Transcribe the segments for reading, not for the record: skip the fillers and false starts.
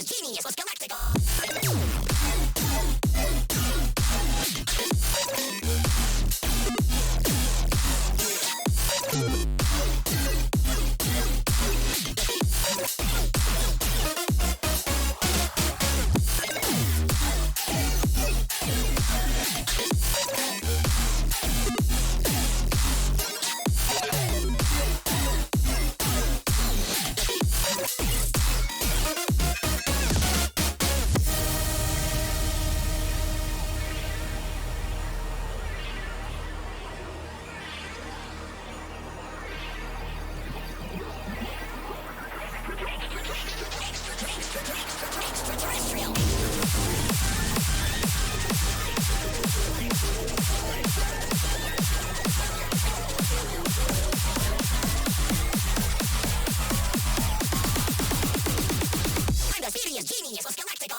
genius was galactic. Genius was galactic.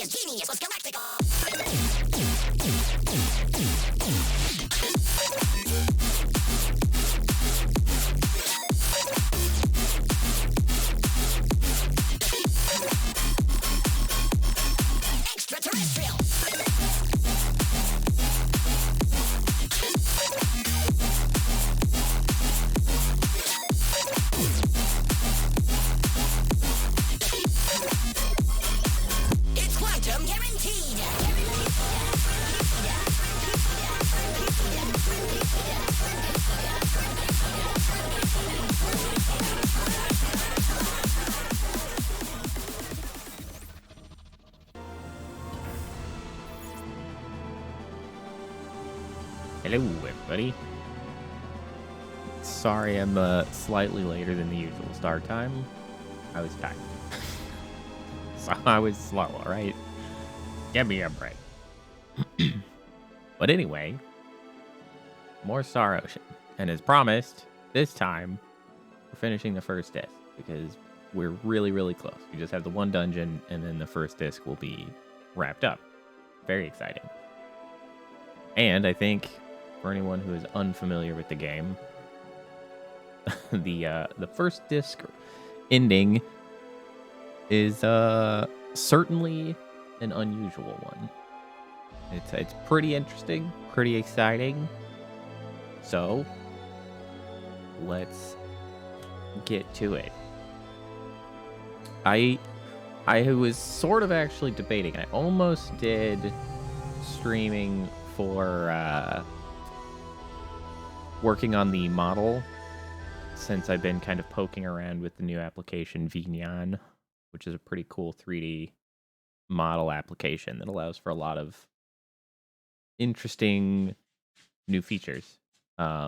Genius was galactic. Extraterrestrial. It's quantum guaranteed. Hello, everybody. Sorry I'm slightly later than the usual start time. I was tired. So I was slow, alright? Give me a break. But anyway, more Star Ocean. And as promised, this time, we're finishing the first disc because we're really, really close. We just have the one dungeon, and then the first disc will be wrapped up. Very exciting. And I think for anyone who is unfamiliar with the game, the first disc ending is certainly an unusual one. It's pretty interesting, pretty exciting. So let's get to it. I was sort of actually debating. I almost did streaming for working on the model, since I've been kind of poking around with the new application visualdon, which is a pretty cool 3D model application that allows for a lot of interesting new features. But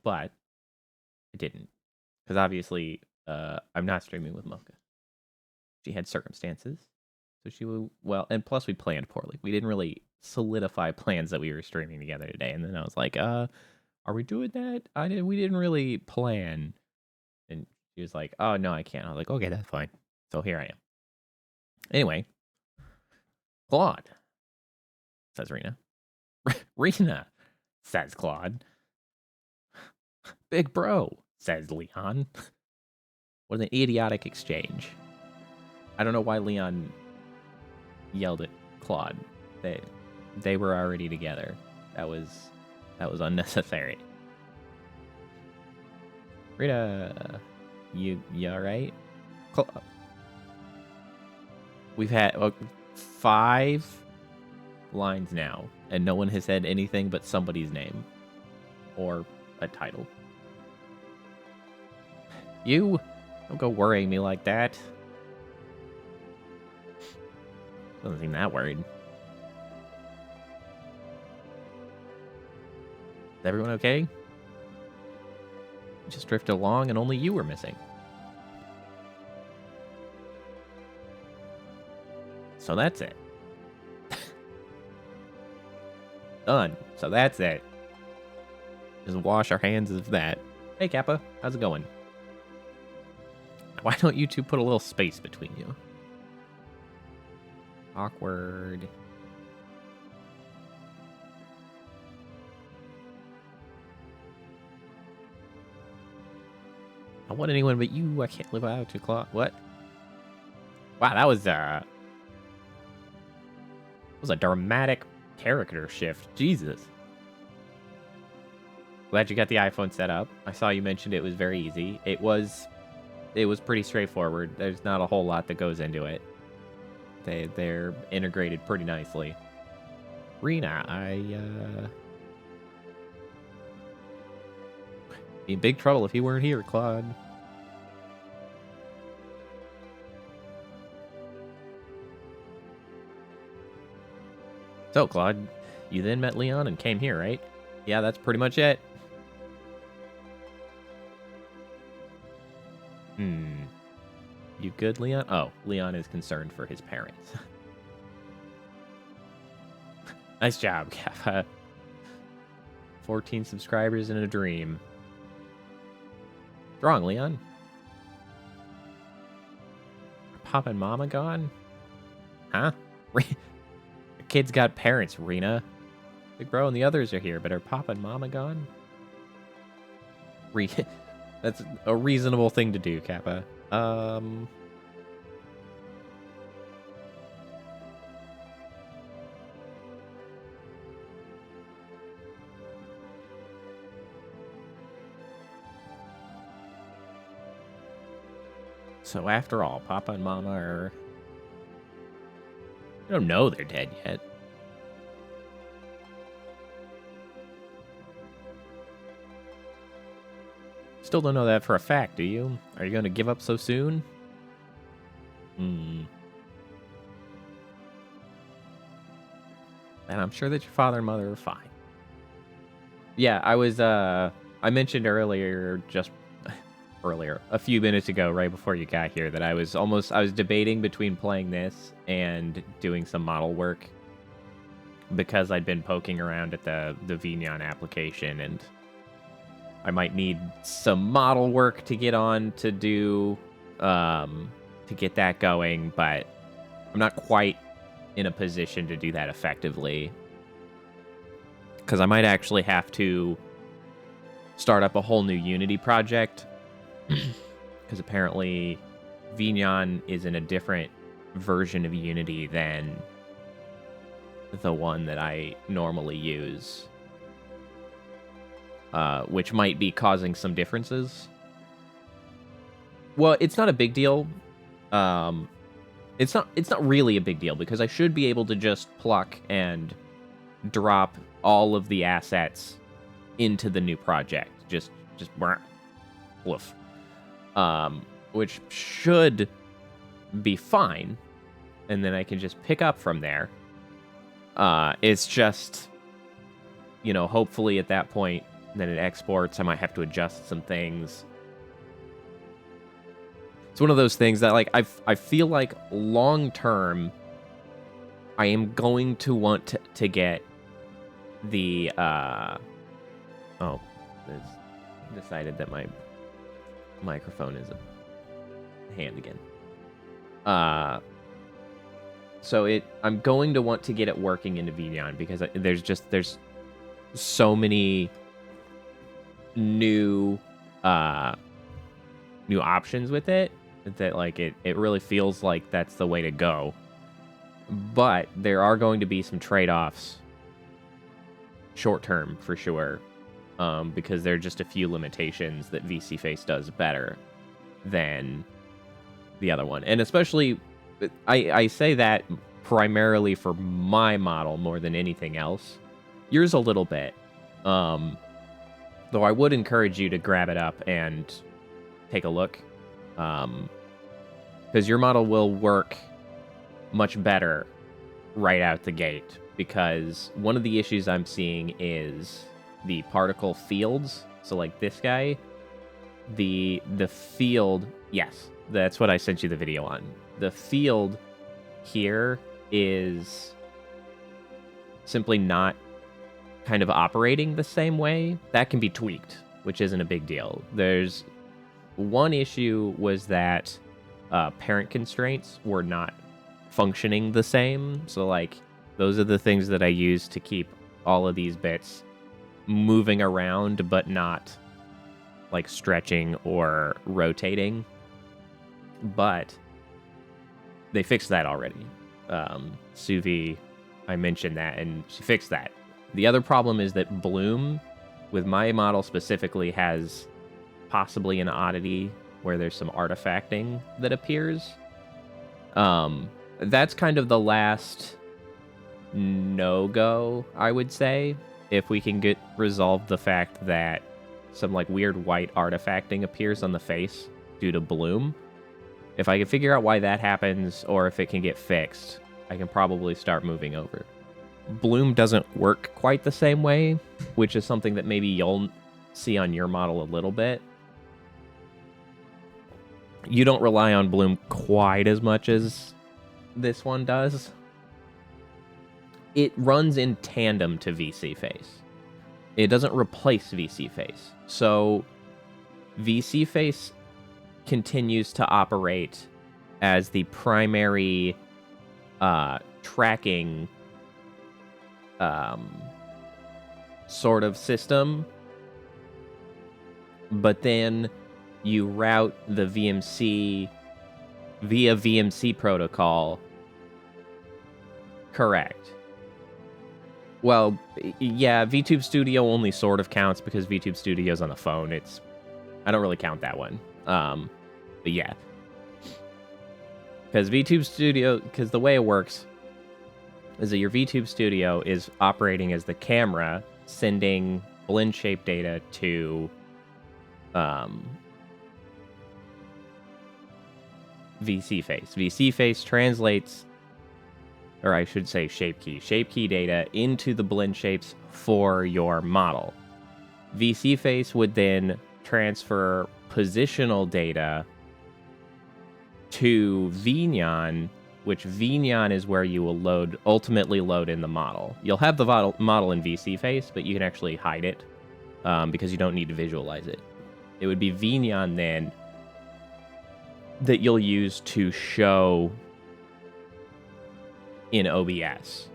I didn't, because obviously I'm not streaming with Mocha. She had circumstances, so she will, well, and plus we planned poorly. We didn't really solidify plans that we were streaming together today, and then I was like, are we doing that? We didn't really plan. And she was like, oh no, I can't. I was like, okay, that's fine. So here I am. Anyway, Claude, says Rena. Rena, says Claude. Big bro, says Leon. What an idiotic exchange. I don't know why Leon yelled at Claude. They were already together. That was unnecessary. Rita, you alright? We've had 5 lines now, and no one has said anything but somebody's name or a title. You don't go worrying me like that. Doesn't seem that worried. Is everyone okay? We just drifted along and only you were missing. So that's it. Done. So that's it. Just wash our hands of that. Hey Kappa, how's it going? Why don't you two put a little space between you? Awkward. I want anyone but you. I can't live out to Claude. What? Wow, that was a dramatic character shift. Jesus. Glad you got the iPhone set up. I saw you mentioned it was very easy. It was pretty straightforward. There's not a whole lot that goes into it. They're integrated pretty nicely. Rena, be in big trouble if he weren't here, Claude. So, Claude, you then met Leon and came here, right? Yeah, that's pretty much it. You good, Leon? Oh, Leon is concerned for his parents. Nice job, Kappa. 14 subscribers in a dream. What's wrong, Leon? Are Papa and Mama gone? Huh? The kid's got parents, Rena. Big bro and the others are here, but are Papa and Mama gone? That's a reasonable thing to do, Kappa. So after all, Papa and Mama are... I don't know they're dead yet. Still don't know that for a fact, do you? Are you going to give up so soon? And I'm sure that your father and mother are fine. Yeah, I mentioned earlier, a few minutes ago, right before you got here, that I was debating between playing this and doing some model work, because I'd been poking around at the visualdon application, and I might need some model work to get on to do, to get that going, but I'm not quite in a position to do that effectively. Because I might actually have to start up a whole new Unity project. Because apparently Vignon is in a different version of Unity than the one that I normally use. Which might be causing some differences. Well, it's not a big deal. It's not really a big deal because I should be able to just pluck and drop all of the assets into the new project. Just woof. Which should be fine, and then I can just pick up from there. It's just, hopefully at that point, then it exports. I might have to adjust some things. It's one of those things that, like, I feel like long term, I am going to want to get the it's decided that my microphone is a hand again. So I'm going to want to get it working into Vignon because there's so many new options with it that, like, it really feels like that's the way to go. But there are going to be some trade-offs short term for sure, because there are just a few limitations that VC-Face does better than the other one. And especially, I say that primarily for my model more than anything else. Yours a little bit. Though I would encourage you to grab it up and take a look. Because your model will work much better right out the gate. Because one of the issues I'm seeing is the particle fields. So like this guy, the field, yes, that's what I sent you the video on. The field here is simply not kind of operating the same way. That can be tweaked, which isn't a big deal. There's one issue was that parent constraints were not functioning the same. So like those are the things that I use to keep all of these bits moving around, but not like stretching or rotating. But they fixed that already. Suvi, I mentioned that, and she fixed that. The other problem is that Bloom, with my model specifically, has possibly an oddity where there's some artifacting that appears. That's kind of the last no-go, I would say, if we can get resolved the fact that some like weird white artifacting appears on the face due to Bloom. If I can figure out why that happens, or if it can get fixed, I can probably start moving over. Bloom doesn't work quite the same way, which is something that maybe you'll see on your model a little bit. You don't rely on Bloom quite as much as this one does. It runs in tandem to VC-Face. It doesn't replace VC-Face. So VC-Face continues to operate as the primary tracking sort of system, but then you route the VMC via VMC protocol. Correct. Well, yeah, VTube Studio only sort of counts because VTube Studio's on the phone. I don't really count that one. But yeah. Because VTube Studio, because the way it works is that your VTube Studio is operating as the camera, sending blend shape data to VC-Face. VC-Face translates, or I should say shape key data into the blend shapes for your model. VC-Face would then transfer positional data to Vignon, which Vignon is where you will ultimately load in the model. You'll have the model in VC-Face, but you can actually hide it because you don't need to visualize it. It would be vneon then that you'll use to show in OBS,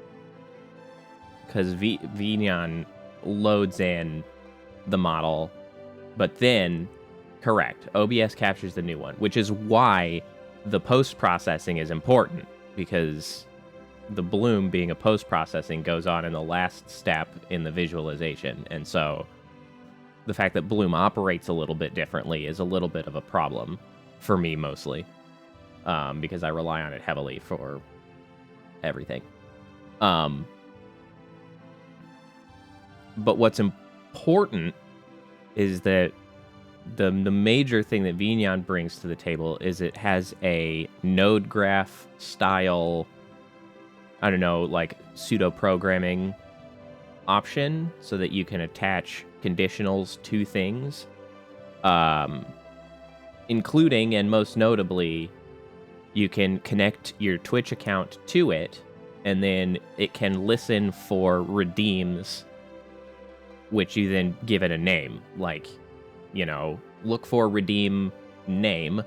because vneon loads in the model, but then, correct, OBS captures the new one, which is why the post-processing is important, because the bloom being a post-processing goes on in the last step in the visualization, and so the fact that bloom operates a little bit differently is a little bit of a problem for me, mostly, because I rely on it heavily for everything. But what's important is that the major thing that vneon brings to the table is it has a node graph style, I don't know, like pseudo programming option, so that you can attach conditionals to things, including, and most notably, you can connect your Twitch account to it, and then it can listen for redeems, which you then give it a name. Like, you know, look for redeem name,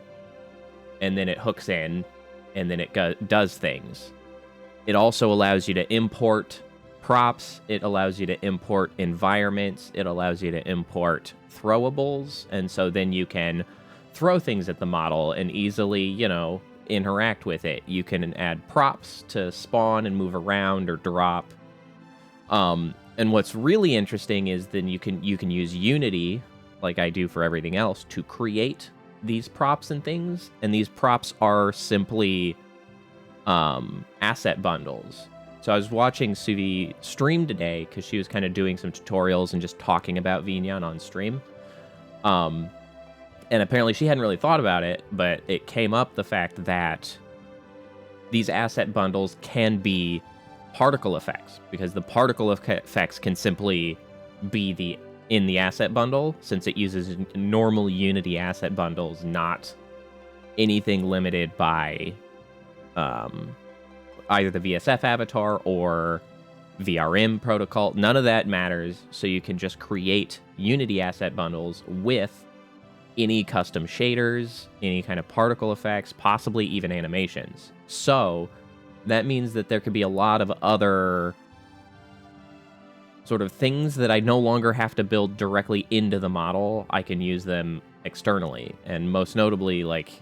and then it hooks in, and then it does things. It also allows you to import props. It allows you to import environments. It allows you to import throwables, and so then you can throw things at the model and easily, you know, interact with it. You can add props to spawn and move around or drop. And what's really interesting is then you can use Unity, like I do for everything else, to create these props and things. And these props are simply asset bundles. So I was watching Suvi stream today because she was kind of doing some tutorials and just talking about vneon on stream. And apparently she hadn't really thought about it, but it came up the fact that these asset bundles can be particle effects, because the particle effects can simply be in the asset bundle, since it uses normal Unity asset bundles, not anything limited by either the VSF avatar or VRM protocol. None of that matters, so you can just create Unity asset bundles with any custom shaders, any kind of particle effects, possibly even animations. So that means that there could be a lot of other sort of things that I no longer have to build directly into the model. I can use them externally, and most notably, like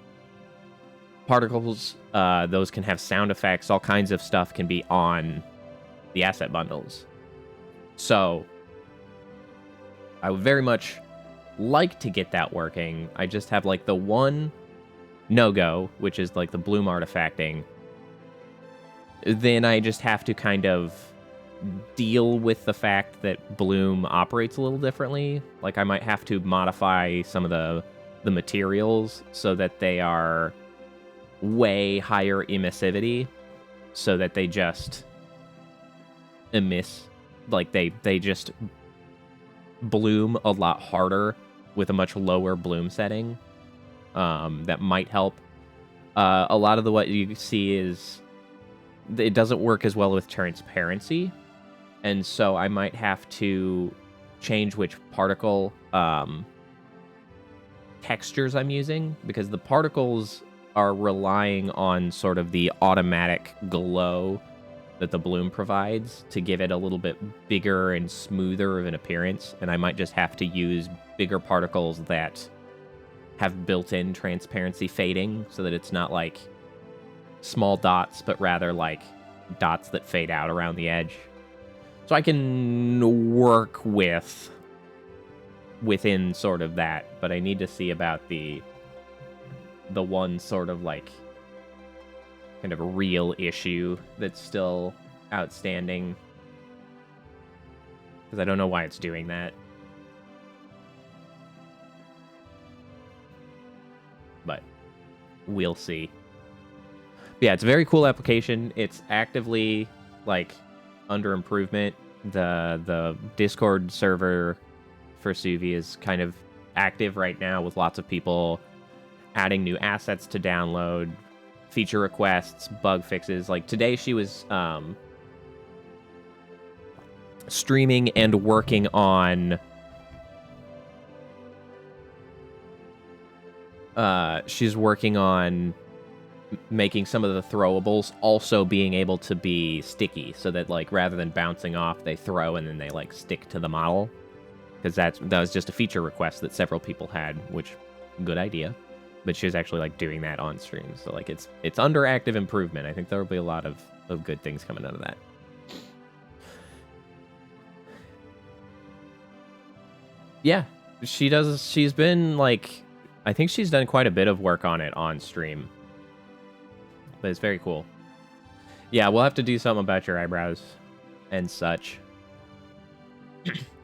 particles, those can have sound effects, all kinds of stuff can be on the asset bundles. So I would very much like to get that working. I just have like the one no-go, which is like the bloom artifacting. Then I just have to kind of deal with the fact that bloom operates a little differently. Like I might have to modify some of the materials so that they are way higher emissivity, so that they just like they just bloom a lot harder with a much lower bloom setting. That might help. A lot of what you see is it doesn't work as well with transparency, and so I might have to change which particle textures I'm using, because the particles are relying on sort of the automatic glow that the bloom provides to give it a little bit bigger and smoother of an appearance, and I might just have to use bigger particles that have built-in transparency fading, so that it's not like small dots, but rather like dots that fade out around the edge. So I can work within sort of that, but I need to see about the one sort of like kind of a real issue that's still outstanding, because I don't know why it's doing that. But we'll see. But yeah, it's a very cool application. It's actively like under improvement. The Discord server for Suvi is kind of active right now, with lots of people adding new assets to download, feature requests, bug fixes. Like today she was streaming and working on she's working on making some of the throwables also being able to be sticky, so that like rather than bouncing off, they throw and then they like stick to the model. Because that was just a feature request that several people had, which good idea. But she was actually like doing that on stream, so like it's under active improvement. I think there will be a lot of good things coming out of that. Yeah, she does. She's been like, I think she's done quite a bit of work on it on stream, but it's very cool. Yeah, we'll have to do something about your eyebrows and such.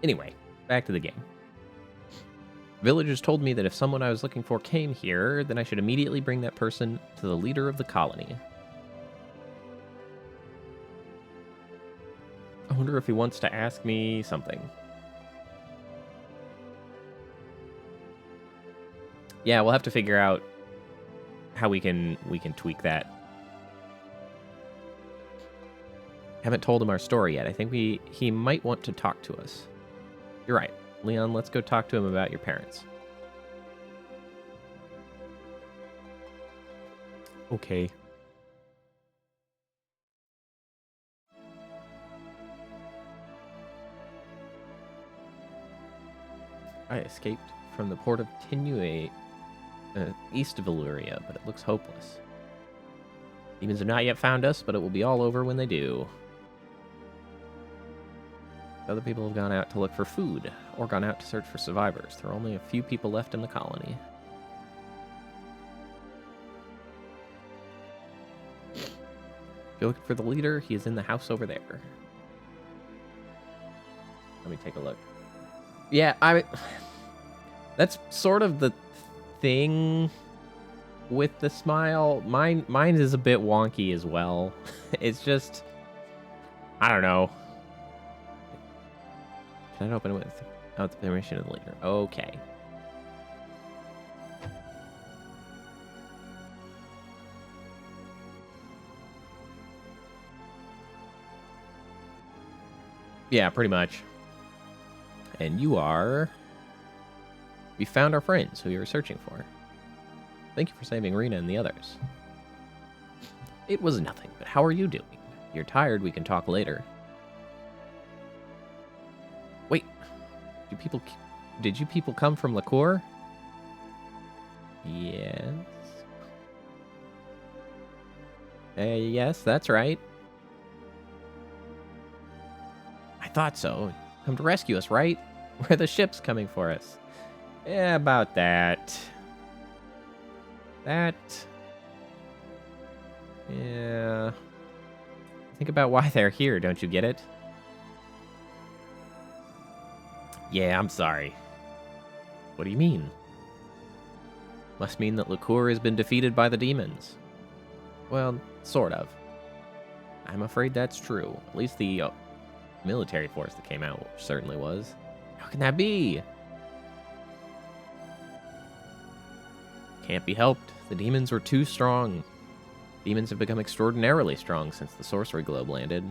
Anyway, back to the game. Villagers told me that if someone I was looking for came here, then I should immediately bring that person to the leader of the colony. I wonder if he wants to ask me something. Yeah, we'll have to figure out how we can tweak that. Haven't told him our story yet. I think he might want to talk to us. You're right. Leon, let's go talk to him about your parents. Okay. I escaped from the port of Tinue, east of Illyria, but it looks hopeless. Demons have not yet found us, but it will be all over when they do. Other people have gone out to look for food, or gone out to search for survivors. There are only a few people left in the colony. If you're looking for the leader, he is in the house over there. Let me take a look. Yeah, that's sort of the thing with the smile. Mine is a bit wonky as well. It's just, I don't know. Can I open it without the permission of the leader? Okay. Yeah, pretty much. And you are... We found our friends who you were searching for. Thank you for saving Rena and the others. It was nothing, but how are you doing? If you're tired, we can talk later. Wait, did you people come from Liqueur? Yes. Yes, that's right. I thought so. Come to rescue us, right? Where the ship's coming for us. Yeah, about that. Yeah. Think about why they're here, don't you get it? Yeah, I'm sorry. What do you mean? Must mean that Liqueur has been defeated by the demons. Well, sort of. I'm afraid that's true. At least the military force that came out certainly was. How can that be? Can't be helped. The demons were too strong. Demons have become extraordinarily strong since the sorcery globe landed.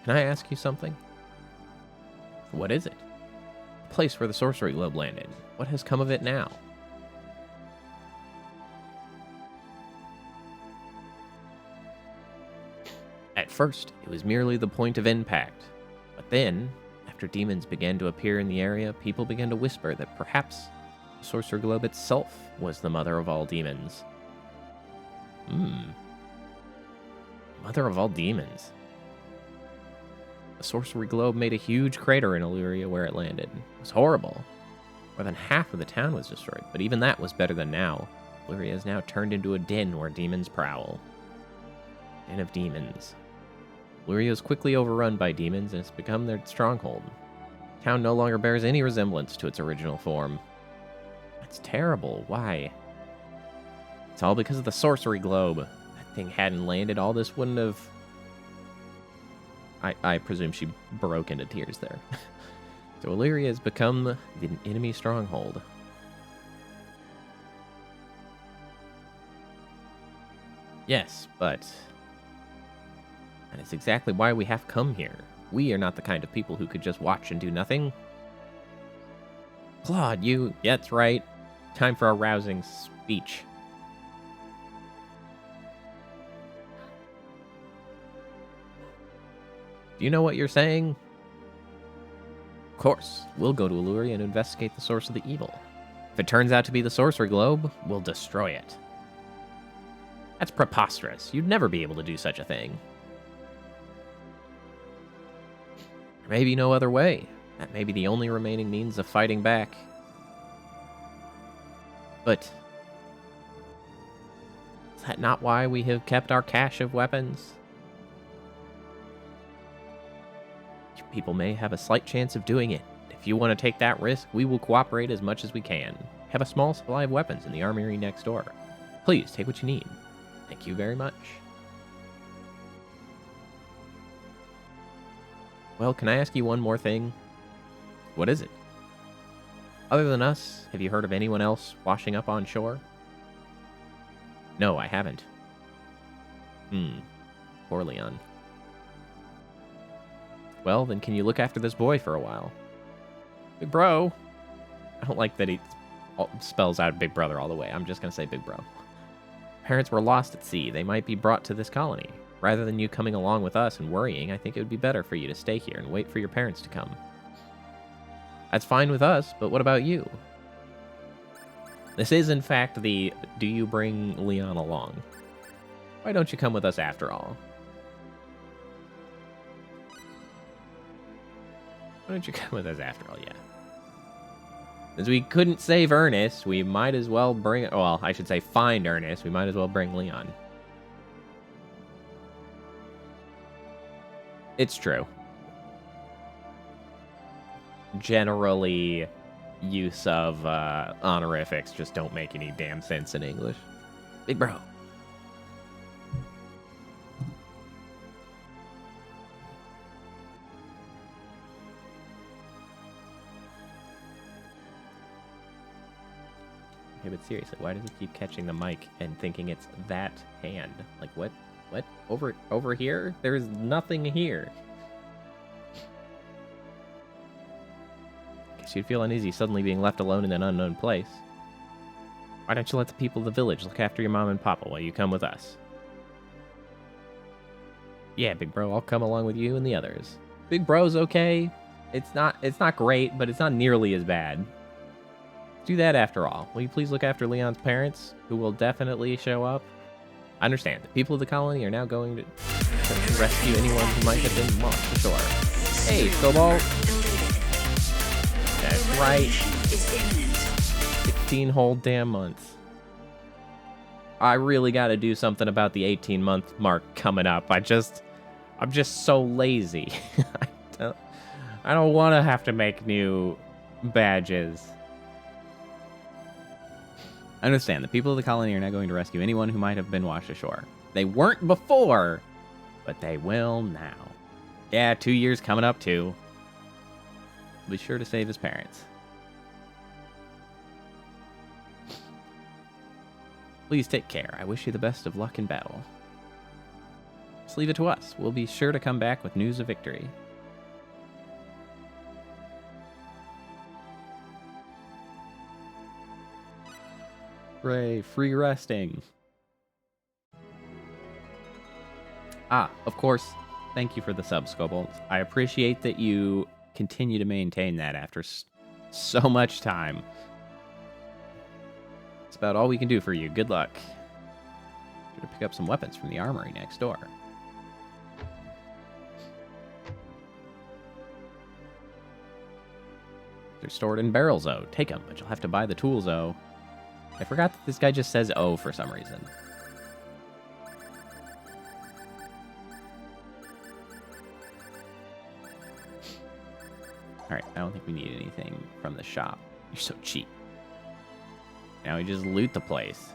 Can I ask you something? What is it? The place where the sorcery globe landed. What has come of it now? At first, it was merely the point of impact. But then, after demons began to appear in the area, people began to whisper that perhaps the sorcery globe itself was the mother of all demons. Mother of all demons. The sorcery globe made a huge crater in Illyria where it landed. It was horrible. More than half of the town was destroyed, but even that was better than now. Illyria is now turned into a den where demons prowl. Den of demons. Illyria is quickly overrun by demons and it's become their stronghold. The town no longer bears any resemblance to its original form. That's terrible. Why? It's all because of the sorcery globe. That thing hadn't landed, all this wouldn't have... I presume she broke into tears there. So Illyria has become the enemy stronghold. Yes, but That is exactly why we have come here. We are not the kind of people who could just watch and do nothing. Claude, you... Yeah, that's right. Time for a rousing speech. Do you know what you're saying? Of course. We'll go to Alluri and investigate the source of the evil. If it turns out to be the sorcery globe, we'll destroy it. That's preposterous. You'd never be able to do such a thing. There may be no other way. That may be the only remaining means of fighting back. But is that not why we have kept our cache of weapons? You people may have a slight chance of doing it. If you want to take that risk, we will cooperate as much as we can. Have a small supply of weapons in the armory next door. Please, take what you need. Thank you very much. Well, can I ask you one more thing? What is it? Other than us, have you heard of anyone else washing up on shore? No, I haven't. Poor Leon. Well, then can you look after this boy for a while? Big bro. I don't like that he spells out Big Brother all the way. I'm just going to say Big Bro. Parents were lost at sea. They might be brought to this colony. Rather than you coming along with us and worrying, I think it would be better for you to stay here and wait for your parents to come. That's fine with us, but what about you? This is, in fact, the do you bring Leon along? Why don't you come with us after all? Why don't you come with us after all, yeah. Since we couldn't save Ernest, we might as well bring... Well, I should say find Ernest. We might as well bring Leon. It's true. Generally, use of honorifics just don't make any damn sense in English. Big bro. Okay, but seriously, why does it keep catching the mic and thinking it's that hand? Like, what? What? Over here? There's nothing here. Guess you'd feel uneasy suddenly being left alone in an unknown place. Why don't you let the people of the village look after your mom and papa while you come with us? Yeah, big bro, I'll come along with you and the others. Big bro's okay. It's not great, but it's not nearly as bad. Do that after all. Will you please look after Leon's parents, who will definitely show up? I understand. The people of the colony are now going to rescue anyone who might have been lost ashore. Hey, Cobalt! That's right. 16 whole damn months. I really got to do something about the 18-month mark coming up. I'm just so lazy. I don't want to have to make new badges. I understand. The people of the colony are now going to rescue anyone who might have been washed ashore. They weren't before, but they will now. Yeah, 2 years coming up, too. Be sure to save his parents. Please take care. I wish you the best of luck in battle. Just leave it to us. We'll be sure to come back with news of victory. Hooray, free resting. Ah, of course. Thank you for the sub, Scobolt. I appreciate that you continue to maintain that after so much time. It's about all we can do for you. Good luck. Should pick up some weapons from the armory next door. They're stored in barrels, though. Take them, but you'll have to buy the tools, though. I forgot that this guy just says "oh" for some reason. Alright, I don't think we need anything from the shop. You're so cheap. Now we just loot the place.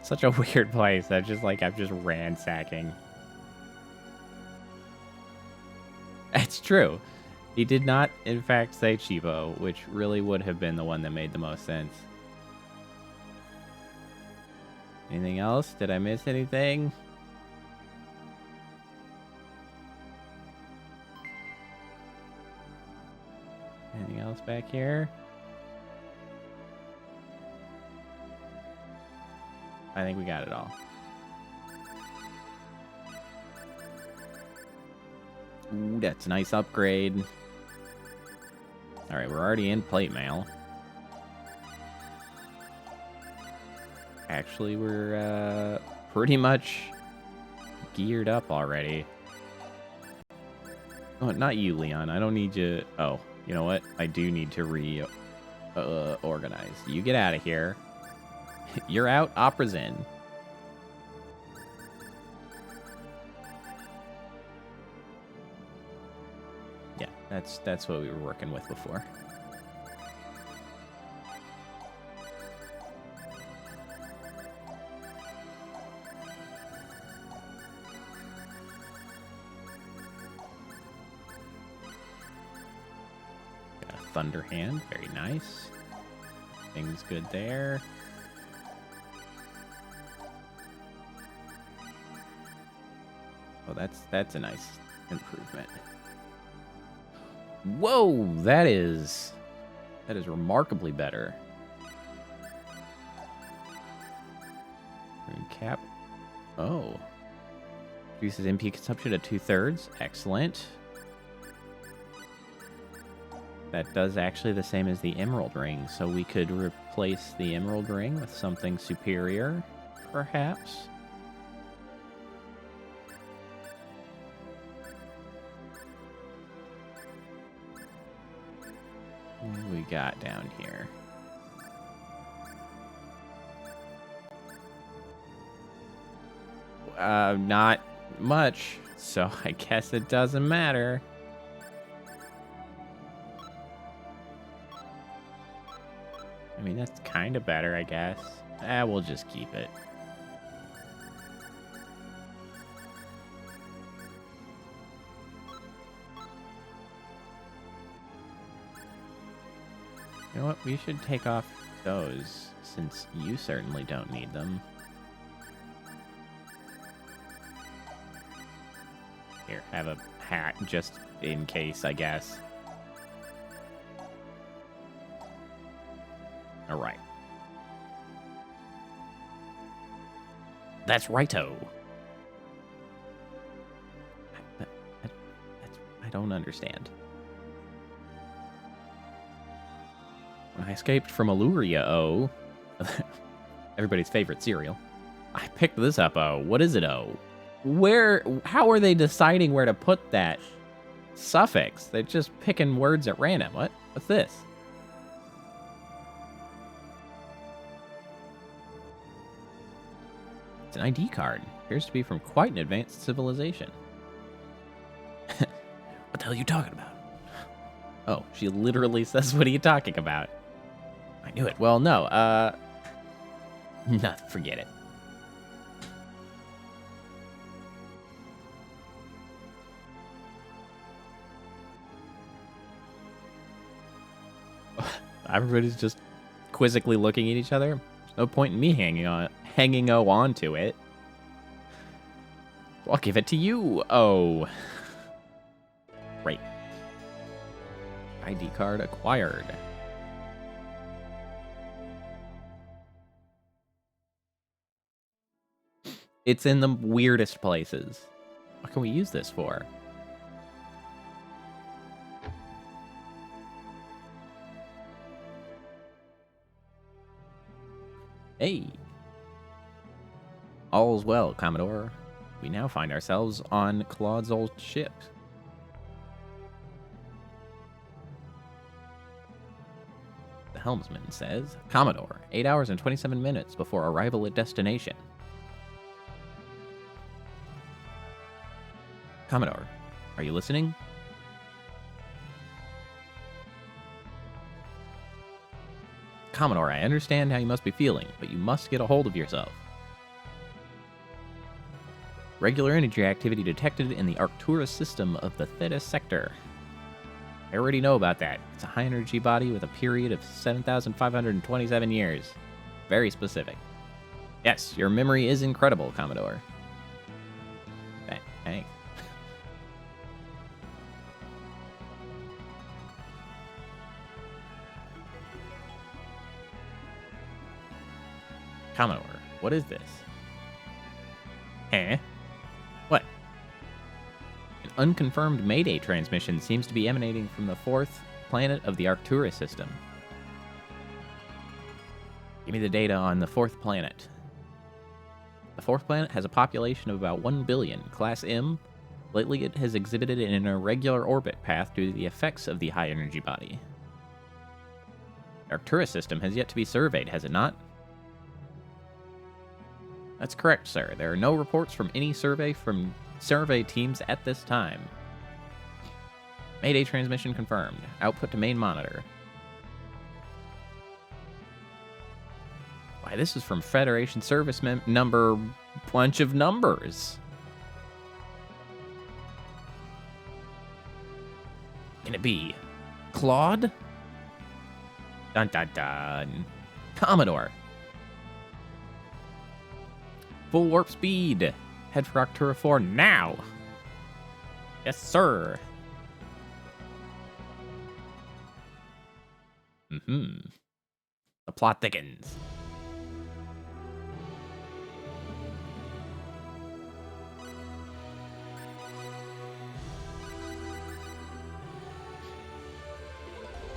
Such a weird place. I'm just ransacking. It's true. He did not, in fact, say cheapo, which really would have been the one that made the most sense. Anything else? Did I miss anything? Anything else back here? I think we got it all. Ooh, that's a nice upgrade. Alright, we're already in plate mail. Actually, we're pretty much geared up already. Oh, not you, Leon. I don't need you. Oh, you know what? I do need to organize. You get out of here. You're out. Opera's in. Yeah, that's what we were working with before. Got a Thunder Hand. Very nice. Things good there. Oh, that's a nice improvement. Whoa, that is remarkably better. Cap. Oh. Reduces MP consumption to 2/3. Excellent. That does actually the same as the Emerald Ring, so we could replace the Emerald Ring with something superior, perhaps. What do we got down here? Not much, so I guess it doesn't matter. I mean, that's kind of better, I guess. We'll just keep it. You know what? We should take off those, since you certainly don't need them. Here, have a hat just in case, I guess. All right. That's righto. I don't understand. When I escaped from Illyria, oh, everybody's favorite cereal, I picked this up, oh. What is it, oh? How are they deciding where to put that suffix? They're just picking words at random. What's this? It's an ID card. Appears to be from quite an advanced civilization. What the hell are you talking about? Oh, she literally says, what are you talking about? I knew it. Well, no, no, forget it. Everybody's just quizzically looking at each other. There's no point in me hanging on to it. So I'll give it to you. Oh. Great. ID card acquired. It's in the weirdest places. What can we use this for? Hey. All's well, Commodore. We now find ourselves on Claude's old ship. The helmsman says, Commodore, 8 hours and 27 minutes before arrival at destination. Commodore, are you listening? Commodore, I understand how you must be feeling, but you must get a hold of yourself. Regular energy activity detected in the Arcturus system of the Theta sector. I already know about that. It's a high energy body with a period of 7,527 years. Very specific. Yes, your memory is incredible, Commodore. Thanks. Commodore, what is this? Huh? What? An unconfirmed Mayday transmission seems to be emanating from the fourth planet of the Arcturus system. Give me the data on the fourth planet. The fourth planet has a population of about 1 billion, Class M. Lately, it has exhibited an irregular orbit path due to the effects of the high-energy body. The Arcturus system has yet to be surveyed, has it not? That's correct, sir. There are no reports from any survey teams at this time. Mayday transmission confirmed. Output to main monitor. Why, this is from Federation service number bunch of numbers. Can it be Claude? Dun dun dun. Commodore. Full warp speed. Head for Arctura 4 now. Yes, sir. The plot thickens.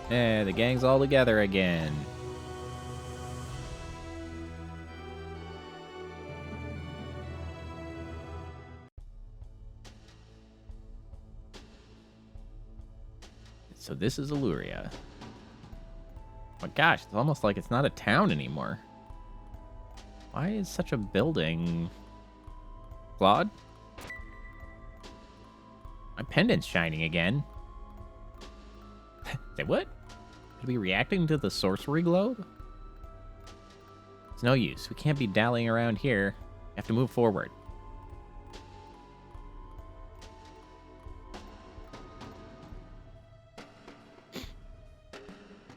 The gang's all together again. So this is Illuria. Oh my gosh, it's almost like it's not a town anymore. Why is such a building... Claude? My pendant's shining again. Say what? Could we be reacting to the sorcery globe? It's no use. We can't be dallying around here. We have to move forward.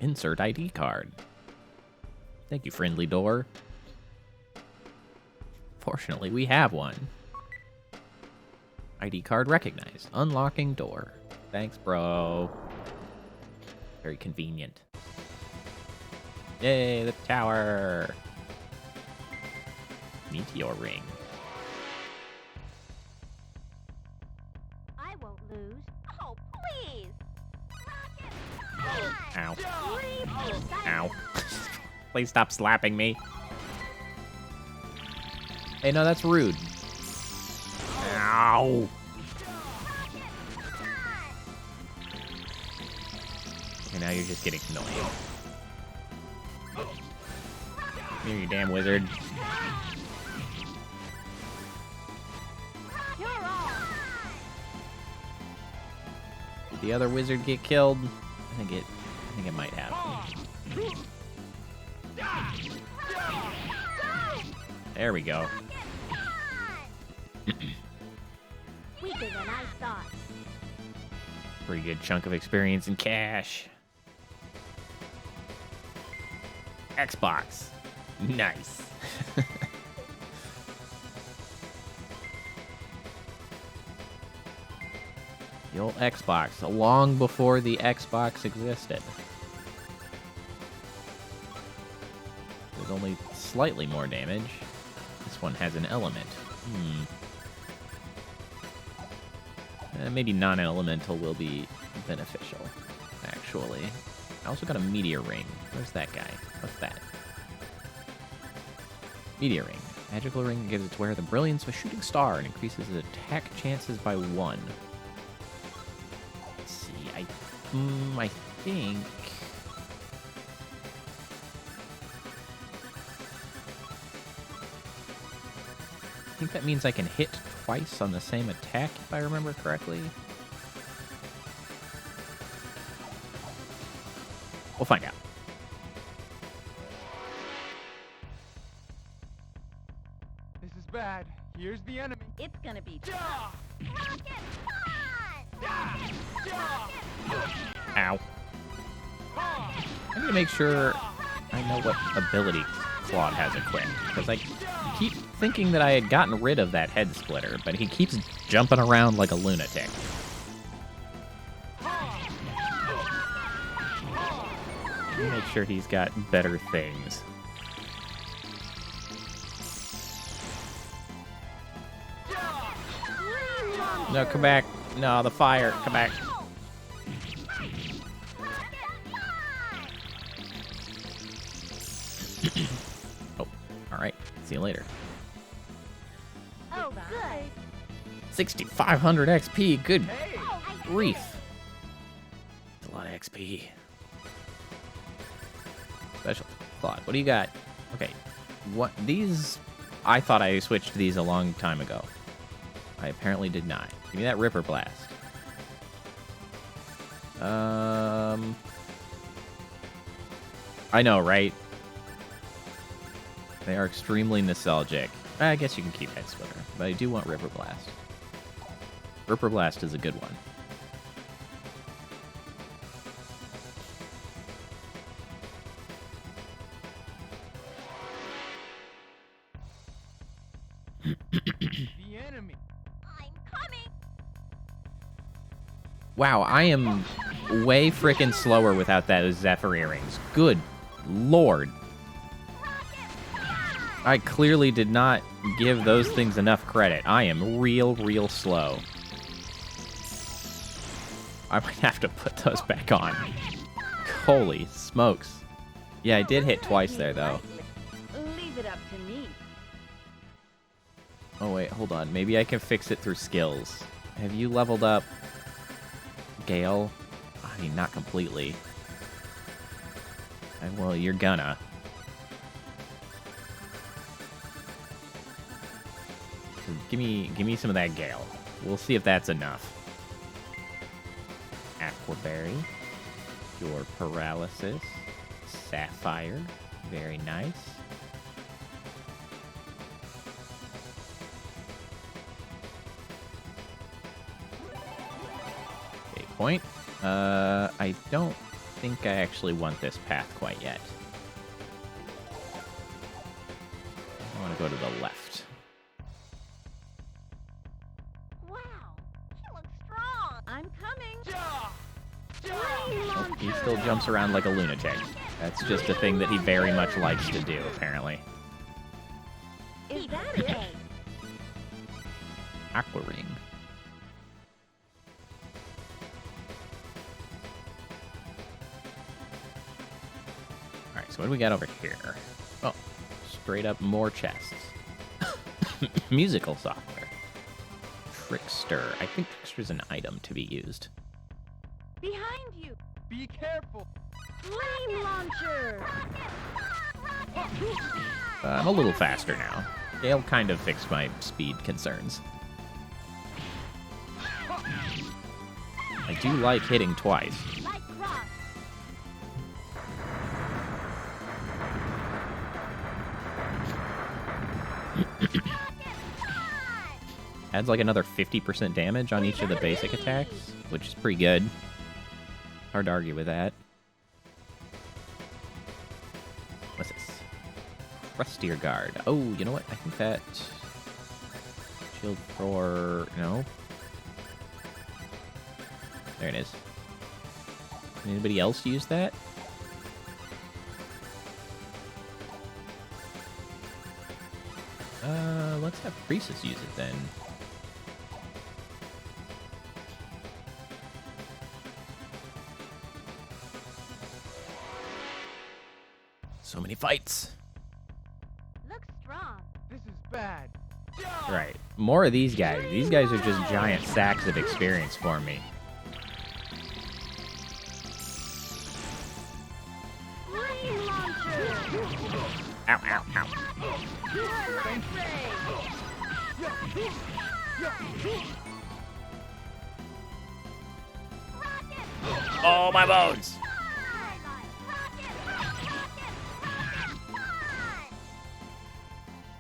Insert ID card. Thank you, friendly door. Fortunately, we have one. ID card recognized. Unlocking door. Thanks, bro. Very convenient. Yay, the tower. Meteor ring. I won't lose. Oh, please. Ow. Ow. Please stop slapping me. Hey, no, that's rude. Ow. Okay, now you're just getting annoying. Here, you damn wizard. Did the other wizard get killed? I think it might have. There we go. We did what I thought. Pretty good chunk of experience in cash. Xbox. Nice. The old Xbox, long before the Xbox existed. There's only slightly more damage. This one has an element. Maybe non-elemental will be beneficial, actually. I also got a meteor ring. Where's that guy? What's that? Meteor ring. Magical ring gives its wearer the brilliance of a shooting star and increases its attack chances by 1. Let's see. I think... I think that means I can hit twice on the same attack, if I remember correctly. We'll find out. This is bad. Here's the enemy. It's gonna be Ja! rocket punch! Ja! Ow. Ha! I need to make sure I know what ability Claude has equipped, because I keep thinking that I had gotten rid of that head splitter, but he keeps jumping around like a lunatic. Let me make sure he's got better things. No, come back. No, the fire. Come back. Oh, all right. See you later. Oh, good. 6,500 XP. Good Hey! grief. That's a lot of XP. Special Claude. What do you got? Okay. What these? I thought I switched these a long time ago. I apparently did not. Give me that Ripper Blast. I know, right? They are extremely nostalgic. I guess you can keep Head Splitter, but I do want Ripper Blast. Ripper Blast is a good one. The enemy. I'm coming. Wow, I am way frickin' slower without those Zephyr earrings. Good lord. I clearly did not give those things enough credit. I am real slow. I might have to put those back on. Holy smokes. Yeah, I did hit twice there, though. Leave it up to me. Oh, wait, hold on. Maybe I can fix it through skills. Have you leveled up Gale? I mean, not completely. Well, you're gonna. So give me some of that Gale. We'll see if that's enough. Aquaberry. Your Paralysis. Sapphire. Very nice. Okay, point. I don't think I actually want this path quite yet. I want to go to the left. Wow, he looks strong. I'm coming. Ja! Oh, he still jumps around like a lunatic. That's just a thing that he very much likes to do, apparently. Is that it? Aqua Ring. Alright, so what do we got over here? Oh, straight up more chests. Musical software. Trickster. I think Trickster's an item to be used. Behind you. Be careful. Flame launcher. I'm a little faster now. Gale kind of fixed my speed concerns. I do like hitting twice. Light cross. Adds like another 50% damage on each of the basic attacks, which is pretty good. Hard to argue with that. What's this? Crustier Guard. Oh, you know what? I think that... Shield Thrower... No? There it is. Anybody else use that? Let's have Priestess use it then. So many fights. Looks strong. This is bad. Ja! Right. More of these guys. These guys are just giant sacks of experience for me. Flame launcher. Ow, ow, ow. Light ray. Oh, my bones!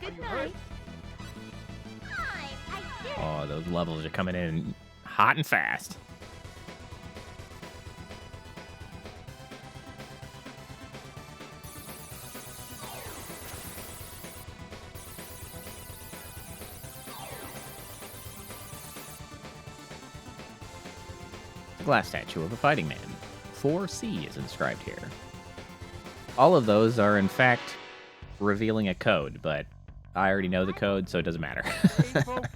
Good you night. hurt? those levels are coming in hot and fast. Glass statue of a fighting man. 4C is inscribed here. All of those are, in fact, revealing a code, but I already know the code, so it doesn't matter. Stay focused.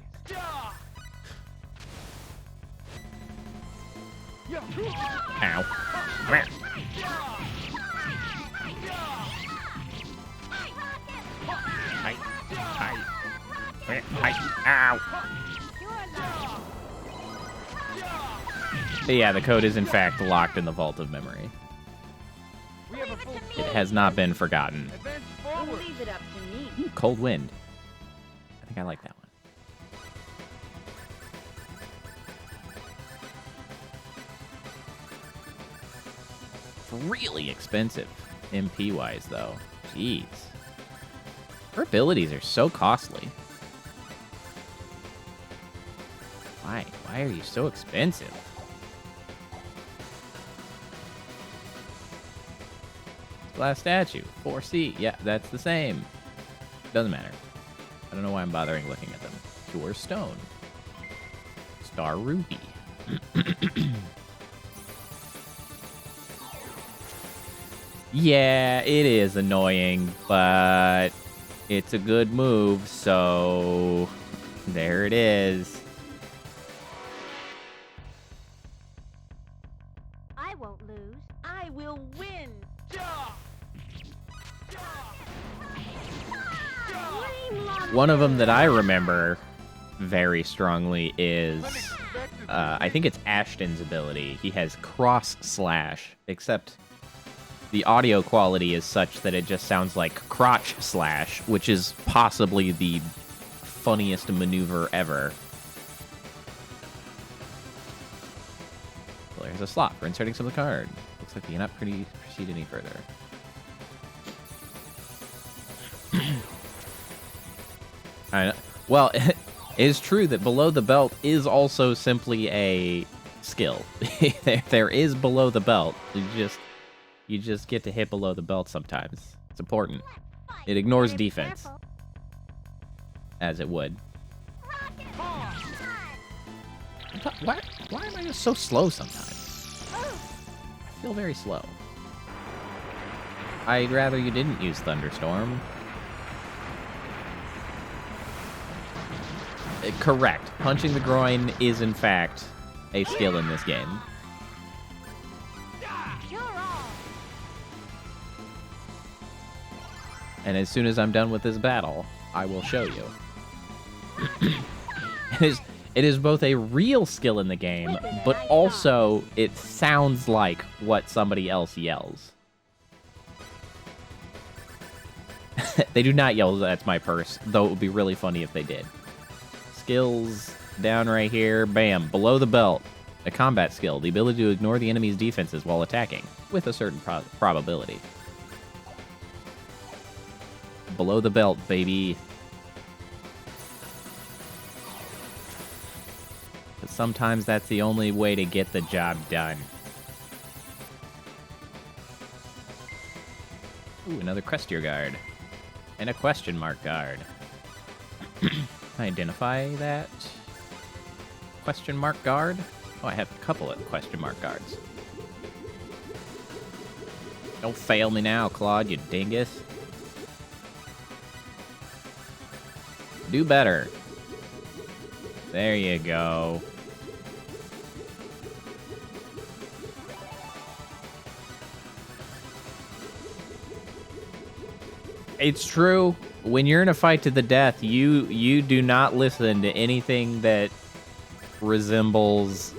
Yeah. Ow. Hi. Ow. But yeah, the code is in fact locked in the vault of memory. We have a full It has not been forgotten. advance Don't forward. leave it up to me. Ooh, cold wind. I think I like that one. Really expensive MP wise though. Jeez. Her abilities are so costly. Why? Why are you so expensive? Glass statue. 4C. Yeah, that's the same. Doesn't matter. I don't know why I'm bothering looking at them. Pure stone. Star ruby. Yeah, it is annoying, but it's a good move, so there it is. I won't lose. I will win. One of them that I remember very strongly is, I think it's Ashton's ability. He has cross slash, except the audio quality is such that it just sounds like crotch slash, which is possibly the funniest maneuver ever. Well, there's a slot for inserting some of the card. Looks like we cannot proceed any further. Well, it is true that below the belt is also simply a skill. There is below the belt. You just get to hit below the belt sometimes. It's important. It ignores defense, as it would. Why am I just so slow sometimes? I feel very slow. I'd rather you didn't use Thunderstorm. Correct. Punching the groin is, in fact, a skill in this game. And as soon as I'm done with this battle, I will show you. It is both a real skill in the game, but also it sounds like what somebody else yells. They do not yell, "That's my purse," though it would be really funny if they did. Skills down right here. Bam. Below the belt. A combat skill. The ability to ignore the enemy's defenses while attacking, with a certain probability. Below the belt, baby. But sometimes that's the only way to get the job done. Ooh, another Crestier guard. And a question mark guard. Identify that question mark guard. Oh, I have a couple of question mark guards. Don't fail me now, Claude, you dingus. Do better. There you go. It's true. When you're in a fight to the death, you do not listen to anything that resembles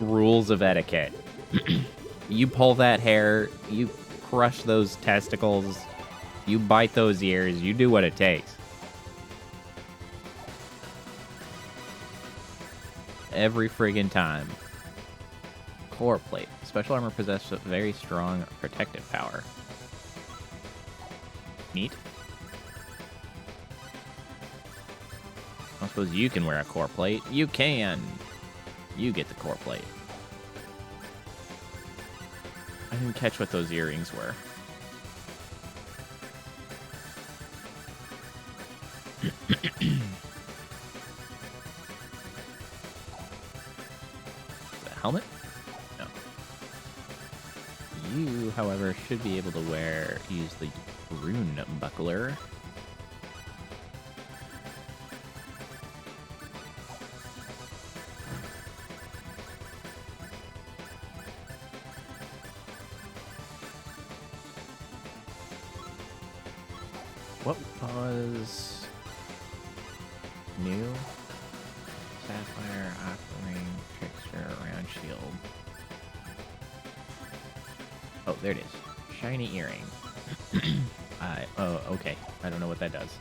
rules of etiquette. You pull that hair, you crush those testicles, you bite those ears, you do what it takes. Every friggin' time. Core plate. Special armor possesses very strong protective power. Neat. Most Suppose you can wear a core plate. You can. You get the core plate. I didn't catch what those earrings were. The helmet? No. You, however, should be able to use the rune buckler. What was new? Sapphire, aquamarine, trickster, round shield. Oh, there it is. Shiny earring. Oh, okay. I don't know what that does.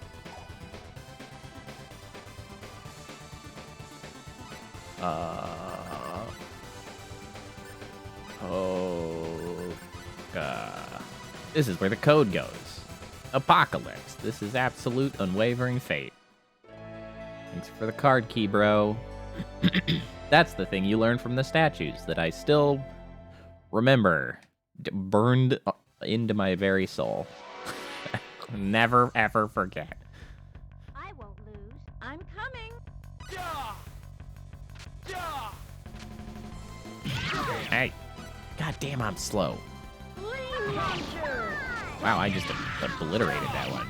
This is where the code goes. Apocalypse. This is absolute unwavering fate. Thanks for the card key, bro. That's the thing you learn from the statues that I still remember. Burned into my very soul. Never, ever forget. I won't lose. I'm coming. Hey. God damn, I'm slow. Flame launcher. Wow, I just obliterated that one.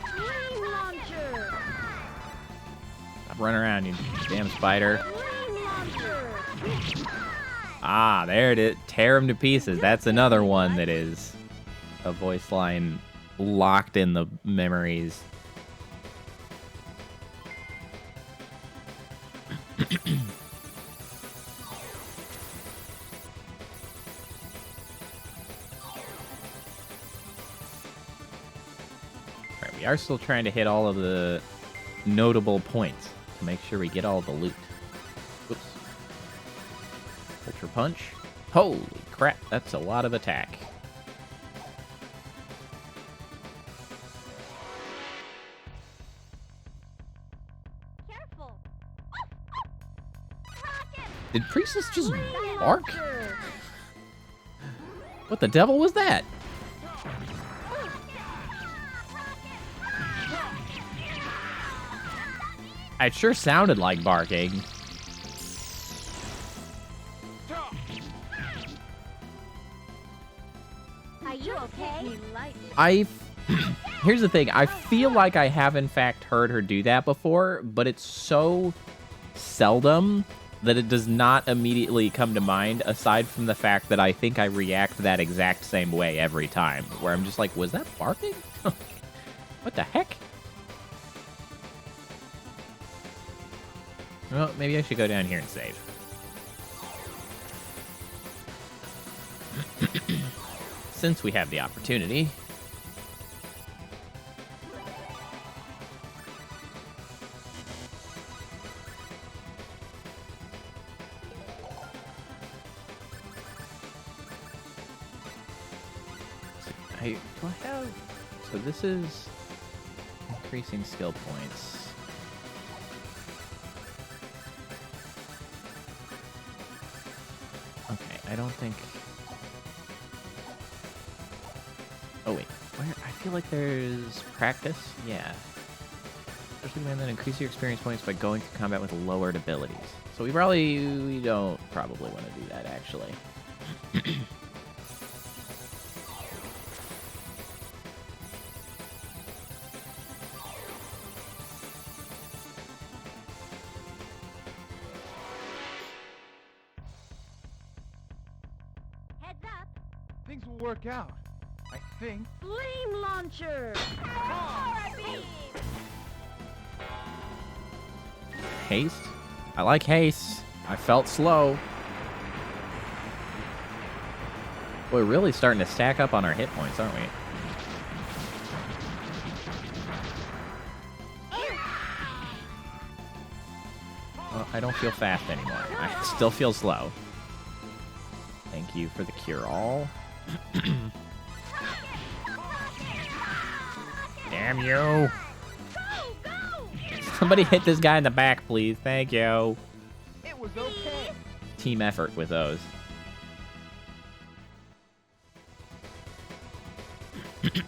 Flame launcher. Stop running around, you damn spider. Flame launcher. Ah, there it is. Tear him to pieces. That's another one that is a voice line locked in the memories. Right, we are still trying to hit all of the notable points to make sure we get all the loot. Oops. Ultra punch. Holy crap, that's a lot of attack. Careful. Rocket. Did Priestess just Flame bark? launcher. What the devil was that? It sure sounded like barking. Are you okay? Here's the thing. I feel like I have in fact heard her do that before, but it's so seldom that it does not immediately come to mind, aside from the fact that I think I react that exact same way every time, where I'm just like, was that barking? What the heck? Well, maybe I should go down here and save. Since we have the opportunity. Do I have... So this is increasing skill points. Okay, I don't think... Oh wait, where? I feel like there's practice? Yeah. Especially when that increase your experience points by going through combat with lowered abilities. So we don't probably want to do that, actually. Heads up. Things will work out. I think. Flame launcher. Haste? I like haste. I felt slow. We're really starting to stack up on our hit points, aren't we? Well, I don't feel fast anymore. I still feel slow. Thank you for the cure-all. Damn you. Somebody hit this guy in the back, please. Thank you. It was okay. Team effort with those. Did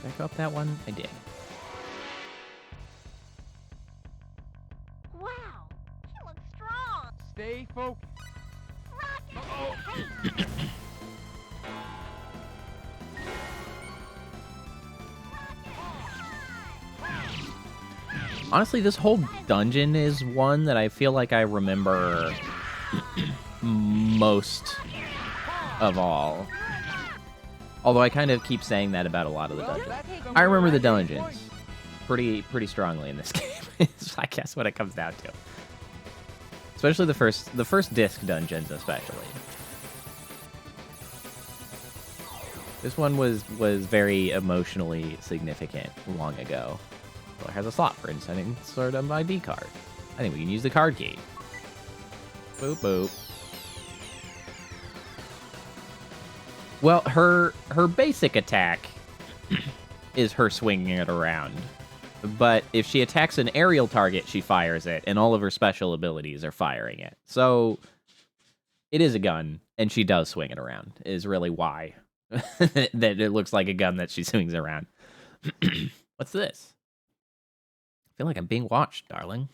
I go up that one? I did. Wow, he looks strong. Stay focused. Rocket! Honestly, this whole dungeon is one that I feel like I remember most of all. Although I kind of keep saying that about a lot of the dungeons. I remember the dungeons pretty strongly in this game. Is I guess what it comes down to. Especially the first disc dungeons, especially. This one was very emotionally significant long ago. Well, it has a slot for inserting sort of ID card. I think we can use the card key. Boop boop. Well, her basic attack is her swinging it around. But if she attacks an aerial target, she fires it, and all of her special abilities are firing it. So it is a gun, and she does swing it around, is really why that it looks like a gun that she swings around. What's this? I feel like I'm being watched, darling.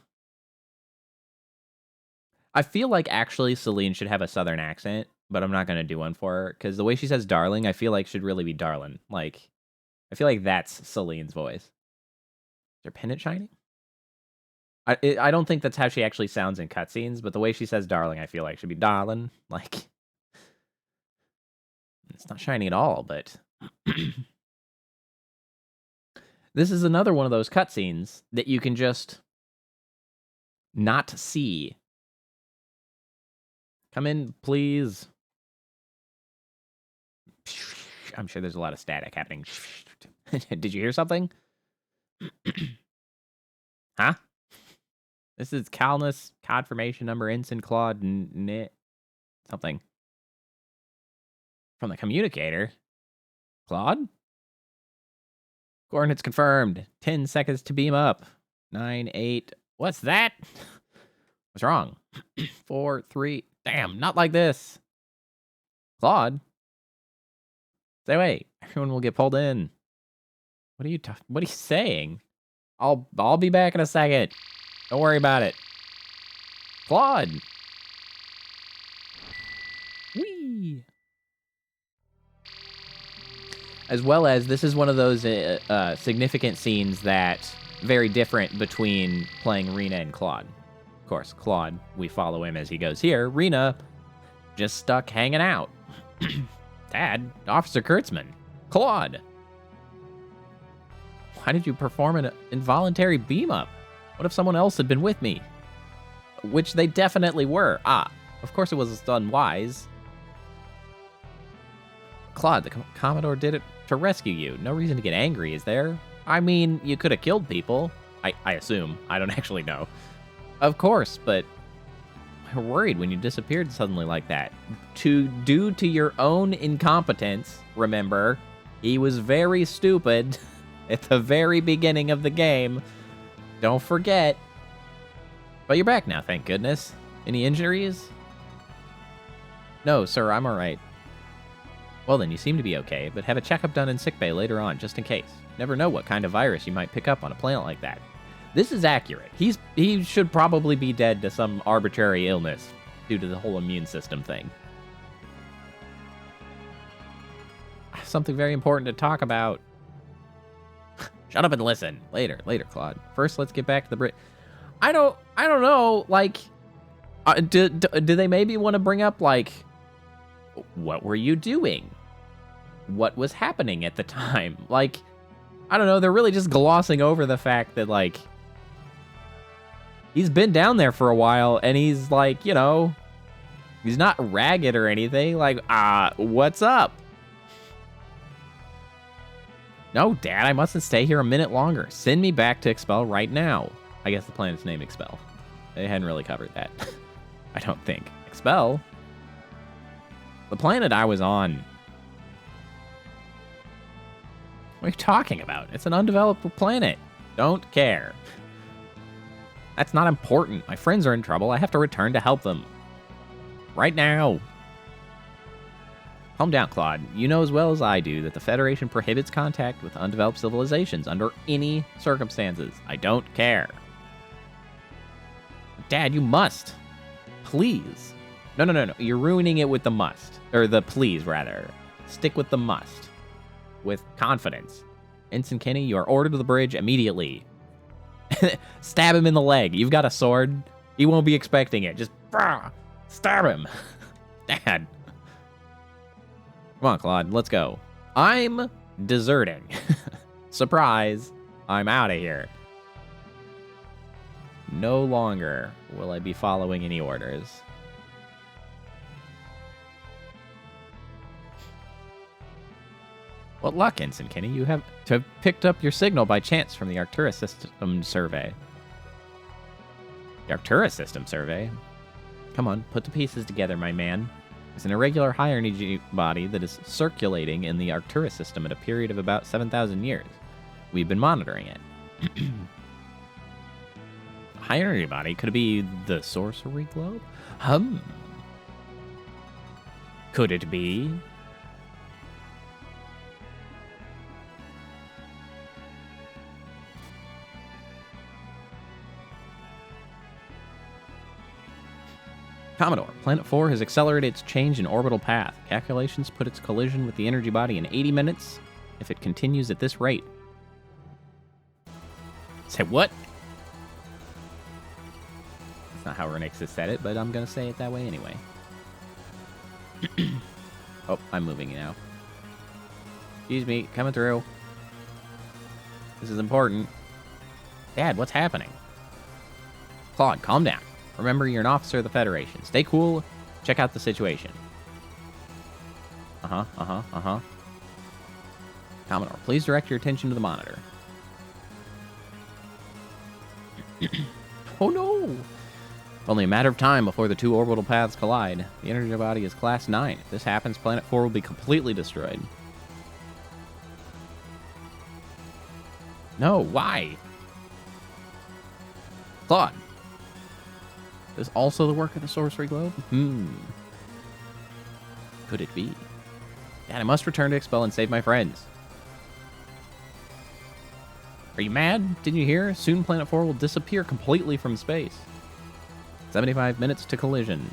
I feel like actually Celine should have a southern accent, but I'm not going to do one for her, because the way she says darling, I feel like should really be darlin'. Like, I feel like that's Celine's voice. Is her pendant shining? I don't think that's how she actually sounds in cutscenes, but the way she says darling, I feel like should be darlin'. Like, it's not shining at all, but... This is another one of those cutscenes that you can just not see. Come in, please. I'm sure there's a lot of static happening. Did you hear something? Huh? This is Calnus, confirmation number, Ensign Claude, something. From the communicator? Claude? Coordinates confirmed. 10 seconds to beam up. 9, 8. What's that? What's wrong? 4, 3. Damn, not like this. Claude? Say wait. Everyone will get pulled in. What are you saying? I'll be back in a second. Don't worry about it. Claude. Whee. As well as, this is one of those significant scenes that's very different between playing Rena and Claude. Of course, Claude, we follow him as he goes here. Rena, just stuck hanging out. Dad, Officer Kurtzman. Claude. Why did you perform an involuntary beam-up? What if someone else had been with me? Which they definitely were. Of course it was unwise. Claude, the Commodore did it to rescue you. No reason to get angry, is there? I mean, you could have killed people. I assume. I don't actually know. Of course, but I worried when you disappeared suddenly like that. Due to your own incompetence, remember, he was very stupid at the very beginning of the game. Don't forget. But you're back now, thank goodness. Any injuries? No, sir, I'm alright. Well then, you seem to be okay, but have a checkup done in sickbay later on, just in case. Never know what kind of virus you might pick up on a planet like that. This is accurate. He should probably be dead to some arbitrary illness due to the whole immune system thing. I have something very important to talk about. Shut up and listen. Later, Claude. First, let's get back to the Brit. I don't know. Like, do they maybe want to bring up, like, what were you doing? What was happening at the time? Like, I don't know. They're really just glossing over the fact that, like, he's been down there for a while, and he's, like, you know, he's not ragged or anything. Like, what's up? No, Dad, I mustn't stay here a minute longer. Send me back to Expel right now. I guess the planet's name Expel. They hadn't really covered that. I don't think. Expel? The planet I was on. What are you talking about? It's an undeveloped planet. Don't care. That's not important. My friends are in trouble. I have to return to help them. Right now. Calm down, Claude. You know as well as I do that the Federation prohibits contact with undeveloped civilizations under any circumstances. I don't care. Dad, you must. Please. No. You're ruining it with the must. Or the please, rather. Stick with the must. With confidence. Ensign Kenny, you are ordered to the bridge immediately. Stab him in the leg. You've got a sword. He won't be expecting it. Just stab him. Dad. Come on, Claude. Let's go. I'm deserting. Surprise. I'm out of here. No longer will I be following any orders. What luck, Ensign Kenny. You have to have picked up your signal by chance from the Arcturus System Survey. The Arcturus System Survey? Come on, put the pieces together, my man. It's an irregular high-energy body that is circulating in the Arcturus system at a period of about 7,000 years. We've been monitoring it. High-energy body? Could it be the sorcery globe? Could it be? Commodore, Planet 4 has accelerated its change in orbital path. Calculations put its collision with the energy body in 80 minutes if it continues at this rate. Say what? That's not how Renixis said it, but I'm going to say it that way anyway. Oh, I'm moving now. Excuse me, coming through. This is important. Dad, what's happening? Claude, calm down. Remember, you're an officer of the Federation. Stay cool. Check out the situation. Commodore, please direct your attention to the monitor. Oh no! Only a matter of time before the two orbital paths collide. The energy body is Class 9. If this happens, Planet 4 will be completely destroyed. No, why? Claude. Is also the work of the sorcery globe? Could it be? Dad, I must return to Expel and save my friends. Are you mad? Didn't you hear? Soon Planet 4 will disappear completely from space. 75 minutes to collision.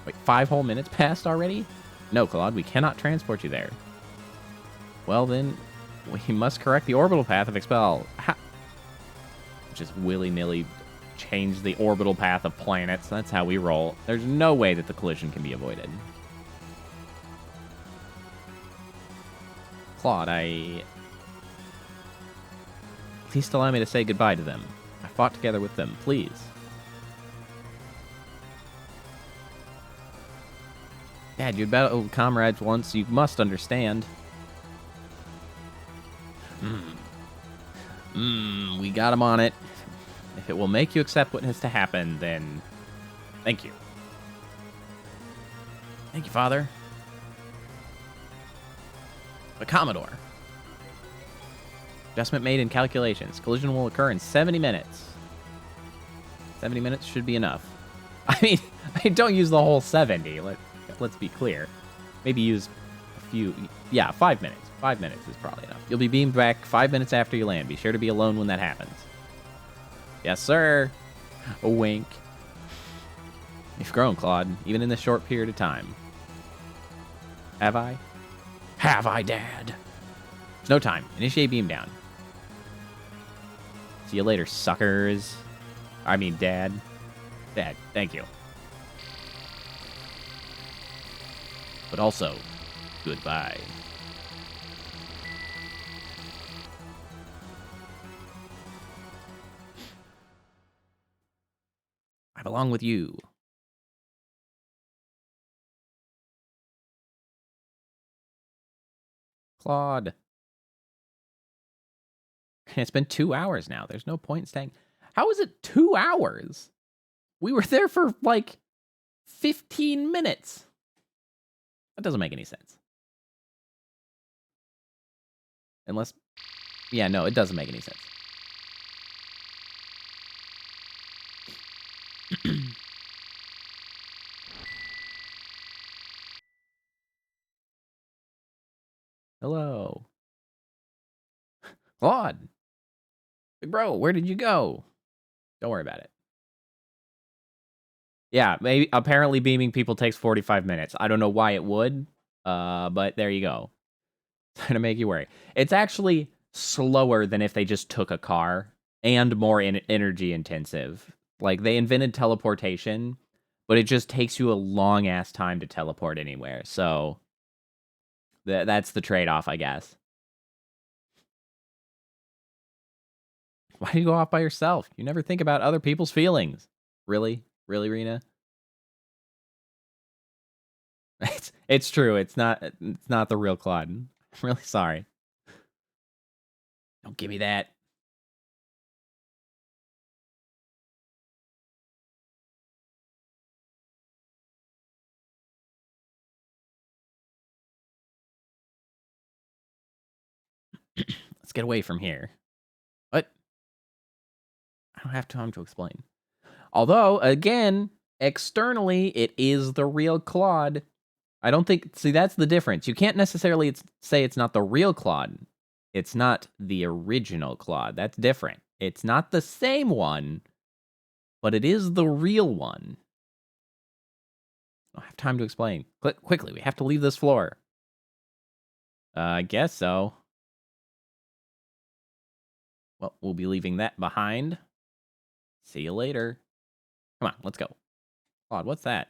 Wait, 5 whole minutes passed already? No, Claude, we cannot transport you there. Well then, we must correct the orbital path of Expel. Just willy-nilly change the orbital path of planets. That's how we roll. There's no way that the collision can be avoided. Claude, please allow me to say goodbye to them. I fought together with them, please. Dad, you'd battled comrades once. You must understand. We got him on it. If it will make you accept what has to happen, then thank you. Thank you, Father. But Commodore. Adjustment made in calculations. Collision will occur in 70 minutes. 70 minutes should be enough. I mean, don't use the whole 70. Let's be clear. Maybe use a few. Yeah, 5 minutes. 5 minutes is probably enough. You'll be beamed back 5 minutes after you land. Be sure to be alone when that happens. Yes, sir. A wink. You've grown, Claude, even in this short period of time. Have I? Have I, Dad? There's no time. Initiate beam down. See you later, suckers. I mean, Dad. Dad, thank you. But also, goodbye. I belong with you. Claude. It's been 2 hours now. There's no point in staying. How is it 2 hours? We were there for like 15 minutes. That doesn't make any sense. Unless, yeah, no, it doesn't make any sense. Hello. Claude. Big bro, where did you go? Don't worry about it. Yeah, maybe apparently beaming people takes 45 minutes. I don't know why it would, but there you go. Trying to make you worry. It's actually slower than if they just took a car and more energy intensive. Like, they invented teleportation, but it just takes you a long ass time to teleport anywhere. So that's the trade-off, I guess. Why do you go off by yourself? You never think about other people's feelings. Really? Really, Rena? It's true. It's not the real Claude. I'm really sorry. Don't give me that. Let's get away from here. What? I don't have time to explain. Although, again, externally, it is the real Claude. I don't think... See, that's the difference. You can't necessarily say it's not the real Claude. It's not the original Claude. That's different. It's not the same one, but it is the real one. I don't have time to explain. Quickly, we have to leave this floor. I guess so. Well, we'll be leaving that behind. See you later. Come on, let's go. Claude, what's that?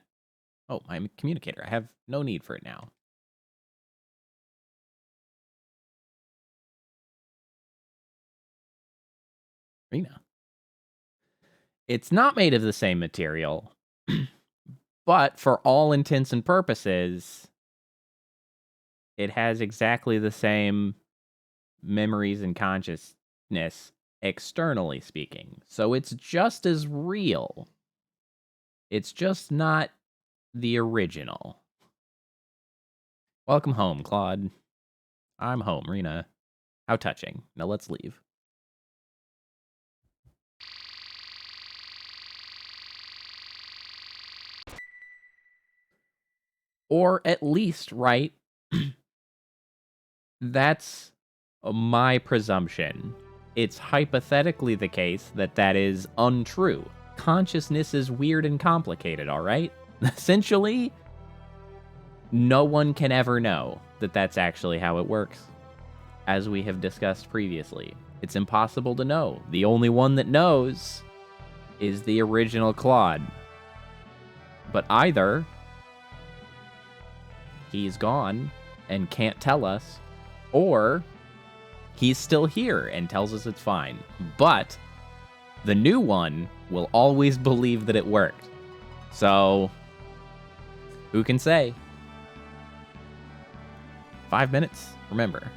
Oh, I'm a communicator. I have no need for it now. Rena. It's not made of the same material, but for all intents and purposes, it has exactly the same memories and consciousness, externally speaking. So it's just as real. It's just not the original. Welcome home, Claude. I'm home, Rena. How touching. Now let's leave. Or at least, right? That's my presumption. It's hypothetically the case that that is untrue. Consciousness is weird and complicated, all right? Essentially, no one can ever know that that's actually how it works. As we have discussed previously, it's impossible to know. The only one that knows is the original Claude. But either he's gone and can't tell us, or he's still here and tells us it's fine. But the new one will always believe that it worked. So, who can say? 5 minutes, remember.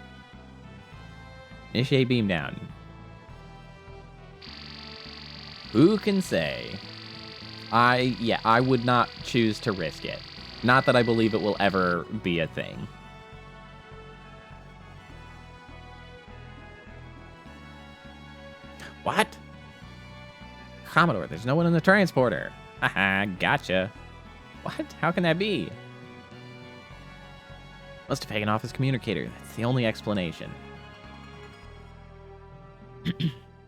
Initiate beam down. Who can say? I would not choose to risk it. Not that I believe it will ever be a thing. What? Commodore, there's no one in the transporter. Haha, gotcha. What? How can that be? Must have taken off his communicator. That's the only explanation.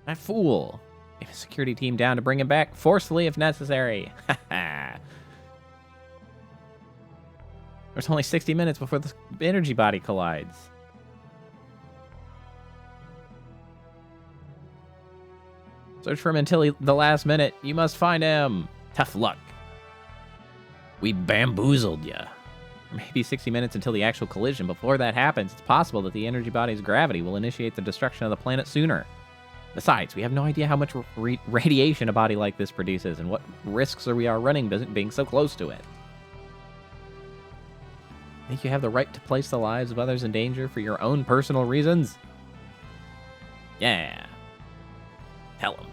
That fool. Get a security team down to bring him back forcefully if necessary. Haha. There's only 60 minutes before the energy body collides. Search for him until the last minute. You must find him. Tough luck. We bamboozled ya. Maybe 60 minutes until the actual collision. Before that happens, it's possible that the energy body's gravity will initiate the destruction of the planet sooner. Besides, we have no idea how much radiation a body like this produces and what risks we are running being so close to it. Think you have the right to place the lives of others in danger for your own personal reasons? Yeah. Tell him.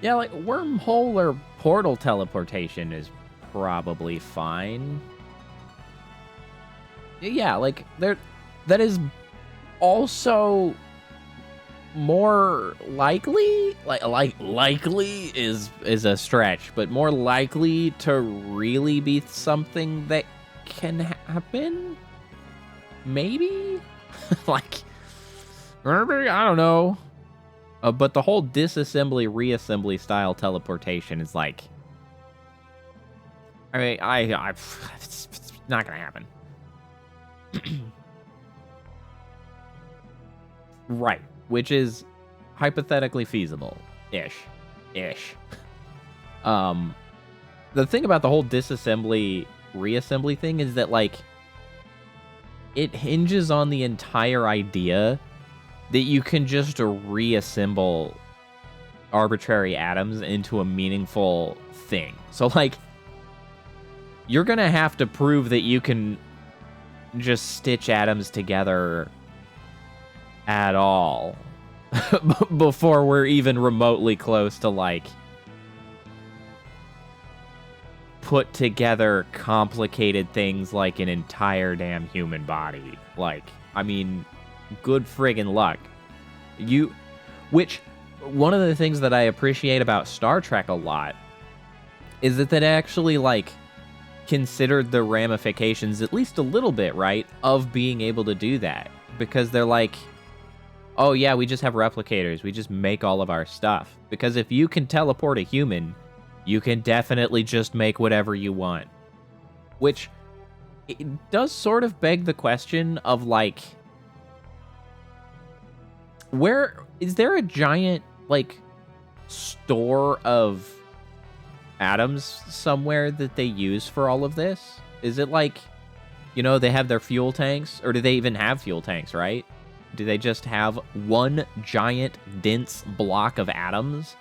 Yeah, like wormhole or portal teleportation is probably fine. Yeah, like that is also more likely, like likely is a stretch, but more likely to really be something that can happen. Maybe, like, maybe, I don't know. But the whole disassembly reassembly style teleportation is like, I mean, it's not gonna happen. Right, which is hypothetically feasible-ish. The thing about the whole disassembly reassembly thing is that, like, it hinges on the entire idea that you can just reassemble arbitrary atoms into a meaningful thing. So, like, you're gonna have to prove that you can just stitch atoms together at all before we're even remotely close to, like, put together complicated things like an entire damn human body. Like, I mean, good friggin' luck. Which, one of the things that I appreciate about Star Trek a lot is that they actually, like, considered the ramifications, at least a little bit, right, of being able to do that. Because they're like, oh yeah, we just have replicators, we just make all of our stuff. Because if you can teleport a human, you can definitely just make whatever you want. Which, it does sort of beg the question of, like, where is there a giant, like, store of atoms somewhere that they use for all of this? Is it like, you know, they have their fuel tanks, or do they even have fuel tanks, right? Do they just have one giant dense block of atoms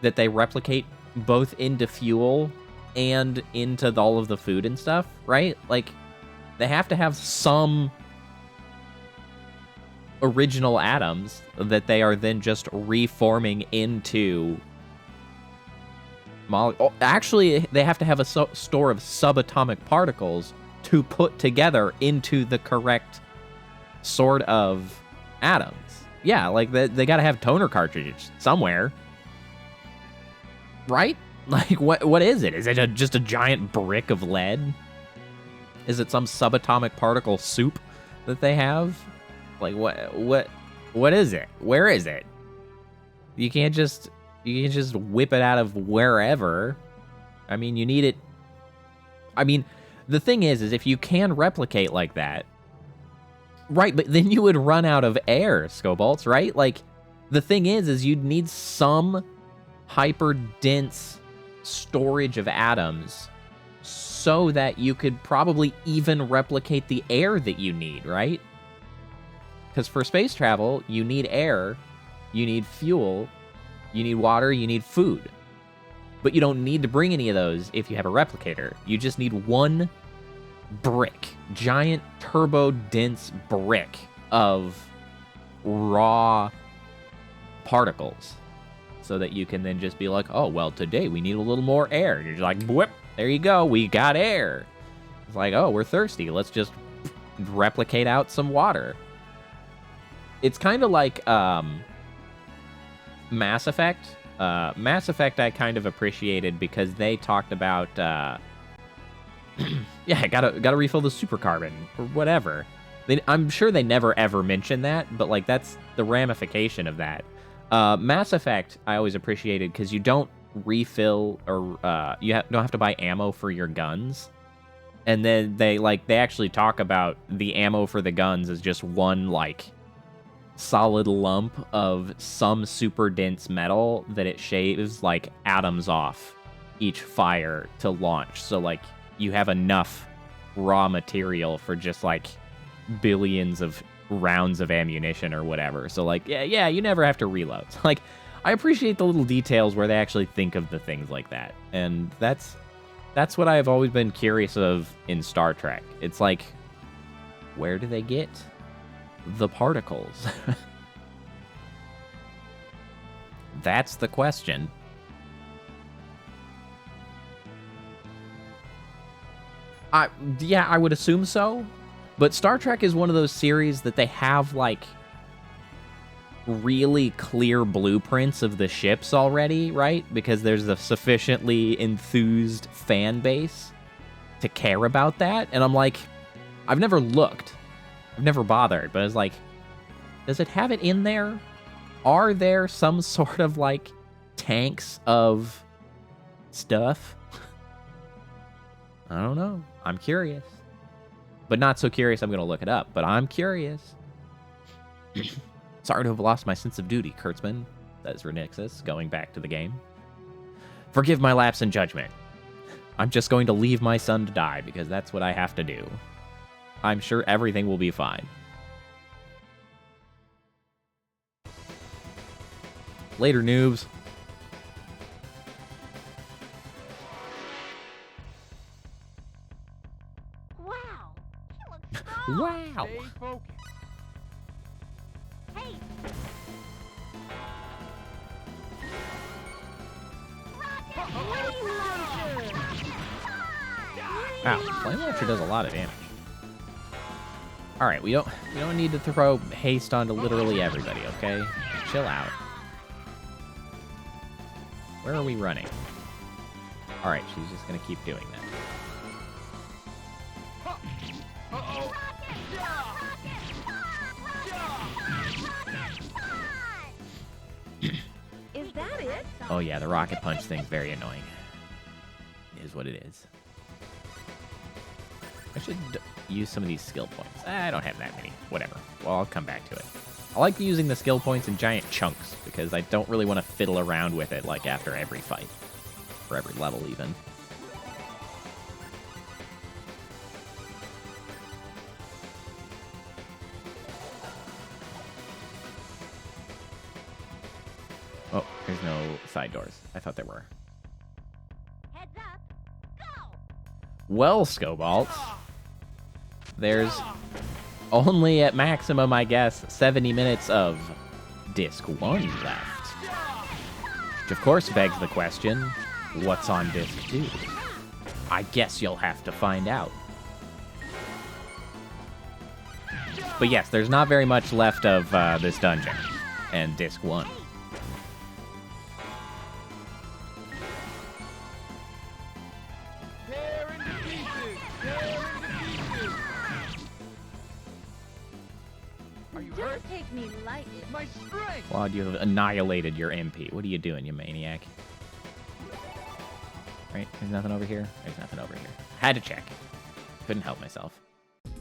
that they replicate both into fuel and into all of the food and stuff, right? Like, they have to have some original atoms that they are then just reforming into actually, they have to have a store of subatomic particles to put together into the correct sort of atoms. Yeah, like, they gotta have toner cartridges somewhere. Right? Like, what is it? Is it just a giant brick of lead? Is it some subatomic particle soup that they have? Like, what is it? Where is it? You can't just whip it out of wherever. I mean, you need it. I mean, the thing is if you can replicate like that, right, but then you would run out of air, Scobolts, right? Like, the thing is you'd need some hyper dense storage of atoms so that you could probably even replicate the air that you need, right? Because for space travel, you need air, you need fuel, you need water, you need food. But you don't need to bring any of those if you have a replicator. You just need one brick, giant turbo-dense brick of raw particles, so that you can then just be like, oh, well, today we need a little more air. And you're just like, whip, there you go, we got air. It's like, oh, we're thirsty, let's just replicate out some water. It's kind of like Mass Effect. Mass Effect I kind of appreciated because they talked about, yeah, gotta refill the supercarbon, or whatever. I'm sure they never ever mentioned that, but, like, that's the ramification of that. Mass Effect I always appreciated because you don't refill, or you don't have to buy ammo for your guns. And then they actually talk about the ammo for the guns as just one, like, solid lump of some super dense metal that it shaves, like, atoms off each fire to launch. So, like, you have enough raw material for just, like, billions of rounds of ammunition or whatever. So, like, yeah, you never have to reload. Like, I appreciate the little details where they actually think of the things like that. And that's what I've always been curious of in Star Trek. It's like, where do they get the particles? That's the question. Yeah, I would assume so. But Star Trek is one of those series that they have, like, really clear blueprints of the ships already, right? Because there's a sufficiently enthused fan base to care about that. And I'm like, I've never looked. I've never bothered. But it's like, does it have it in there? Are there some sort of, like, tanks of stuff? I don't know. I'm curious. But not so curious I'm going to look it up. But I'm curious. Sorry to have lost my sense of duty, Kurtzman, says Renixus, going back to the game. Forgive my lapse in judgment. I'm just going to leave my son to die, because that's what I have to do. I'm sure everything will be fine. Later, noobs. Wow, she looks strong. Wow. Stay focused. Hey. Wow, Flame Launcher does a lot of damage. Alright, we don't need to throw haste onto literally everybody, okay? Chill out. Where are we running? Alright, she's just gonna keep doing that. Is that it? Oh yeah, the rocket punch thing's very annoying. It is what it is. I should use some of these skill points. I don't have that many. Whatever. Well, I'll come back to it. I like using the skill points in giant chunks, because I don't really want to fiddle around with it, like, after every fight. For every level, even. Oh, there's no side doors. I thought there were. Heads up. Go. Well, Scobalt, there's only at maximum, I guess, 70 minutes of Disc 1 left. Which, of course, begs the question, what's on Disc 2? I guess you'll have to find out. But yes, there's not very much left of this dungeon and Disc 1. Don't take me lightly. My strength. Claude, you have annihilated your MP. What are you doing, you maniac? Right, there's nothing over here? There's nothing over here. Had to check. Couldn't help myself. Hey,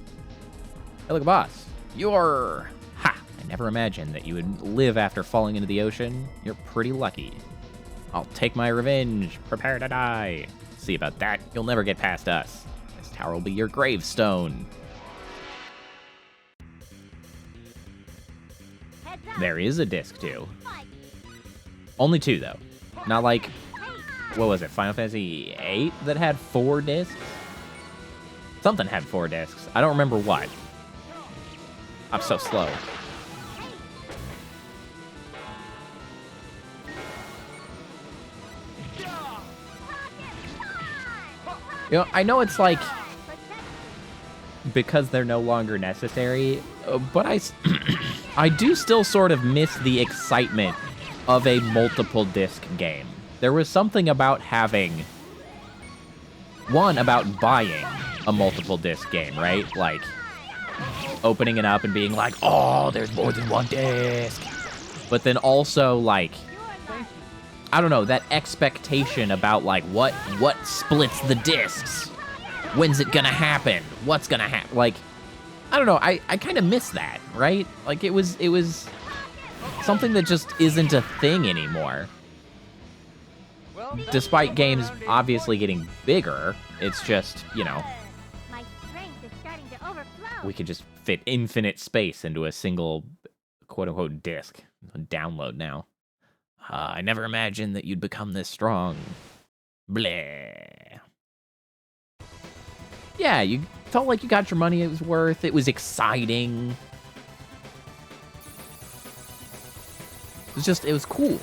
look, boss. You're... Ha! I never imagined that you would live after falling into the ocean. You're pretty lucky. I'll take my revenge. Prepare to die. See about that. You'll never get past us. This tower will be your gravestone. Heads up. There is a disc, too. Fight. Only 2, though. Not like... What was it? Final Fantasy VIII that had 4 discs? Something had 4 discs. I don't remember what. I'm so slow. You know, I know it's like... because they're no longer necessary, but I do still sort of miss the excitement of a multiple disc game. There was something about having... One, about buying a multiple disc game, right? Like, opening it up and being like, oh, there's more than one disc. But then also, like, I don't know, that expectation about, like, what splits the discs? When's it gonna happen? What's gonna happen? Like, I don't know, I kind of miss that, right? Like, it was something that just isn't a thing anymore. Despite games obviously getting bigger, it's just, you know, My strength is starting to overflow. we could just fit infinite space into a single quote-unquote disc. Download now. I never imagined that you'd become this strong. Bleh. Yeah, you felt like you got your money it was worth. It was exciting. It was cool.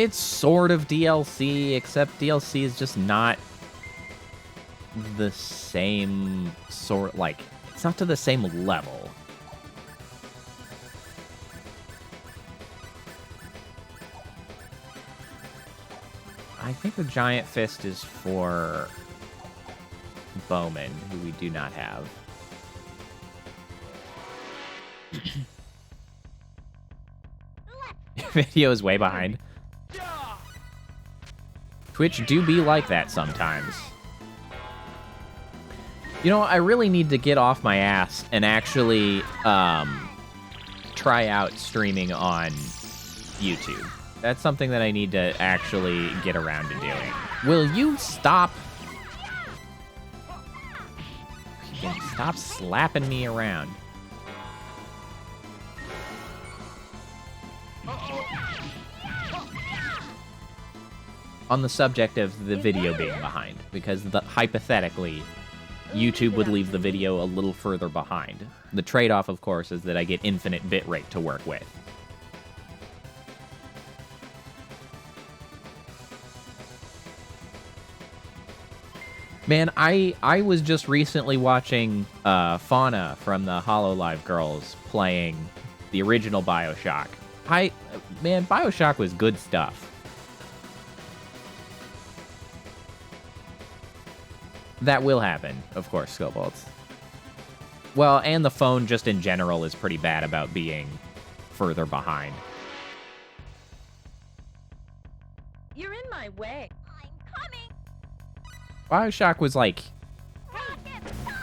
It's sort of DLC, except DLC is just not the same sort, like, it's not to the same level. I think the Giant Fist is for Bowman, who we do not have. Video is way behind. Twitch do be like that sometimes. You know, I really need to get off my ass and actually try out streaming on YouTube. That's something that I need to actually get around to doing. Will you stop? Stop slapping me around. On the subject of the video being behind, because hypothetically, YouTube would leave the video a little further behind. The trade-off, of course, is that I get infinite bitrate to work with. Man, I was just recently watching Fauna from the HoloLive Girls playing the original BioShock. Man, BioShock was good stuff. That will happen, of course, Scobolds. Well, and the phone just in general is pretty bad about being further behind. You're in my way. I'm coming. BioShock was like, Rocket time.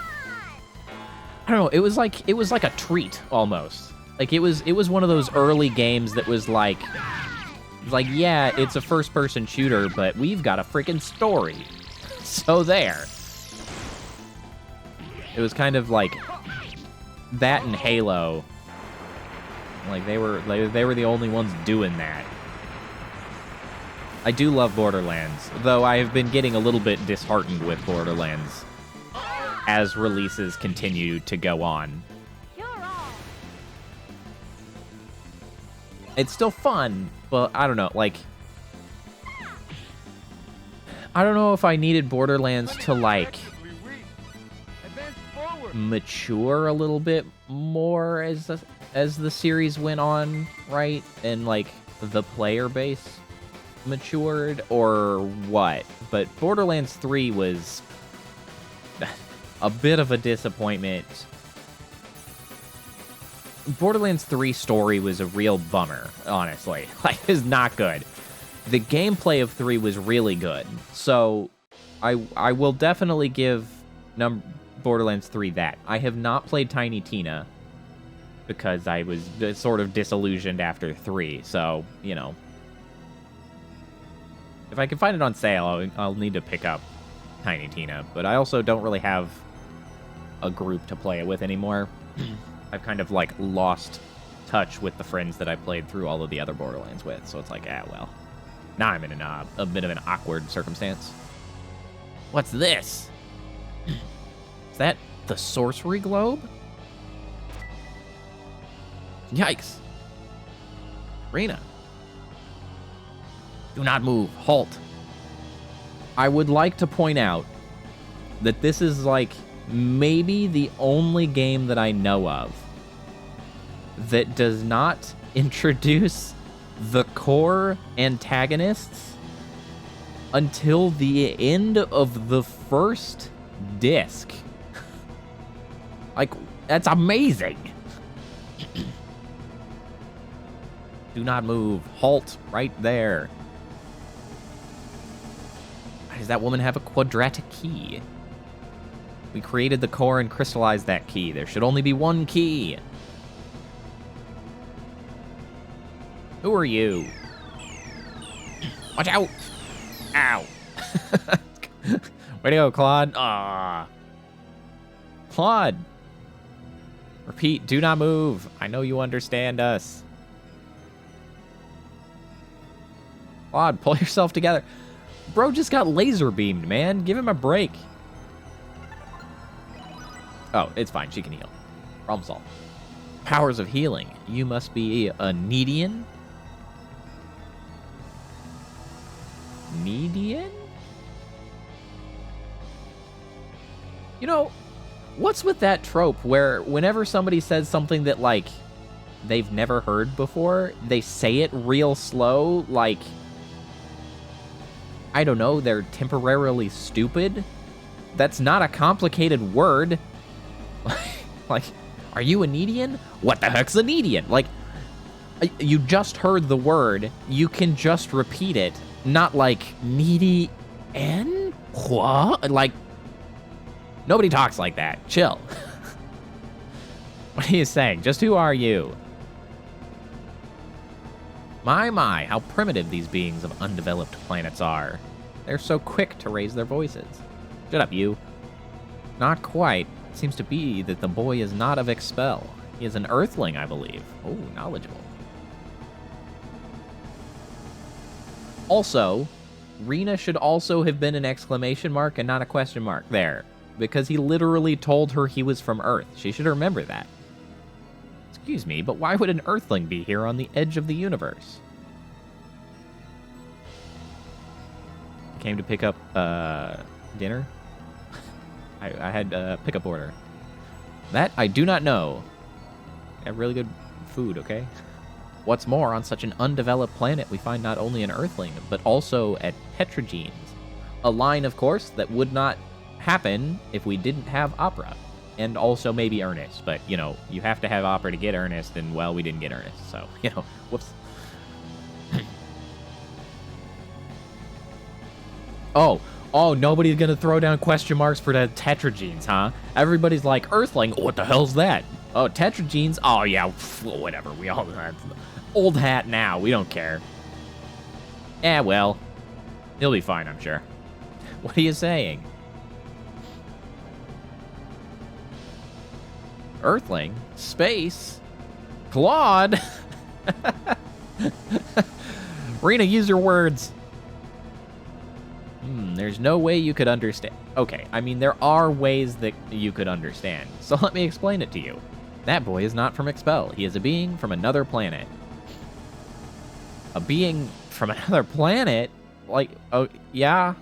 I don't know, it was like a treat almost. Like it was one of those early games that was like yeah, it's a first-person shooter, but we've got a freaking story. So there. It was kind of like that and Halo. Like they were the only ones doing that. I do love Borderlands, though I have been getting a little bit disheartened with Borderlands as releases continue to go on. You're on. It's still fun, but I don't know, like I don't know if I needed Borderlands to like mature a little bit more as the series went on, right? And like the player base matured or what? But Borderlands 3 was a bit of a disappointment. Borderlands 3 story was a real bummer, honestly. Like, it's not good. The gameplay of 3 was really good. So I will definitely give Borderlands 3 that. I have not played Tiny Tina because I was sort of disillusioned after 3, so, you know. If I can find it on sale, I'll need to pick up Tiny Tina, but I also don't really have a group to play it with anymore. I've kind of, like, lost touch with the friends that I played through all of the other Borderlands with, so it's like, well. Now I'm in a bit of an awkward circumstance. What's this? Is that the sorcery globe? Yikes. Rena. Do not move. Halt. I would like to point out that this is like maybe the only game that I know of that does not introduce the core antagonists until the end of the first disc. Like, that's amazing. Do not move. Halt right there. Why does that woman have a quadratic key? We created the core and crystallized that key. There should only be one key. Who are you? Watch out! Ow! Way to go, Claude. Ah, Claude. Repeat, do not move. I know you understand us. Claude, pull yourself together. Bro just got laser beamed, man. Give him a break. Oh, it's fine. She can heal. Problem solved. Powers of healing. You must be a Nedian. Needian? You know, what's with that trope where whenever somebody says something that, like, they've never heard before, they say it real slow, like, I don't know, they're temporarily stupid? That's not a complicated word. Like, are you a Needian? What the heck's a Needian? Like, you just heard the word, you can just repeat it, not like, needy N? What? Like, nobody talks like that. Chill. What are you saying? Just who are you? My, how primitive these beings of undeveloped planets are. They're so quick to raise their voices. Shut up, you. Not quite. It seems to be that the boy is not of Expel. He is an Earthling, I believe. Oh, knowledgeable. Also, Rena should also have been an exclamation mark and not a question mark there, because he literally told her he was from Earth. She should remember that. Excuse me, but why would an Earthling be here on the edge of the universe? Came to pick up, dinner? I had a pickup order. That I do not know. Have really good food, okay? What's more, on such an undeveloped planet, we find not only an Earthling, but also at Petrogenes. A line, of course, that would not happen if we didn't have Opera. And also maybe Ernest, but, you know, you have to have Opera to get Ernest, and, well, we didn't get Ernest, so, you know, whoops. Oh, nobody's gonna throw down question marks for the Tetragenes, huh? Everybody's like, Earthling, what the hell's that? Oh, Tetragenes? Oh, yeah, whatever, we all have old hat now, we don't care. Eh, well, he'll be fine, I'm sure. What are you saying? Earthling? Space? Claude? Rena, use your words. There's no way you could understand. Okay, I mean, there are ways that you could understand. So let me explain it to you. That boy is not from Expel. He is a being from another planet. A being from another planet? Like, oh, yeah.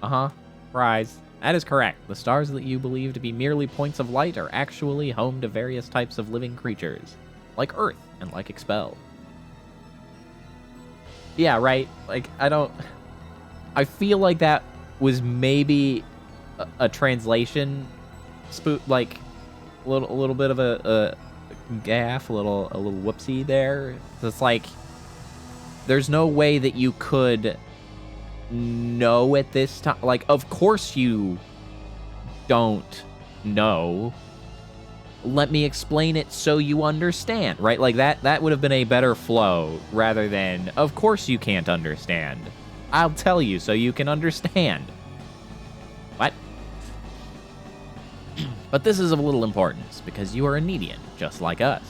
Uh-huh. Rise. That is correct. The stars that you believe to be merely points of light are actually home to various types of living creatures. Like Earth and like Expel. Yeah, right. Like, I feel like that was maybe a translation like a little bit of a gaff, a little whoopsie there. It's like there's no way that you could know at this time. Like, of course you don't know. Let me explain it so you understand, right? Like that would have been a better flow rather than, of course you can't understand. I'll tell you so you can understand. What? But this is of little importance, because you are a Needian, just like us.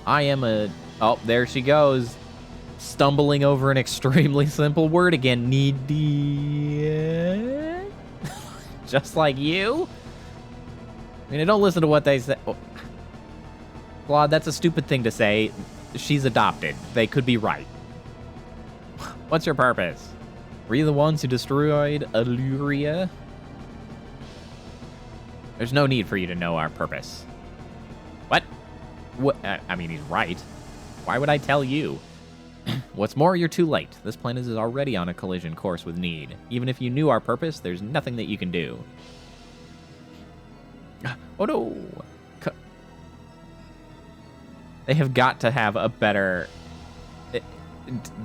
I am a... Oh, there she goes. Stumbling over an extremely simple word again. Needian? Just like you? I mean, I don't listen to what they say. Oh. Claude, that's a stupid thing to say. She's adopted. They could be right. What's your purpose? Were you the ones who destroyed Alluria? There's no need for you to know our purpose. What? What? I mean, he's right. Why would I tell you? What's more, you're too late. This planet is already on a collision course with Need. Even if you knew our purpose, there's nothing that you can do. Oh no! They have got to have a better...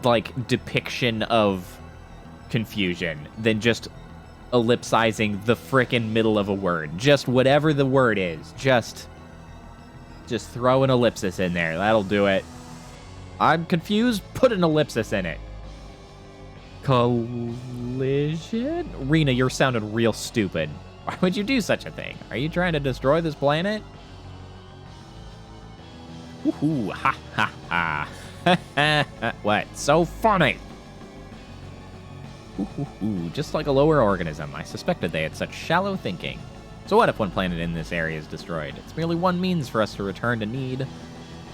like, depiction of confusion than just ellipsizing the frickin' middle of a word. Just whatever the word is. Just throw an ellipsis in there. That'll do it. I'm confused? Put an ellipsis in it. Collision? Rena, you're sounding real stupid. Why would you do such a thing? Are you trying to destroy this planet? Woohoo, ha ha ha. What? So funny. Ooh, just like a lower organism, I suspected they had such shallow thinking. So what if one planet in this area is destroyed? It's merely one means for us to return to Need.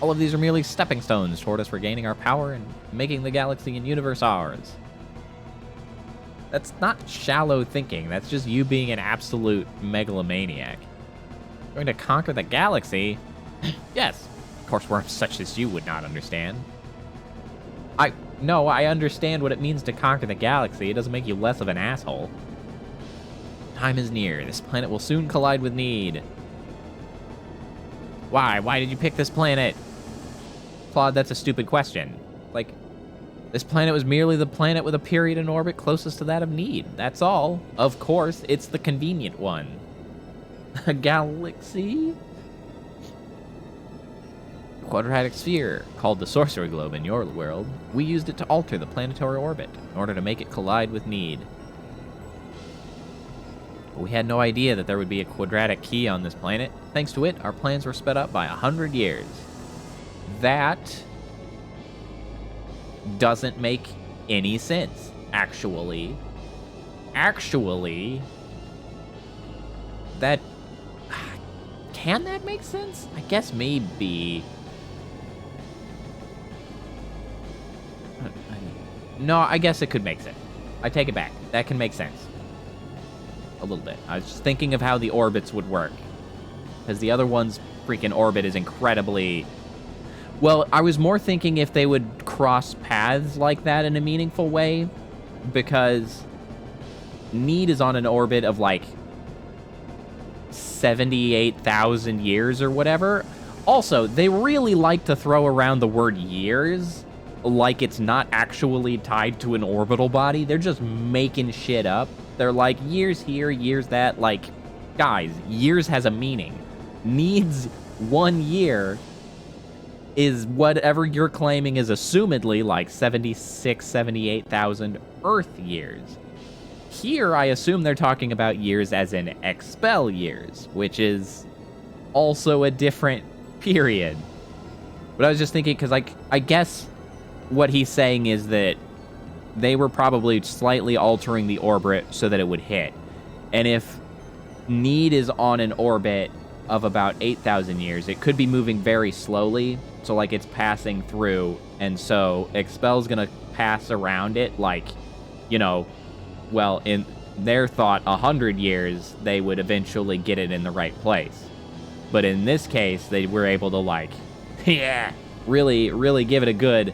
All of these are merely stepping stones toward us regaining our power and making the galaxy and universe ours. That's not shallow thinking. That's just you being an absolute megalomaniac. Going to conquer the galaxy? Yes. Of course, worms such as you would not understand. No, I understand what it means to conquer the galaxy. It doesn't make you less of an asshole. Time is near. This planet will soon collide with Need. Why? Why did you pick this planet? Claude, that's a stupid question. Like, this planet was merely the planet with a period in orbit closest to that of Need. That's all. Of course, it's the convenient one. A galaxy? Quadratic sphere, called the Sorcery Globe in your world. We used it to alter the planetary orbit in order to make it collide with Need. But we had no idea that there would be a quadratic key on this planet. Thanks to it, our plans were sped up by 100 years. That doesn't make any sense, actually. That... Can that make sense? I guess maybe... No, I guess it could make sense. I take it back. That can make sense. A little bit. I was just thinking of how the orbits would work. Because the other one's freaking orbit is incredibly... Well, I was more thinking if they would cross paths like that in a meaningful way. Because Need is on an orbit of like 78,000 years or whatever. Also, they really like to throw around the word years like it's not actually tied to an orbital body. They're just making shit up. They're like, years here, years that. Like, guys, years has a meaning. Needs 1 year is whatever you're claiming is assumedly like 76, 78,000 Earth years. Here, I assume they're talking about years as in expel years, which is also a different period. But I was just thinking, because like, I guess what he's saying is that they were probably slightly altering the orbit so that it would hit. And if Need is on an orbit of about 8,000 years, it could be moving very slowly. So like it's passing through, and so Expel's gonna pass around it like, you know, well, in their thought, 100 years, they would eventually get it in the right place. But in this case, they were able to like, yeah, really give it a good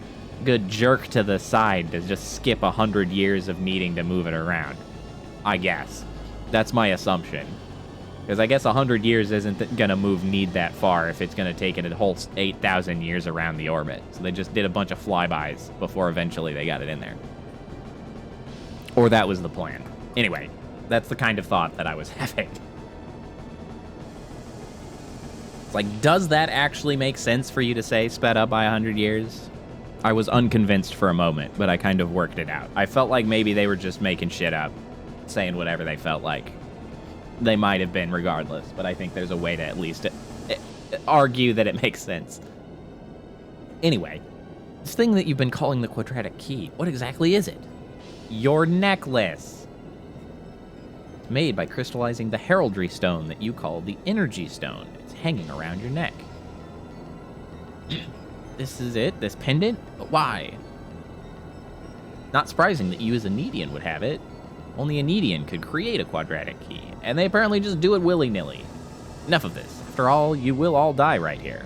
jerk to the side to just skip 100 years of needing to move it around. I guess. That's my assumption. Because I guess 100 years isn't going to move Need that far if it's going to take it a whole 8,000 years around the orbit. So they just did a bunch of flybys before eventually they got it in there. Or that was the plan. Anyway, that's the kind of thought that I was having. It's like, does that actually make sense for you to say sped up by 100 years? I was unconvinced for a moment, but I kind of worked it out. I felt like maybe they were just making shit up, saying whatever they felt like. They might have been regardless, but I think there's a way to at least argue that it makes sense. Anyway, this thing that you've been calling the quadratic key, what exactly is it? Your necklace. It's made by crystallizing the heraldry stone that you call the energy stone. It's hanging around your neck. This is it? This pendant? But why? Not surprising that you as a Needian would have it. Only a Needian could create a quadratic key, and they apparently just do it willy-nilly. Enough of this. After all, you will all die right here.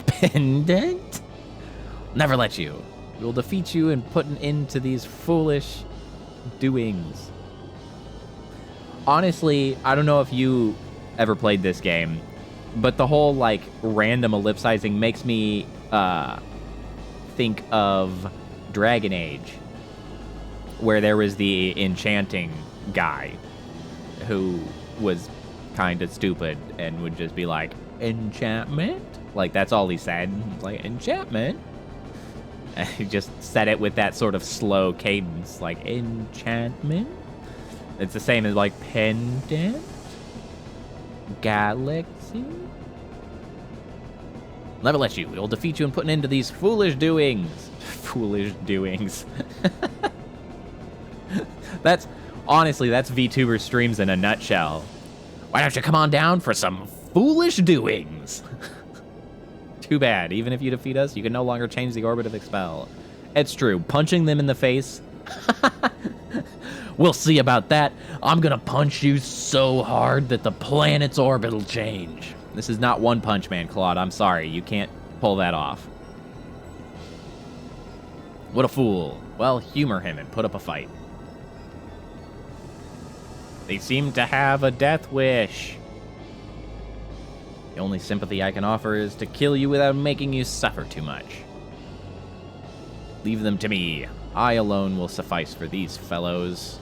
Pendant? Never let you. We will defeat you and put an end to these foolish doings. Honestly, I don't know if you ever played this game, but the whole, like, random ellipsizing makes me think of Dragon Age, where there was the enchanting guy who was kind of stupid and would just be like, enchantment? Like, that's all he said. He's like, enchantment? And he just said it with that sort of slow cadence, like, enchantment? It's the same as, like, pendant? Galaxy? Never let you. We'll defeat you and put an end to these foolish doings. Foolish doings. That's, honestly, that's VTuber streams in a nutshell. Why don't you come on down for some foolish doings? Too bad. Even if you defeat us, you can no longer change the orbit of Expel. It's true. Punching them in the face We'll see about that. I'm gonna punch you so hard that the planet's orbit will change. This is not One Punch Man, Claude. I'm sorry. You can't pull that off. What a fool. Well, humor him and put up a fight. They seem to have a death wish. The only sympathy I can offer is to kill you without making you suffer too much. Leave them to me. I alone will suffice for these fellows.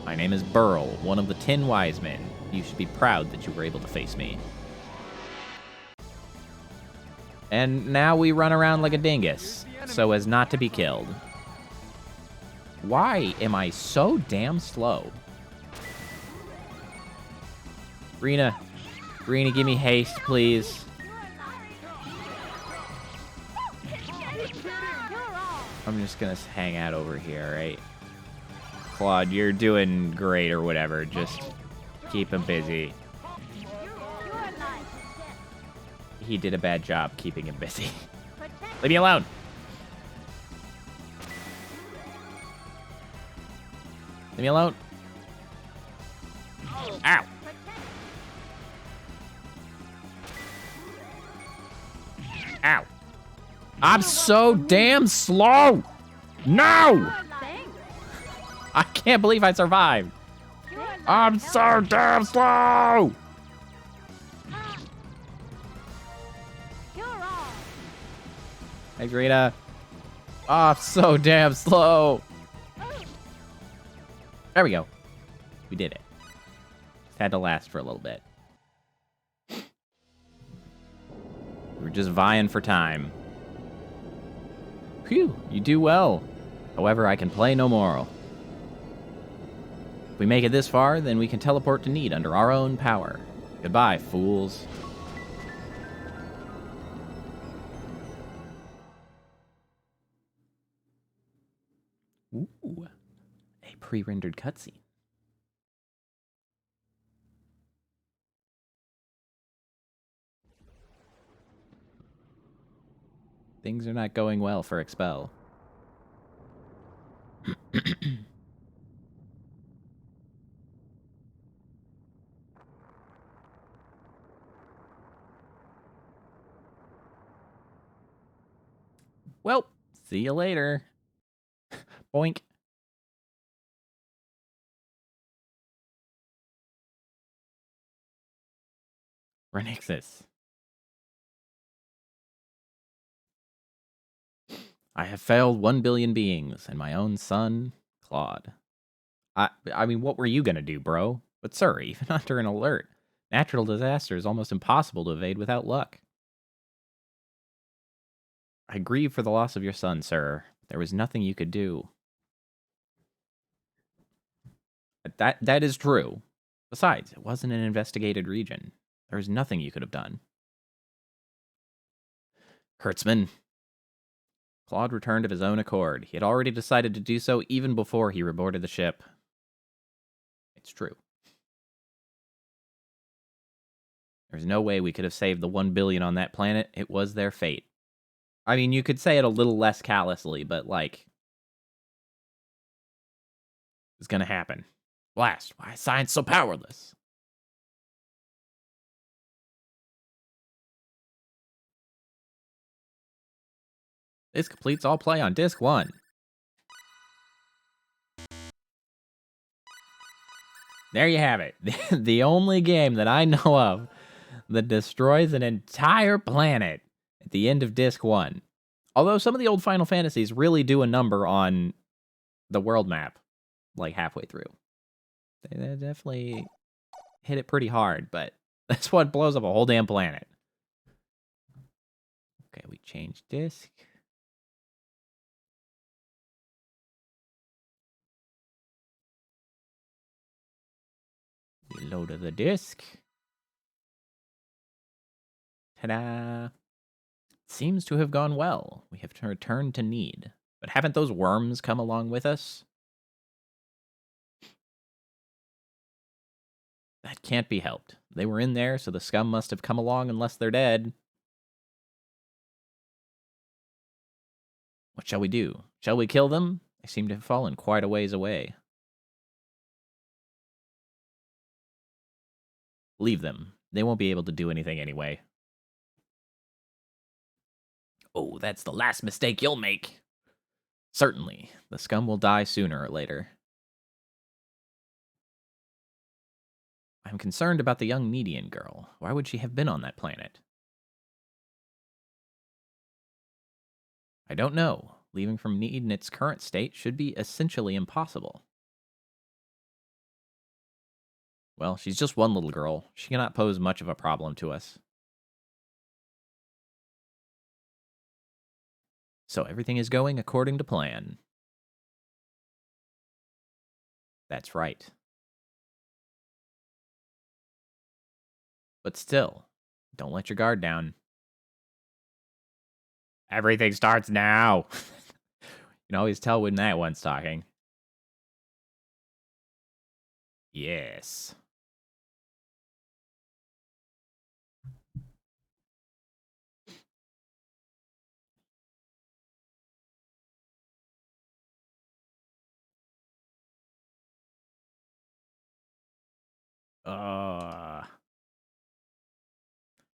My name is Burl, one of the 10 wise men. You should be proud that you were able to face me. And now we run around like a dingus, so as not to be killed. Why am I so damn slow? Rena, give me haste, please. I'm just gonna hang out over here, right? Claude, you're doing great or whatever. Just keep him busy. He did a bad job keeping him busy. Leave me alone. Leave me alone. Ow. Ow. I'm so damn slow. No. I can't believe I survived. I'm so damn slow. Thanks, Rita. Oh, I'm so damn slow. There we go. We did it. Just had to last for a little bit. We're just vying for time. Phew, you do well. However, I can play no more. If we make it this far, then we can teleport to Need under our own power. Goodbye, fools. Ooh, a pre-rendered cutscene. Things are not going well for Expel. Well, see you later. Boink. Renixis. I have failed 1 billion beings and my own son, Claude. I mean, what were you gonna do, bro? But sir, even under an alert, natural disaster is almost impossible to evade without luck. I grieve for the loss of your son, sir. There was nothing you could do. That is true. Besides, it wasn't an investigated region. There was nothing you could have done. Kurtzman. Claude returned of his own accord. He had already decided to do so even before he reboarded the ship. It's true. There's no way we could have saved the 1 billion on that planet. It was their fate. I mean, you could say it a little less callously, but like, it's gonna happen. Blast, why is science so powerless? This completes all play on disc 1. There you have it. The only game that I know of that destroys an entire planet at the end of disc 1. Although some of the old Final Fantasies really do a number on the world map, like halfway through. They definitely hit it pretty hard, but that's what blows up a whole damn planet. Okay, we change disc. We load the disc. Ta-da! Seems to have gone well. We have returned to Need. But haven't those worms come along with us? That can't be helped. They were in there, so the scum must have come along unless they're dead. What shall we do? Shall we kill them? They seem to have fallen quite a ways away. Leave them. They won't be able to do anything anyway. Oh, that's the last mistake you'll make. Certainly. The scum will die sooner or later. I'm concerned about the young median girl. Why would she have been on that planet? I don't know. Leaving from Need in its current state should be essentially impossible. Well, she's just one little girl. She cannot pose much of a problem to us. So everything is going according to plan. That's right. But still, don't let your guard down. Everything starts now. You can always tell when that one's talking. Yes.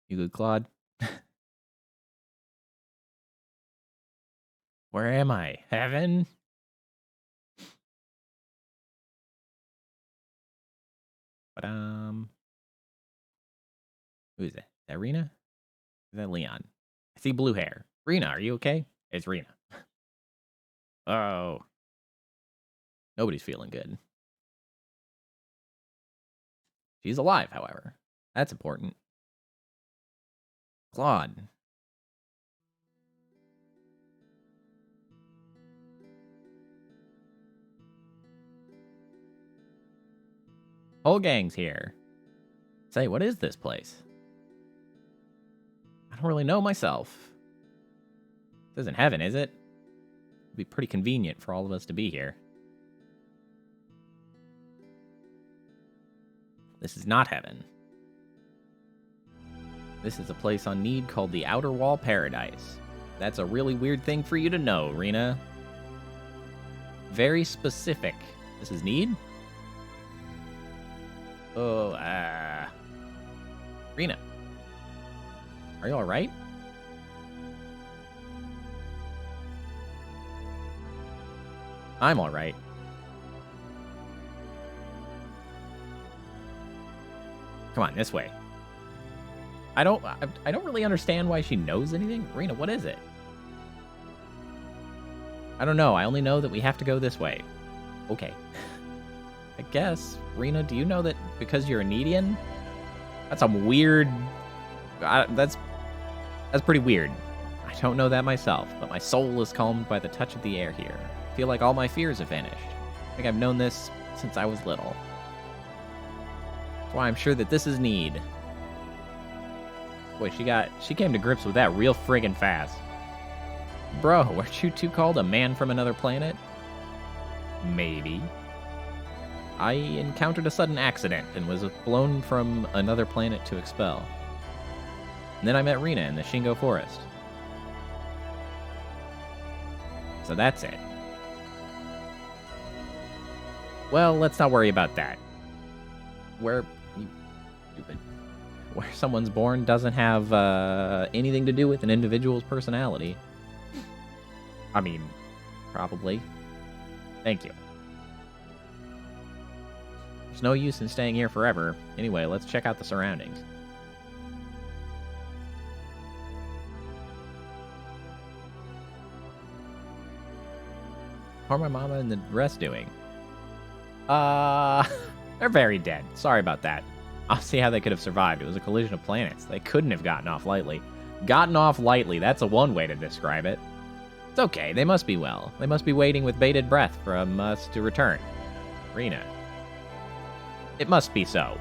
You good, Claude? Where am I? Heaven? But who is that? Is that Rena? Is that Leon? I see blue hair. Rena, are you okay? It's Rena. Oh. Nobody's feeling good. She's alive, however. That's important. Claude. Whole gang's here. Say, what is this place? I don't really know myself. This isn't heaven, is it? It'd be pretty convenient for all of us to be here. This is not heaven. This is a place on Need called the Outer Wall Paradise. That's a really weird thing for you to know, Rena. Very specific. This is Need? Oh, Rena. Are you alright? I'm alright. Come on, this way. I don't really understand why she knows anything. Rena, what is it? I don't know. I only know that we have to go this way. Okay. I guess. Rena, do you know that because you're a Needian? That's a weird... that's pretty weird. I don't know that myself, but my soul is calmed by the touch of the air here. I feel like all my fears have vanished. I think I've known this since I was little. That's why I'm sure that this is Need. Boy, she came to grips with that real friggin' fast. Bro, weren't you two called a man from another planet? Maybe. I encountered a sudden accident and was blown from another planet to expel. And then I met Rena in the Shingo Forest. So that's it. Well, let's not worry about that. Where someone's born doesn't have anything to do with an individual's personality. I mean, probably. Thank you. There's no use in staying here forever. Anyway, let's check out the surroundings. How are my mama and the rest doing? They're very dead. Sorry about that. I'll see how they could have survived. It was a collision of planets. They couldn't have gotten off lightly. Gotten off lightly, that's a one way to describe it. It's okay, they must be well. They must be waiting with bated breath from us to return. Rena. It must be so.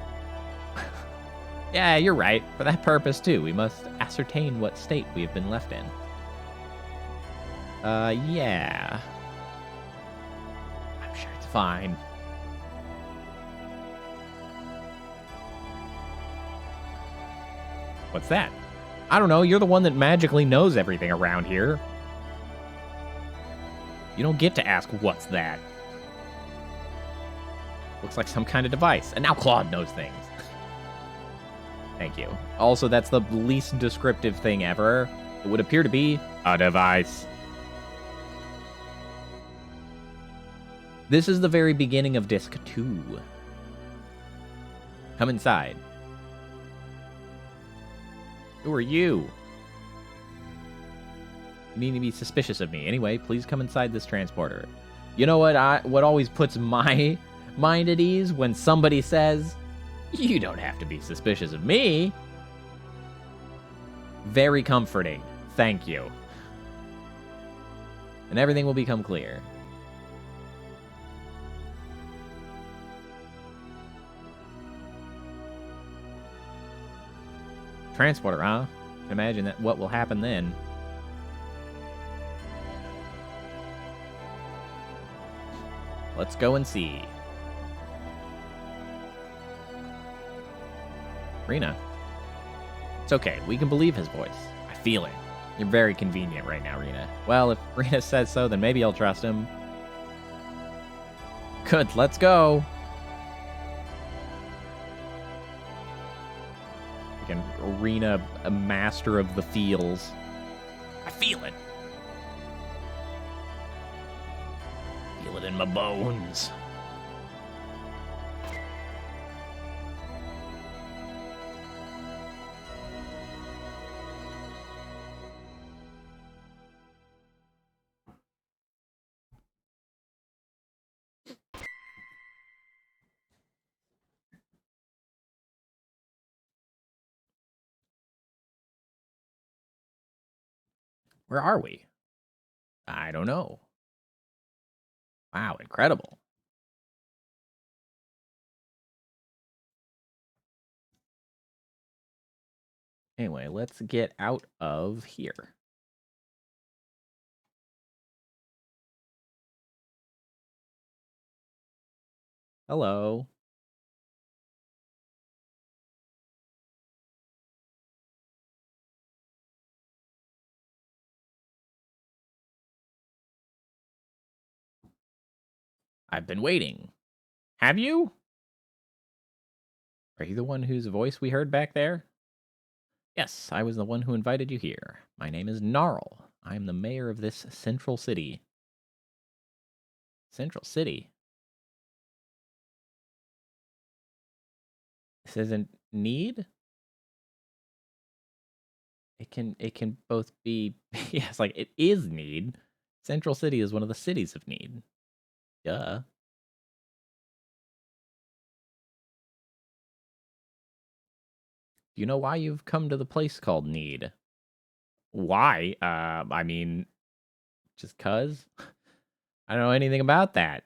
Yeah, you're right. For that purpose, too, we must ascertain what state we have been left in. Yeah. I'm sure it's fine. What's that? I don't know, you're the one that magically knows everything around here. You don't get to ask, what's that? Looks like some kind of device. And now Claude knows things. Thank you. Also, that's the least descriptive thing ever. It would appear to be a device. This is the very beginning of Disc 2. Come inside. Who are you? You need to be suspicious of me. Anyway, please come inside this transporter. You know what always puts my mind at ease? When somebody says, you don't have to be suspicious of me. Very comforting. Thank you. And everything will become clear. Transporter, huh? Imagine that what will happen then. Let's go and see. Rena. It's okay. We can believe his voice. I feel it. You're very convenient right now, Rena. Well, if Rena says so, then maybe I'll trust him. Good, let's go. Again, Rena, a master of the feels. I feel it. Feel it in my bones. Where are we? I don't know. Wow, incredible. Anyway, let's get out of here. Hello. I've been waiting. Have you? Are you the one whose voice we heard back there? Yes, I was the one who invited you here. My name is Gnarl. I am the mayor of this central city. Central City? This isn't Need? It can both be yes, like it is Need. Central City is one of the cities of Need. Duh. Do you know why you've come to the place called Need? Why? I mean, just 'cause? I don't know anything about that.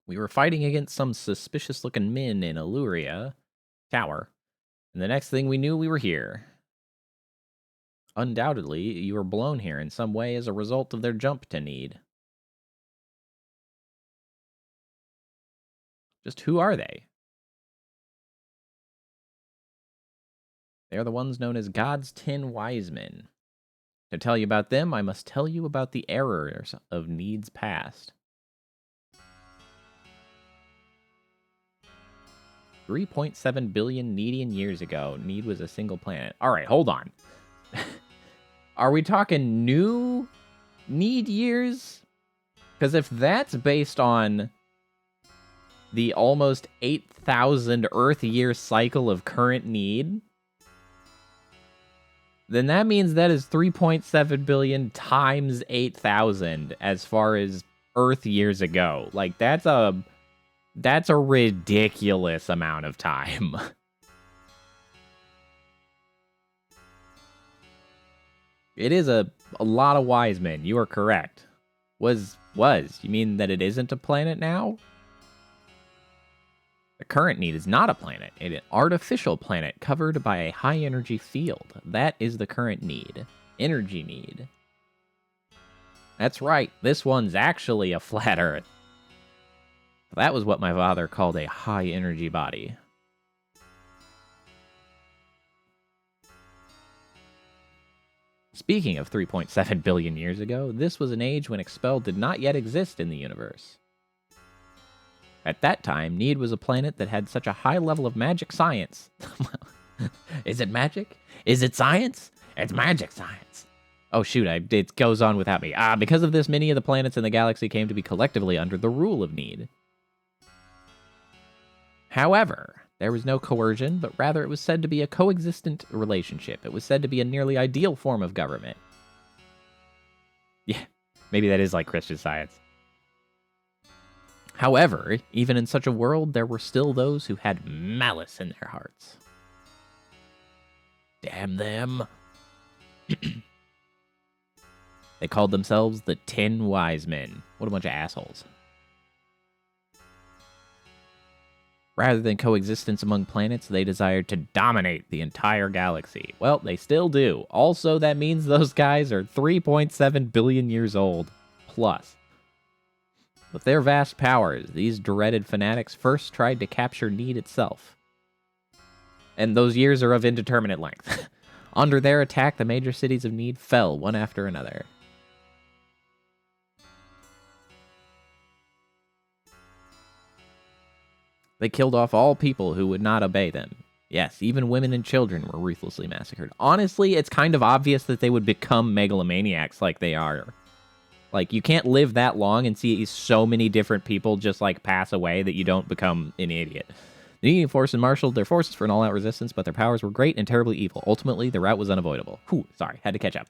We were fighting against some suspicious-looking men in Illyria Tower, and the next thing we knew, we were here. Undoubtedly, you were blown here in some way as a result of their jump to Need. Just who are they? They are the ones known as God's 10 Wise Men. To tell you about them, I must tell you about the errors of Need's past. 3.7 billion Needian years ago, Need was a single planet. Alright, hold on. Are we talking new Need years? Because if that's based on the almost 8,000 Earth year cycle of current Need, then that means that is 3.7 billion times 8,000 as far as Earth years ago. Like, that's a ridiculous amount of time. It is a lot of wise men. You are correct. Was. You mean that it isn't a planet now? The current Need is not a planet. It is an artificial planet covered by a high-energy field. That is the current Need. Energy Need. That's right. This one's actually a flat Earth. That was what my father called a high-energy body. Speaking of 3.7 billion years ago, this was an age when Expel did not yet exist in the universe. At that time, Need was a planet that had such a high level of magic science. Is it magic? Is it science? It's magic science. Oh shoot, it goes on without me. Because of this, many of the planets in the galaxy came to be collectively under the rule of Need. However, there was no coercion, but rather it was said to be a coexistent relationship. It was said to be a nearly ideal form of government. Yeah, maybe that is like Christian Science. However, even in such a world, there were still those who had malice in their hearts. Damn them. They called themselves the 10 Wise Men. What a bunch of assholes. Rather than coexistence among planets, they desired to dominate the entire galaxy. Well, they still do. Also, that means those guys are 3.7 billion years old. Plus. With their vast powers, these dreaded fanatics first tried to capture Need itself. And those years are of indeterminate length. Under their attack, the major cities of Need fell one after another. They killed off all people who would not obey them. Yes, even women and children were ruthlessly massacred. Honestly, it's kind of obvious that they would become megalomaniacs like they are. Like, you can't live that long and see so many different people just, like, pass away that you don't become an idiot. The Union force marshaled their forces for an all-out resistance, but their powers were great and terribly evil. Ultimately, the rout was unavoidable. Whew, sorry, had to catch up.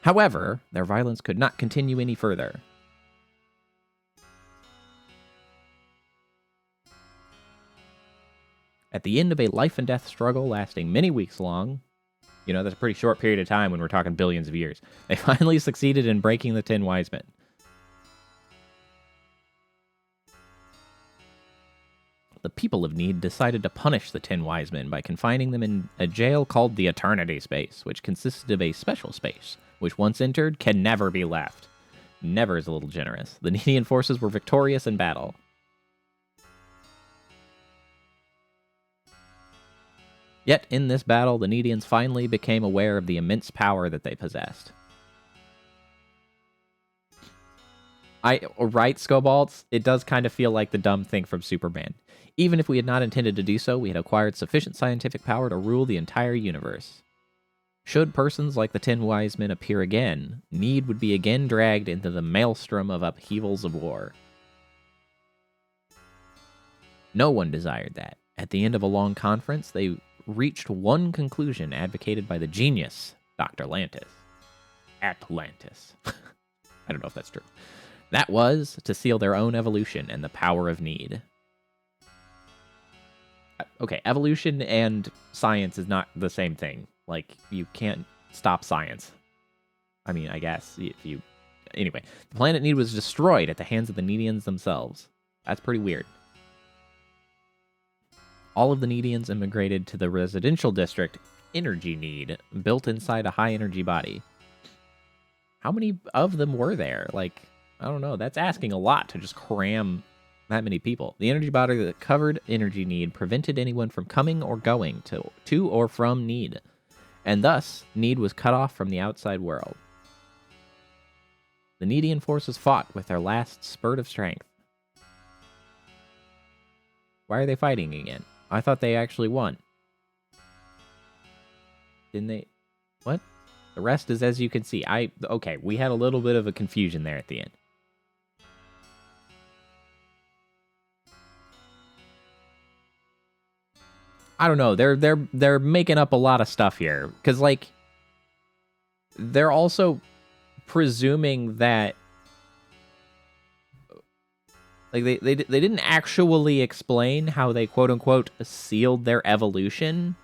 However, their violence could not continue any further. At the end of a life-and-death struggle lasting many weeks long, you know, that's a pretty short period of time when we're talking billions of years, they finally succeeded in breaking the 10 Wise Men. The people of Need decided to punish the 10 Wise Men by confining them in a jail called the Eternity Space, which consisted of a special space, which once entered can never be left. Never is a little generous. The Needian forces were victorious in battle. Yet, in this battle, the Needians finally became aware of the immense power that they possessed. Right, Scobalts? It does kind of feel like the dumb thing from Superman. Even if we had not intended to do so, we had acquired sufficient scientific power to rule the entire universe. Should persons like the 10 Wise Men appear again, Need would be again dragged into the maelstrom of upheavals of war. No one desired that. At the end of a long conference, they reached one conclusion advocated by the genius, Dr. Lantis. Atlantis. I don't know if that's true. That was to seal their own evolution and the power of Need. Okay, evolution and science is not the same thing. Like, you can't stop science. I mean, I guess, if you... Anyway, the planet Need was destroyed at the hands of the Needians themselves. That's pretty weird. All of the Needians immigrated to the residential district Energy Need, built inside a high-energy body. How many of them were there? Like, I don't know. That's asking a lot to just cram that many people. The energy body that covered Energy Need prevented anyone from coming or going to or from Need, and thus, Need was cut off from the outside world. The Needian forces fought with their last spurt of strength. Why are they fighting again? I thought they actually won. Didn't they? What? The rest is as you can see. Okay, we had a little bit of a confusion there at the end. I don't know. They're making up a lot of stuff here, because like they're also presuming that like they didn't actually explain how they quote unquote sealed their evolution.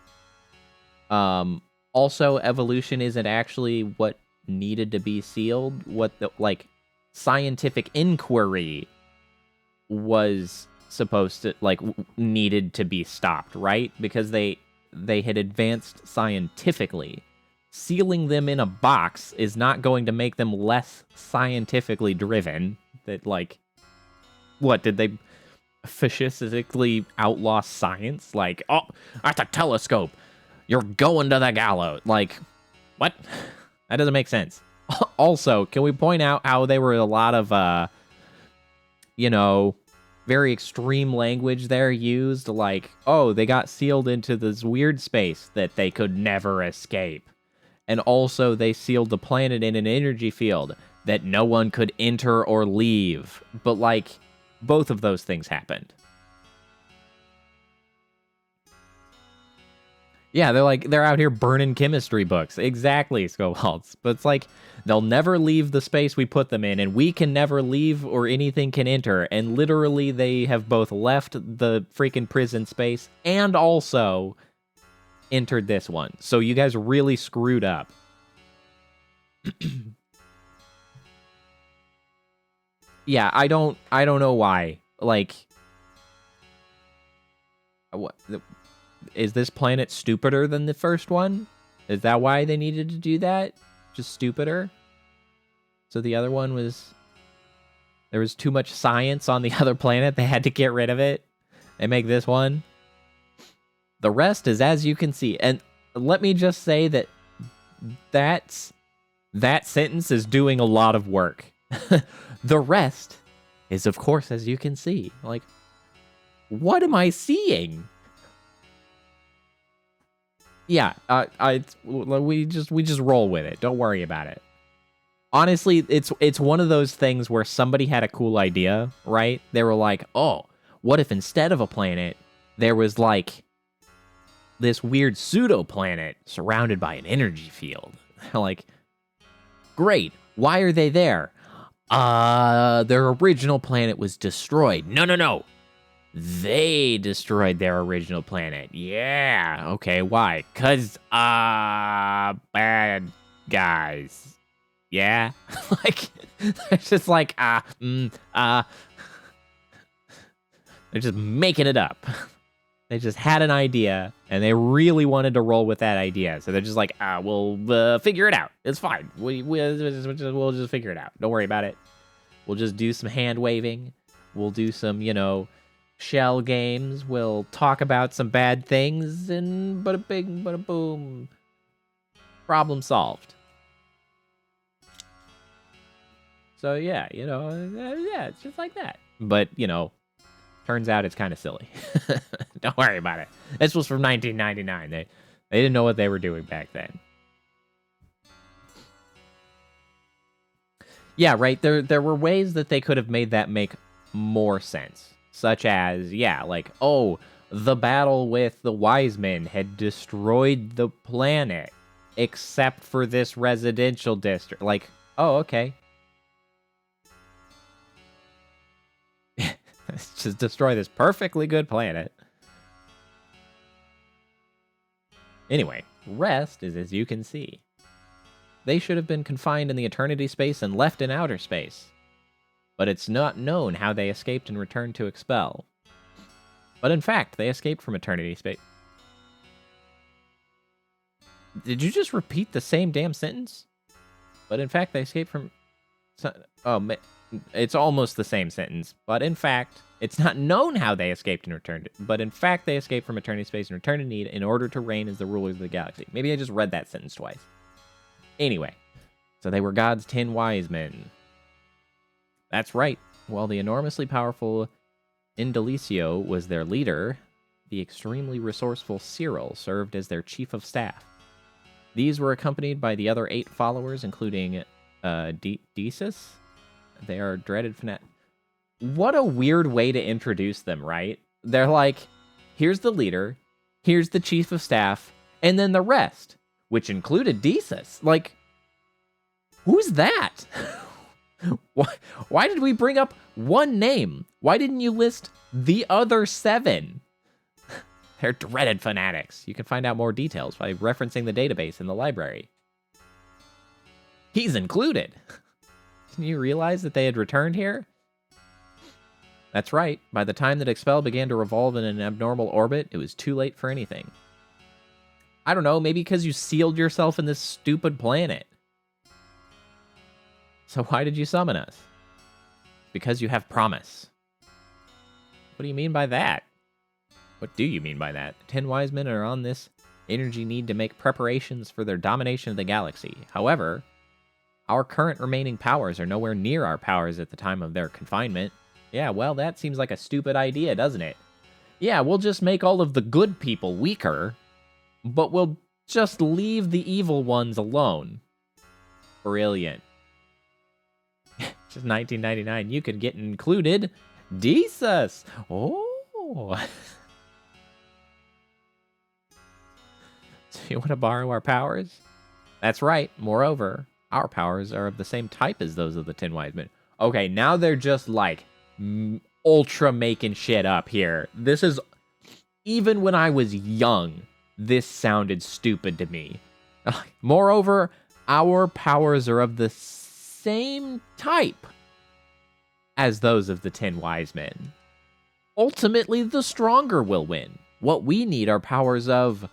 Also, evolution isn't actually what needed to be sealed. What the like scientific inquiry was supposed to like needed to be stopped, right? Because they had advanced scientifically. Sealing them in a box is not going to make them less scientifically driven. That like, what did they fascistically outlaw science? Like, oh, that's a telescope. You're going to the gallows. Like, What? That doesn't make sense. Also, can we point out how there were a lot of, very extreme language there used? Like, oh, they got sealed into this weird space that they could never escape. And also, they sealed the planet in an energy field that no one could enter or leave. But, like, both of those things happened. Yeah, they're out here burning chemistry books. Exactly, Scobalds. But it's like, they'll never leave the space we put them in, and we can never leave or anything can enter. And literally, they have both left the freaking prison space and also entered this one. So you guys really screwed up. Yeah, I don't know why. Like, what? Is this planet stupider than the first one? Is that why they needed to do that? Just stupider? So the other one was... There was too much science on the other planet. They had to get rid of it. And make this one. The rest is as you can see. And let me just say that that sentence is doing a lot of work. The rest is, of course, as you can see. Like, what am I seeing? Yeah, we just roll with it. Don't worry about it. Honestly, it's one of those things where somebody had a cool idea, right? They were like, oh, what if instead of a planet, there was like this weird pseudo-planet surrounded by an energy field? Like, great. Why are they there? Their original planet was destroyed. No. They destroyed their original planet. Yeah. Okay, why? 'Cause, bad guys. Yeah? Like, it's just like, they're just making it up. They just had an idea, and they really wanted to roll with that idea. So they're just like, we'll figure it out. It's fine. We'll just figure it out. Don't worry about it. We'll just do some hand waving. We'll do some, shell games. We'll talk about some bad things, and bada bing, bada boom. Problem solved. So yeah, it's just like that. But, turns out it's kind of silly. Don't worry about it. This was from 1999. They didn't know what they were doing back then. Yeah, right. There were ways that they could have made that make more sense. Such as, the battle with the wise men had destroyed the planet, except for this residential district. Like, oh, okay. Let's just destroy this perfectly good planet. Anyway, rest is as you can see. They should have been confined in the eternity space and left in outer space. But it's not known how they escaped and returned to expel. But in fact, they escaped from eternity space. Did you just repeat the same damn sentence? But in fact, they escaped from... Oh, it's almost the same sentence. But in fact, it's not known how they escaped and returned. But in fact, they escaped from eternity space and returned to need in order to reign as the rulers of the galaxy. Maybe I just read that sentence twice. Anyway, so they were God's 10 wise men. That's right. While the enormously powerful Indelicio was their leader, the extremely resourceful Cyril served as their chief of staff. These were accompanied by the other 8 followers, including Desus. They are dreaded fanatics. What a weird way to introduce them, right? They're like, here's the leader, here's the chief of staff, and then the rest, which included Desus. Like, who's that? Why did we bring up one name? Why didn't you list the other 7? They're dreaded fanatics. You can find out more details by referencing the database in the library. He's included. Can you realize that they had returned here? That's right. By the time that Expel began to revolve in an abnormal orbit, it was too late for anything. I don't know, maybe because you sealed yourself in this stupid planet. So why did you summon us? Because you have promise. What do you mean by that? What do you mean by that? The 10 wise men are on this energy need to make preparations for their domination of the galaxy. However, our current remaining powers are nowhere near our powers at the time of their confinement. Yeah, well, that seems like a stupid idea, doesn't it? Yeah, we'll just make all of the good people weaker, but we'll just leave the evil ones alone. Brilliant. Just 1999, you could get included. Jesus! Oh! So you want to borrow our powers? That's right. Moreover, our powers are of the same type as those of the Tin Wise Men. Okay, now they're just like ultra making shit up here. This is, even when I was young, this sounded stupid to me. Moreover, our powers are of the same type as those of the Tin Wise Men. Ultimately, the stronger will win. What we need are powers of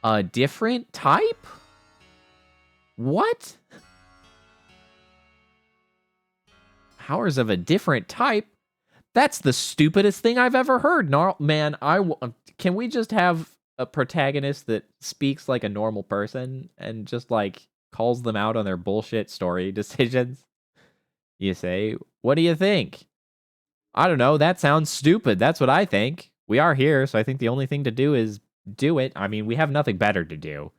a different type? What? Powers of a different type? That's the stupidest thing I've ever heard. Man, can we just have a protagonist that speaks like a normal person and just like calls them out on their bullshit story decisions? You say, what do you think? I don't know. That sounds stupid. That's what I think. We are here, so I think the only thing to do is do it. I mean, we have nothing better to do.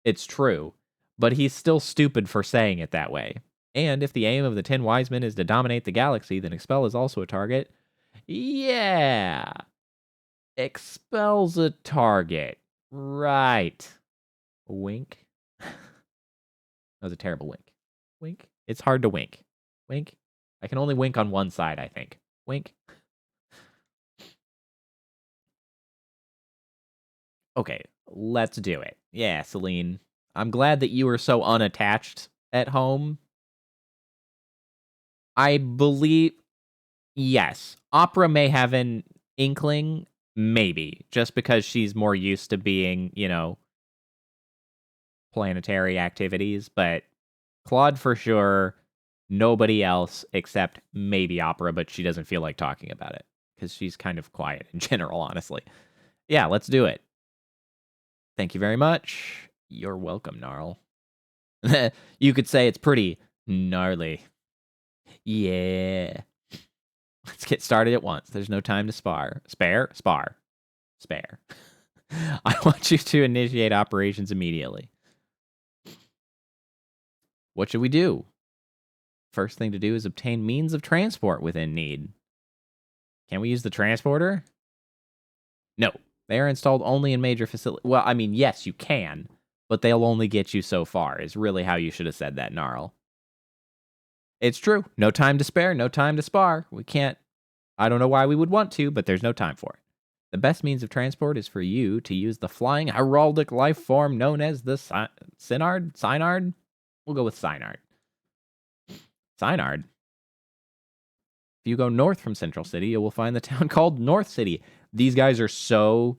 It's true. But he's still stupid for saying it that way. And if the aim of the 10 Wise Men is to dominate the galaxy, then Expel is also a target. Yeah. Expel's a target. Right. Wink. That was a terrible wink. Wink. It's hard to wink. Wink. I can only wink on one side, I think. Wink. Okay, let's do it. Yeah, Celine. I'm glad that you were so unattached at home. I believe, yes, Opera may have an inkling, maybe, just because she's more used to being, planetary activities, but Claude for sure, nobody else except maybe Opera, but she doesn't feel like talking about it because she's kind of quiet in general, honestly. Yeah, let's do it. Thank you very much. You're welcome, Gnarl. You could say it's pretty gnarly. Yeah. Let's get started at once. There's no time to spar. Spare? Spar. Spare. I want you to initiate operations immediately. What should we do? First thing to do is obtain means of transport within need. Can we use the transporter? No. They are installed only in major facilities. Well, I mean, yes, you can, but they'll only get you so far, is really how you should have said that, Gnarl. It's true. No time to spare, no time to spar. We can't. I don't know why we would want to, but there's no time for it. The best means of transport is for you to use the flying heraldic life form known as the Synard? Synard? We'll go with Synard. Synard? If you go north from Central City, you will find the town called North City. These guys are so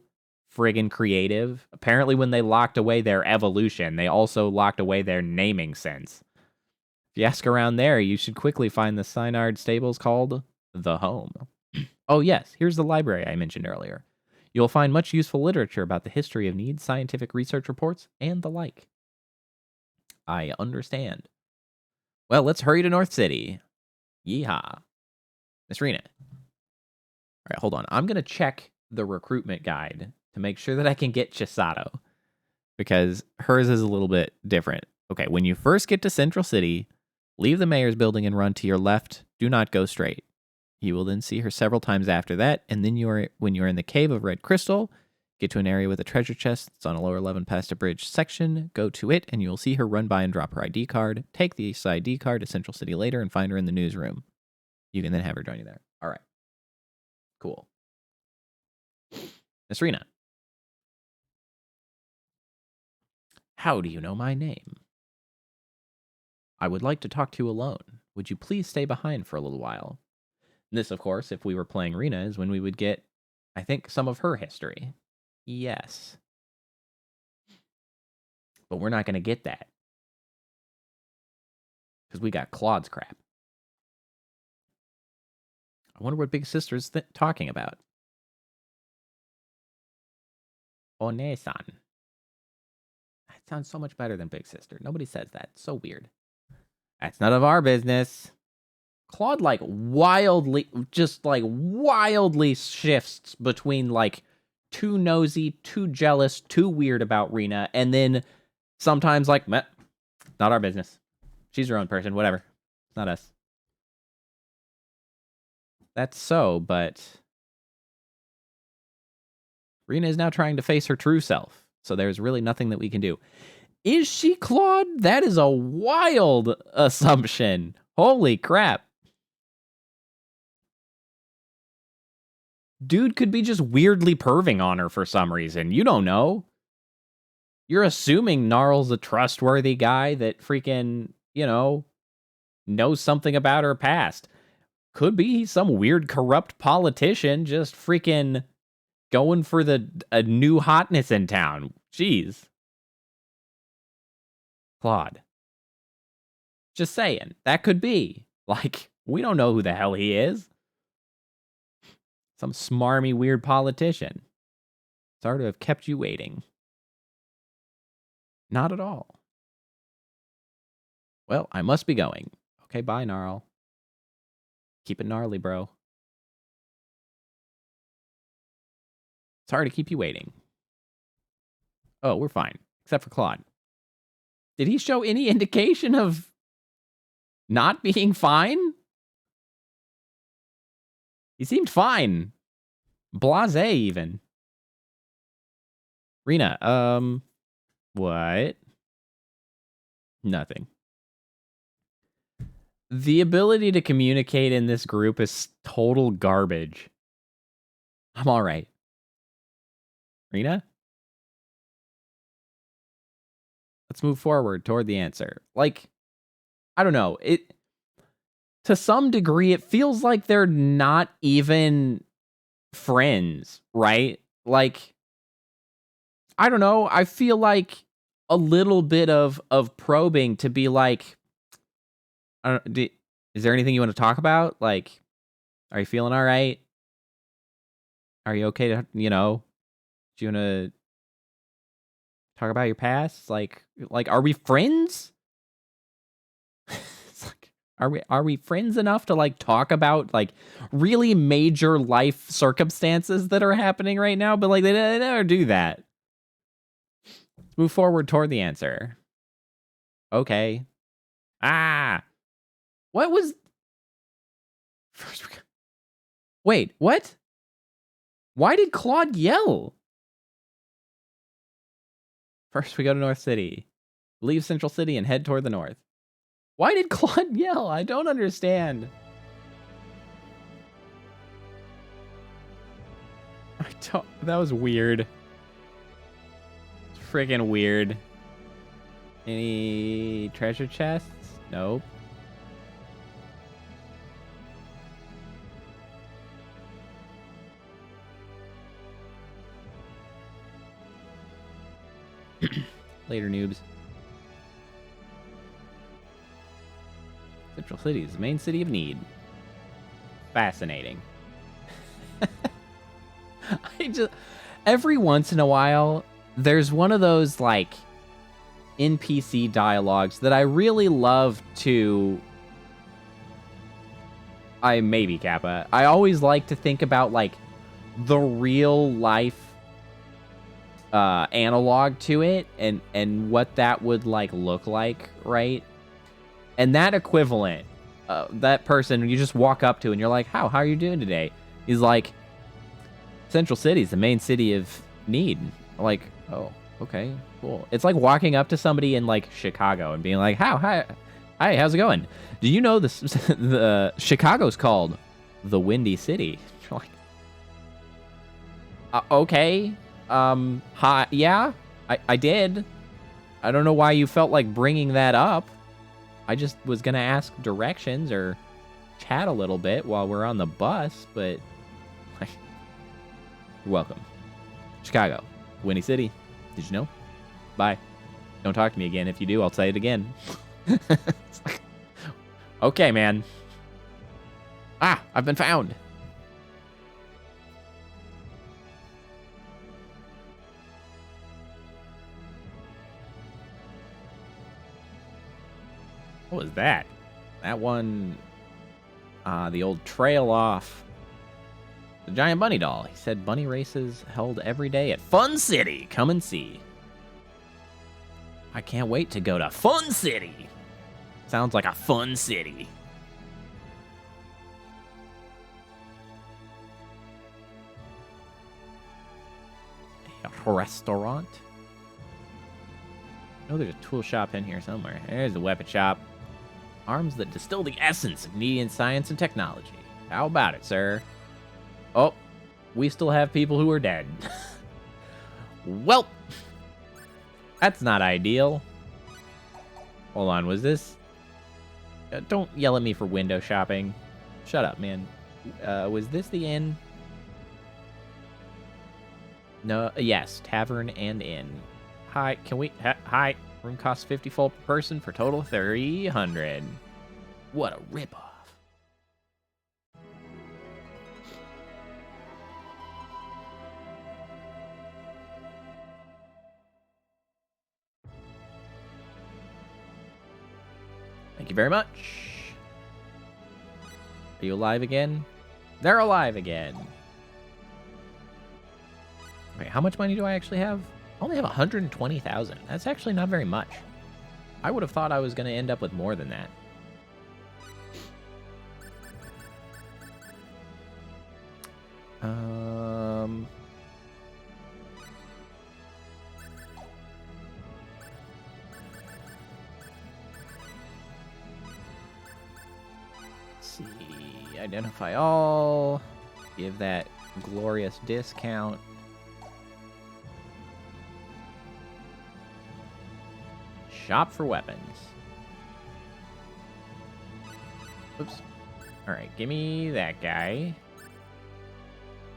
friggin' creative. Apparently, when they locked away their evolution, they also locked away their naming sense. If you ask around there, you should quickly find the Synard stables called The Home. Oh, yes, here's the library I mentioned earlier. You'll find much useful literature about the history of needs, scientific research reports, and the like. I understand. Well, let's hurry to North City. Yeehaw. Miss Rena. All right, hold on. I'm going to check the recruitment guide to make sure that I can get Chisato, because hers is a little bit different. Okay, when you first get to Central City, leave the mayor's building and run to your left. Do not go straight. You will then see her several times after that, and then when you are in the Cave of Red Crystal, get to an area with a treasure chest that's on a lower 11 past a bridge section, go to it, and you will see her run by and drop her ID card. Take the ID card to Central City later and find her in the newsroom. You can then have her join you there. All right. Cool. Miss Rena. How do you know my name? I would like to talk to you alone. Would you please stay behind for a little while? This, of course, if we were playing Rena, is when we would get, I think, some of her history. Yes. But we're not going to get that. Because we got Claude's crap. I wonder what Big Sister's talking about. Onesan. That sounds so much better than big sister. Nobody says that. It's so weird. That's none of our business. Claude like wildly shifts between like too nosy, too jealous, too weird about Rena, and then sometimes like, meh, not our business. She's her own person, whatever. It's not us. That's so, but Rena is now trying to face her true self, so there's really nothing that we can do. Is she Claude? That is a wild assumption. Holy crap. Dude could be just weirdly perving on her for some reason. You don't know. You're assuming Gnarl's a trustworthy guy that freaking, knows something about her past. Could be some weird corrupt politician just freaking going for a new hotness in town. Jeez. Claude. Just saying. That could be. Like, we don't know who the hell he is. Some smarmy, weird politician. Sorry to have kept you waiting. Not at all. Well, I must be going. Okay, bye, Gnarl. Keep it gnarly, bro. Sorry to keep you waiting. Oh, we're fine. Except for Claude. Did he show any indication of not being fine? He seemed fine. Blasé, even. Rena, what? Nothing. The ability to communicate in this group is total garbage. I'm all right. Rena? Let's move forward toward the answer. Like, I don't know. To some degree, it feels like they're not even friends, right? Like, I don't know. I feel like a little bit of probing to be like, is there anything you want to talk about? Like, are you feeling all right? Are you okay to, do you want to talk about your past? Like, are we friends? It's like, are we friends enough to like talk about like really major life circumstances that are happening right now? But like they never do that. Let's move forward toward the answer. Okay. What was first? Wait, what? Why did Claude yell? First, we go to North City, leave Central City, and head toward the north. Why did Claude yell? I don't understand. That was weird. It's freaking weird. Any treasure chests? Nope. Later, noobs. Central City is the main city of need. Fascinating. Every once in a while, there's one of those, like, NPC dialogues that I really love to... maybe, Kappa. I always like to think about, like, the real life analog to it and what that would like look like, right? And that equivalent, that person you just walk up to and you're like, how are you doing today? He's like, Central City is the main city of need. Like, oh, okay, cool. It's like walking up to somebody in like Chicago and being like, hi, how's it going? Do you know this? The Chicago's called the Windy City. You're like, okay. Hi, yeah, I did. I don't know why you felt like bringing that up. I just was gonna ask directions or chat a little bit while we're on the bus, but like, you're welcome. Chicago, Windy City. Did you know? Bye. Don't talk to me again. If you do, I'll say it again. It's like, okay, man. I've been found. What was that? That one, the old trail off. The giant bunny doll. He said bunny races held every day at Fun City. Come and see. I can't wait to go to Fun City. Sounds like a fun city. A restaurant. Oh, there's a tool shop in here somewhere. There's the weapon shop. Arms that distill the essence of Needian science and technology. How about it, sir? Oh, we still have people who are dead. Well, that's not ideal. Hold on, was this... don't yell at me for window shopping. Shut up, man. Was this the inn? No, yes, tavern and inn. Hi, can we... hi, room costs 50 full per person for total 300. What a ripoff. Thank you very much. Are you alive again? They're alive again. Wait, how much money do I actually have? I only have 120,000. That's actually not very much. I would have thought I was going to end up with more than that. Let's see. Identify all. Give that glorious discount. Shop for weapons. Oops. Alright, give me that guy.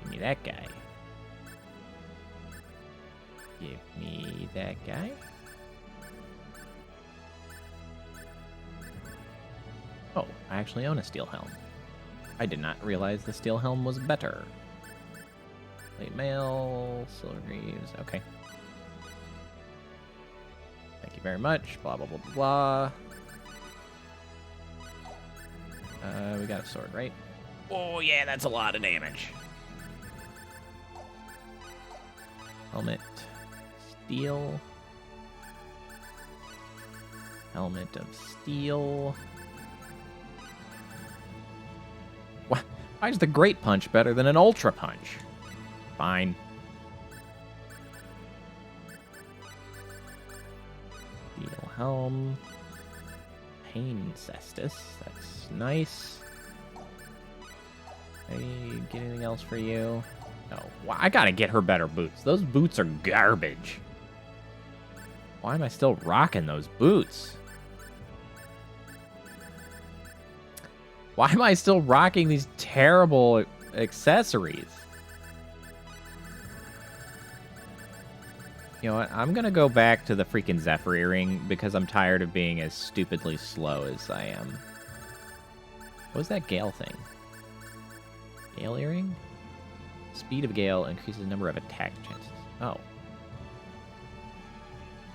Give me that guy. Give me that guy. Oh, I actually own a steel helm. I did not realize the steel helm was better. Plate mail, silver greaves, okay. Thank you very much. Blah, blah, blah, blah, blah. We got a sword, right? Oh, yeah, that's a lot of damage. Helmet. Steel. Helmet of steel. Why is the Great Punch better than an Ultra Punch? Fine. Steel helm. Pain cestus. That's nice. Hey, get anything else for you? No. Well, I gotta get her better boots. Those boots are garbage. Why am I still rocking those boots? Why am I still rocking these terrible accessories? You know what? I'm gonna go back to the freaking Zephyr earring because I'm tired of being as stupidly slow as I am. What was that Gale thing? Gale earring? Speed of Gale increases the number of attack chances. Oh.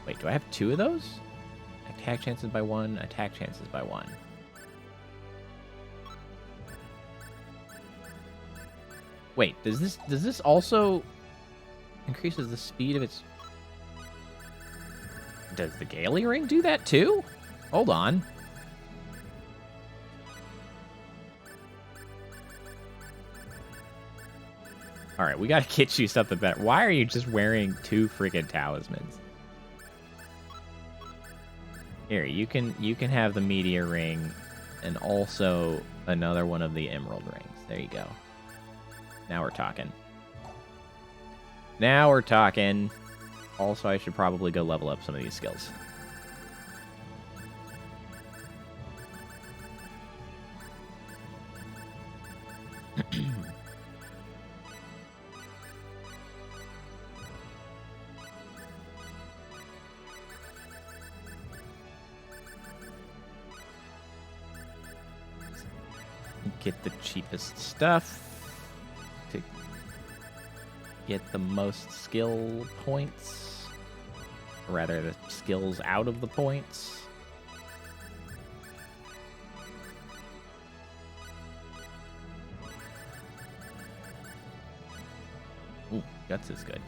Wait, do I have two of those? Attack chances by 1, attack chances by 1. Wait, does this also increases the speed of its... Does the Gale earring do that too? Hold on. Alright, we gotta get you something better. Why are you just wearing 2 freaking talismans? Here, you can have the meteor ring and also another one of the emerald rings. There you go. Now we're talking. Now we're talking. Also, I should probably go level up some of these skills. Get the cheapest stuff to get the most skill points, or rather the skills out of the points. Ooh, guts is good.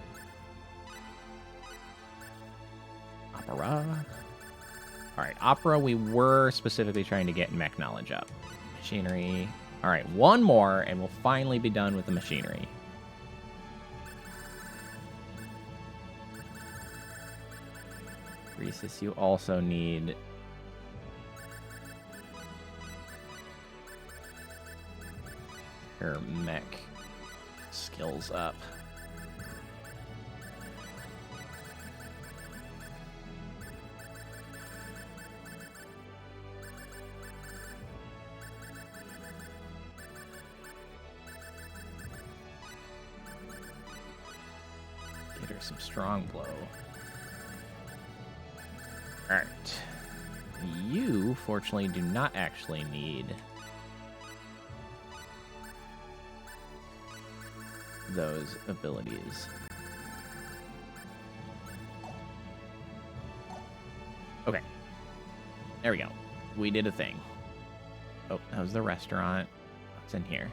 Opera. All right, opera. We were specifically trying to get mech knowledge up. Machinery. All right, one more, and we'll finally be done with the machinery. Rhesus, you also need her mech skills up. Get her some strong blow. Alright. You, fortunately, do not actually need those abilities. Okay. There we go. We did a thing. Oh, that was the restaurant. What's in here?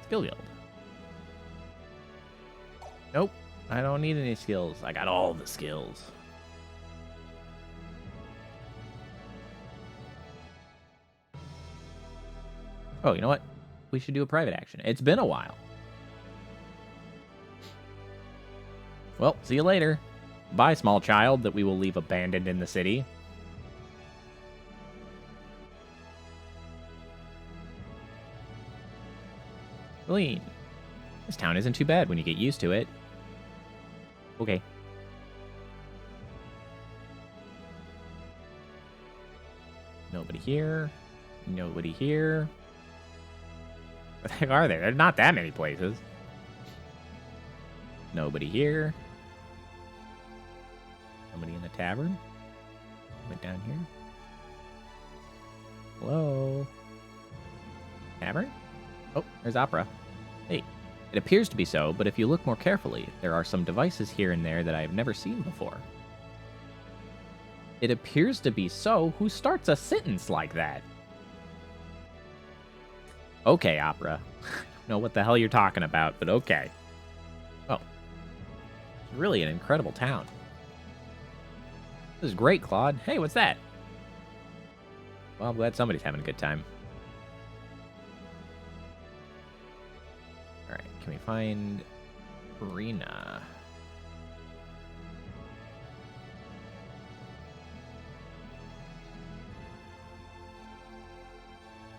Skill guild. Nope. I don't need any skills. I got all the skills. Oh, you know what? We should do a private action. It's been a while. Well, see you later. Bye, small child that we will leave abandoned in the city. Lean. This town isn't too bad when you get used to it. Okay. Nobody here. Nobody here. Where the heck are they? There's not that many places. Nobody here. Somebody in the tavern? Went down here. Hello? Tavern? Oh, there's Opera. Hey, it appears to be so, but if you look more carefully, there are some devices here and there that I have never seen before. It appears to be so? Who starts a sentence like that? Okay, Opera. I don't know what the hell you're talking about, but okay. Oh. It's really an incredible town. This is great, Claude. Hey, what's that? Well, I'm glad somebody's having a good time. Alright, can we find Rena?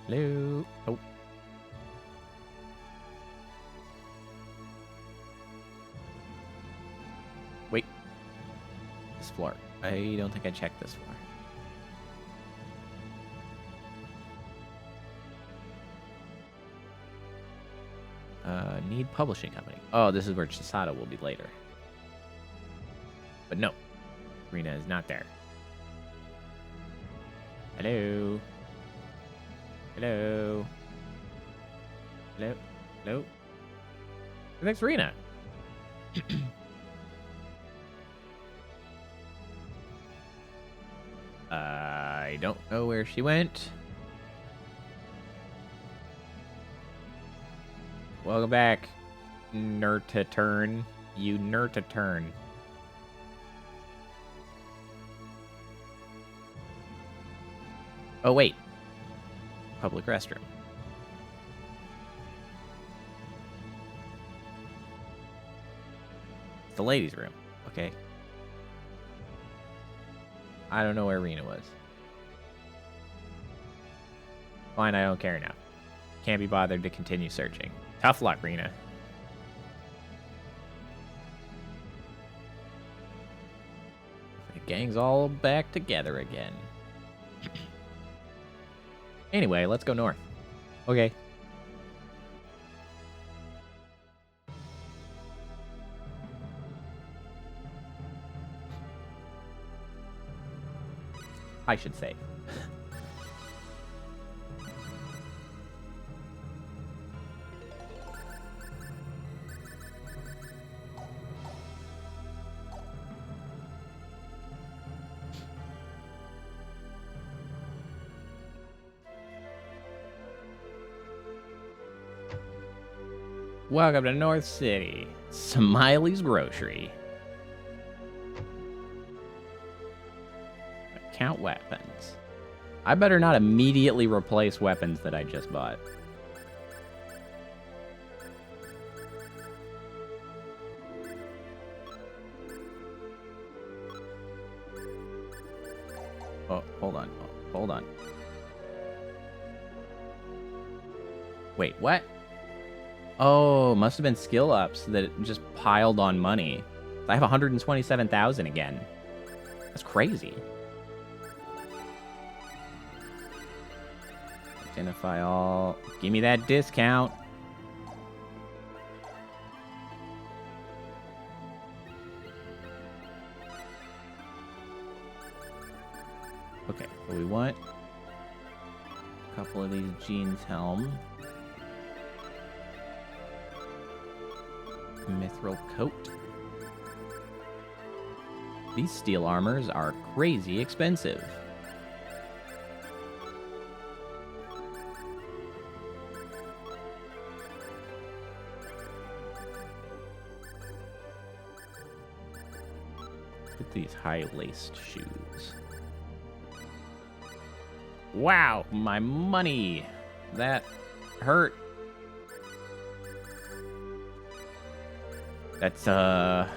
Hello? Oh. Wait. This floor. I don't think I checked this floor. Need publishing company. Oh, this is where Chisato will be later. But no. Rena is not there. Hello? Hello? Hello? Hello? Where's Rena? I don't know where she went. Welcome back, Nurtaturn. You Nurtaturn. Oh, wait. Public restroom. It's the ladies' room. Okay. I don't know where Rena was. Fine, I don't care now. Can't be bothered to continue searching. Tough luck, Rena. The gang's all back together again. Anyway, let's go north. Okay. I should say. Welcome to North City. Smiley's Grocery. Count weapons. I better not immediately replace weapons that I just bought. Oh, hold on. Oh, hold on. Wait, what? Oh, must have been skill ups that just piled on money. I have 127,000 again. That's crazy. Identify all. Give me that discount. Okay, so we want a couple of these jeans helm. Mithril coat. These steel armors are crazy expensive. Look at these high-laced shoes. Wow, my money. That hurt. That's a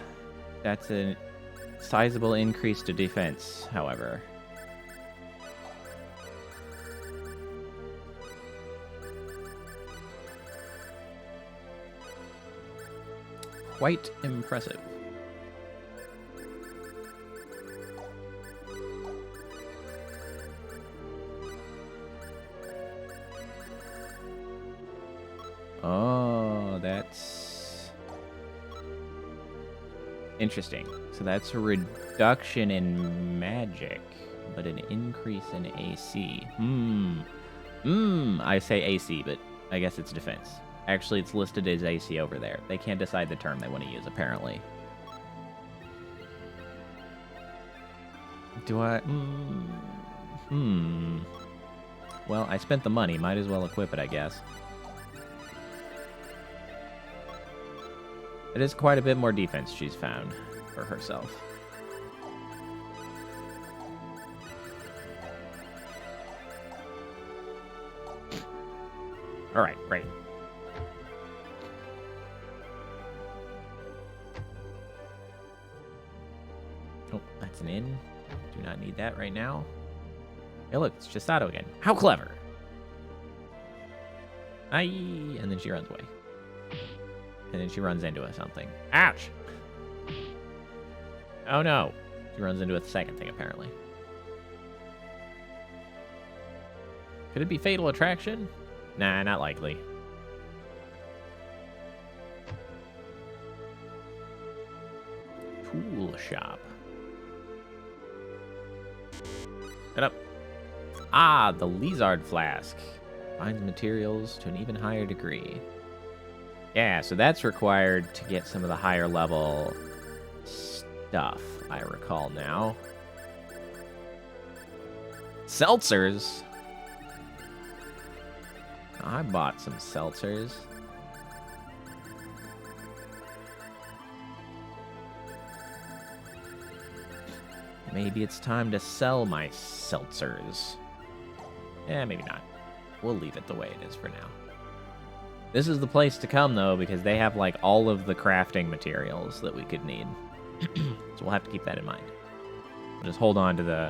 sizable increase to defense, however. Quite impressive. Oh, that's interesting. So that's a reduction in magic, but an increase in AC. I say AC, but I guess it's defense. Actually, it's listed as AC over there. They can't decide the term they want to use, apparently. Do I? Well, I spent the money. Might as well equip it, I guess. It is quite a bit more defense she's found for herself. All right, great. Oh, that's an inn. Do not need that right now. Hey, look, it's Chisato again. How clever! Aye, and then she runs away. And then she runs into something. Ouch! Oh no. She runs into a second thing, apparently. Could it be Fatal Attraction? Nah, not likely. Tool shop. Get up. Ah, the Lizard Flask. Finds materials to an even higher degree. Yeah, so that's required to get some of the higher level stuff, I recall now. Seltzers? I bought some seltzers. Maybe it's time to sell my seltzers. Yeah, maybe not. We'll leave it the way it is for now. This is the place to come, though, because they have, like, all of the crafting materials that we could need. So we'll have to keep that in mind. We'll just hold on to the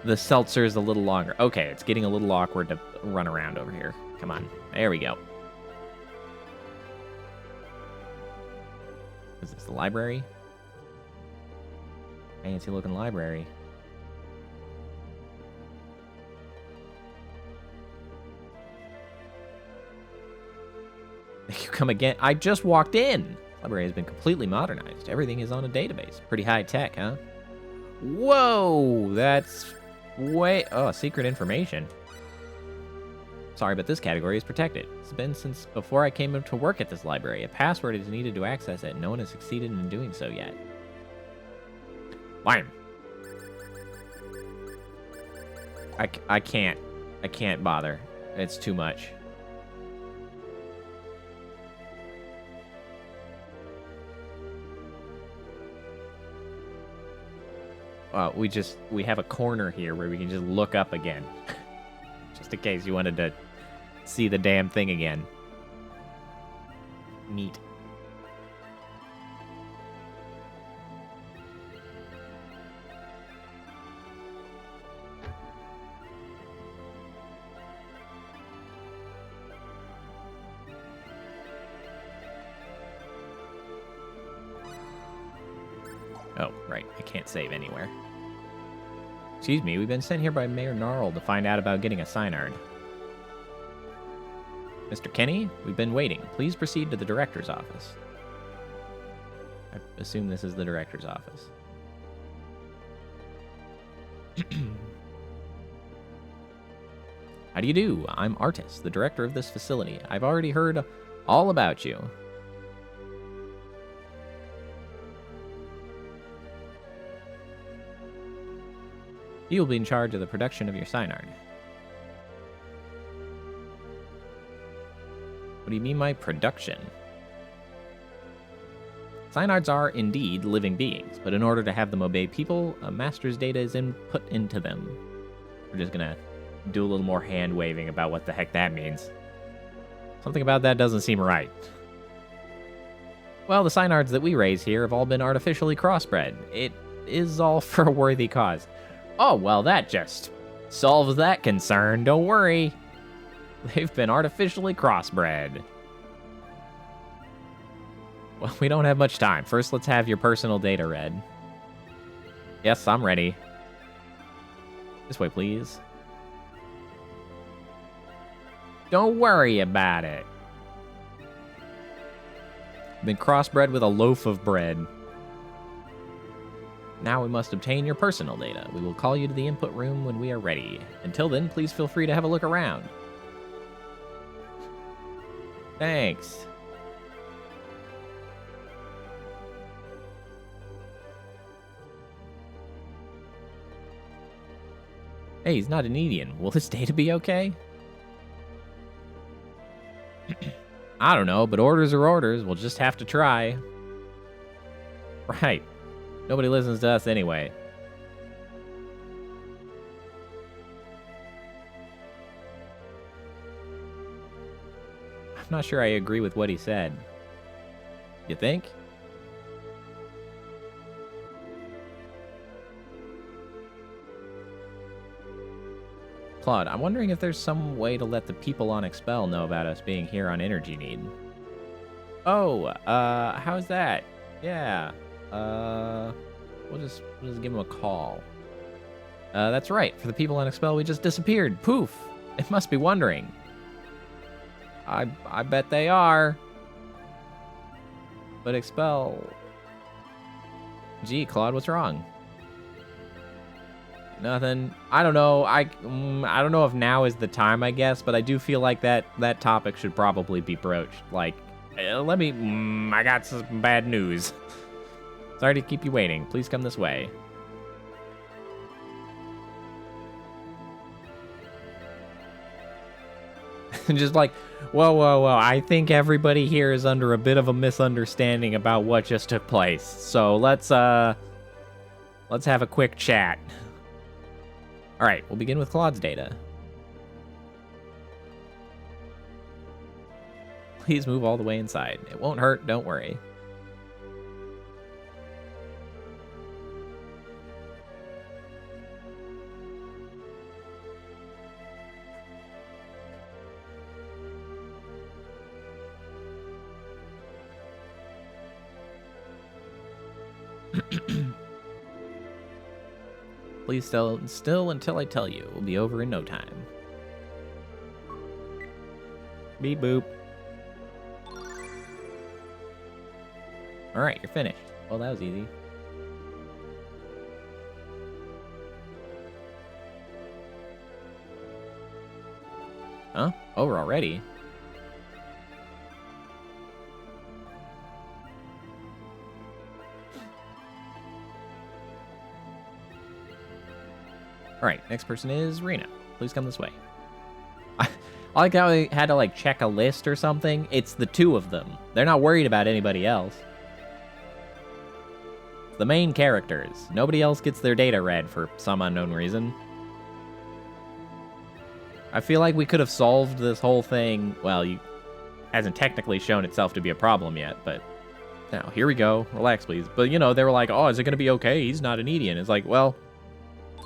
seltzers a little longer. Okay, it's getting a little awkward to run around over here. Come on. There we go. Is this the library? Fancy-looking library. You come again? I just walked in. Library has been completely modernized. Everything is on a database. Pretty high tech, huh? Whoa, that's way... Oh, secret information. Sorry, but this category is protected. It's been since before I came to work at this library. A password is needed to access it. No one has succeeded in doing so yet. Wham! I can't bother. It's too much. we have a corner here where we can just look up again. Just in case you wanted to see the damn thing again. Neat. Oh, right. I can't save anywhere. Excuse me, we've been sent here by Mayor Gnarl to find out about getting a Synard. Mr. Kenny, we've been waiting. Please proceed to the director's office. I assume this is the director's office. How do you do? I'm Artis, the director of this facility. I've already heard all about you. You will be in charge of the production of your Synard. What do you mean by production? Synards are indeed living beings, but in order to have them obey people, a master's data is input into them. We're just gonna do a little more hand waving about what the heck that means. Something about that doesn't seem right. Well, the Synards that we raise here have all been artificially crossbred. It is all for a worthy cause. Oh, well, that just solves that concern. Don't worry. They've been artificially crossbred. Well, we don't have much time. First, let's have your personal data read. Yes, I'm ready. This way, please. Don't worry about it. Been crossbred with a loaf of bread. Now we must obtain your personal data. We will call you to the input room when we are ready. Until then, please feel free to have a look around. Thanks. Hey, he's not an Indian. Will this data be okay? I don't know, but orders are orders. We'll just have to try. Right. Nobody listens to us anyway. I'm not sure I agree with what he said. You think? Claude, I'm wondering if there's some way to let the people on Expel know about us being here on Energy Need. Oh, how's that? Yeah. We'll just give him a call. That's right. For the people on Expel, we just disappeared. Poof. It must be wondering. I bet they are. But Expel... Gee, Claude, what's wrong? Nothing. I don't know. I don't know if now is the time, I guess, but I do feel like that topic should probably be broached. Like, I got some bad news. Sorry to keep you waiting. Please come this way. Just like, whoa. I think everybody here is under a bit of a misunderstanding about what just took place. So let's have a quick chat. All right, we'll begin with Claude's data. Please move all the way inside. It won't hurt, don't worry. Please still until I tell you. We'll be over in no time. Beep boop. Alright, you're finished. Well, that was easy. Huh? Over already? Alright, next person is Rena. Please come this way. I like how I had to, like, check a list or something. It's the two of them. They're not worried about anybody else. The main characters. Nobody else gets their data read for some unknown reason. I feel like we could have solved this whole thing. Well, it hasn't technically shown itself to be a problem yet, but now, here we go. Relax, please. But, you know, they were like, oh, is it going to be okay? He's not an Edian. It's like, well,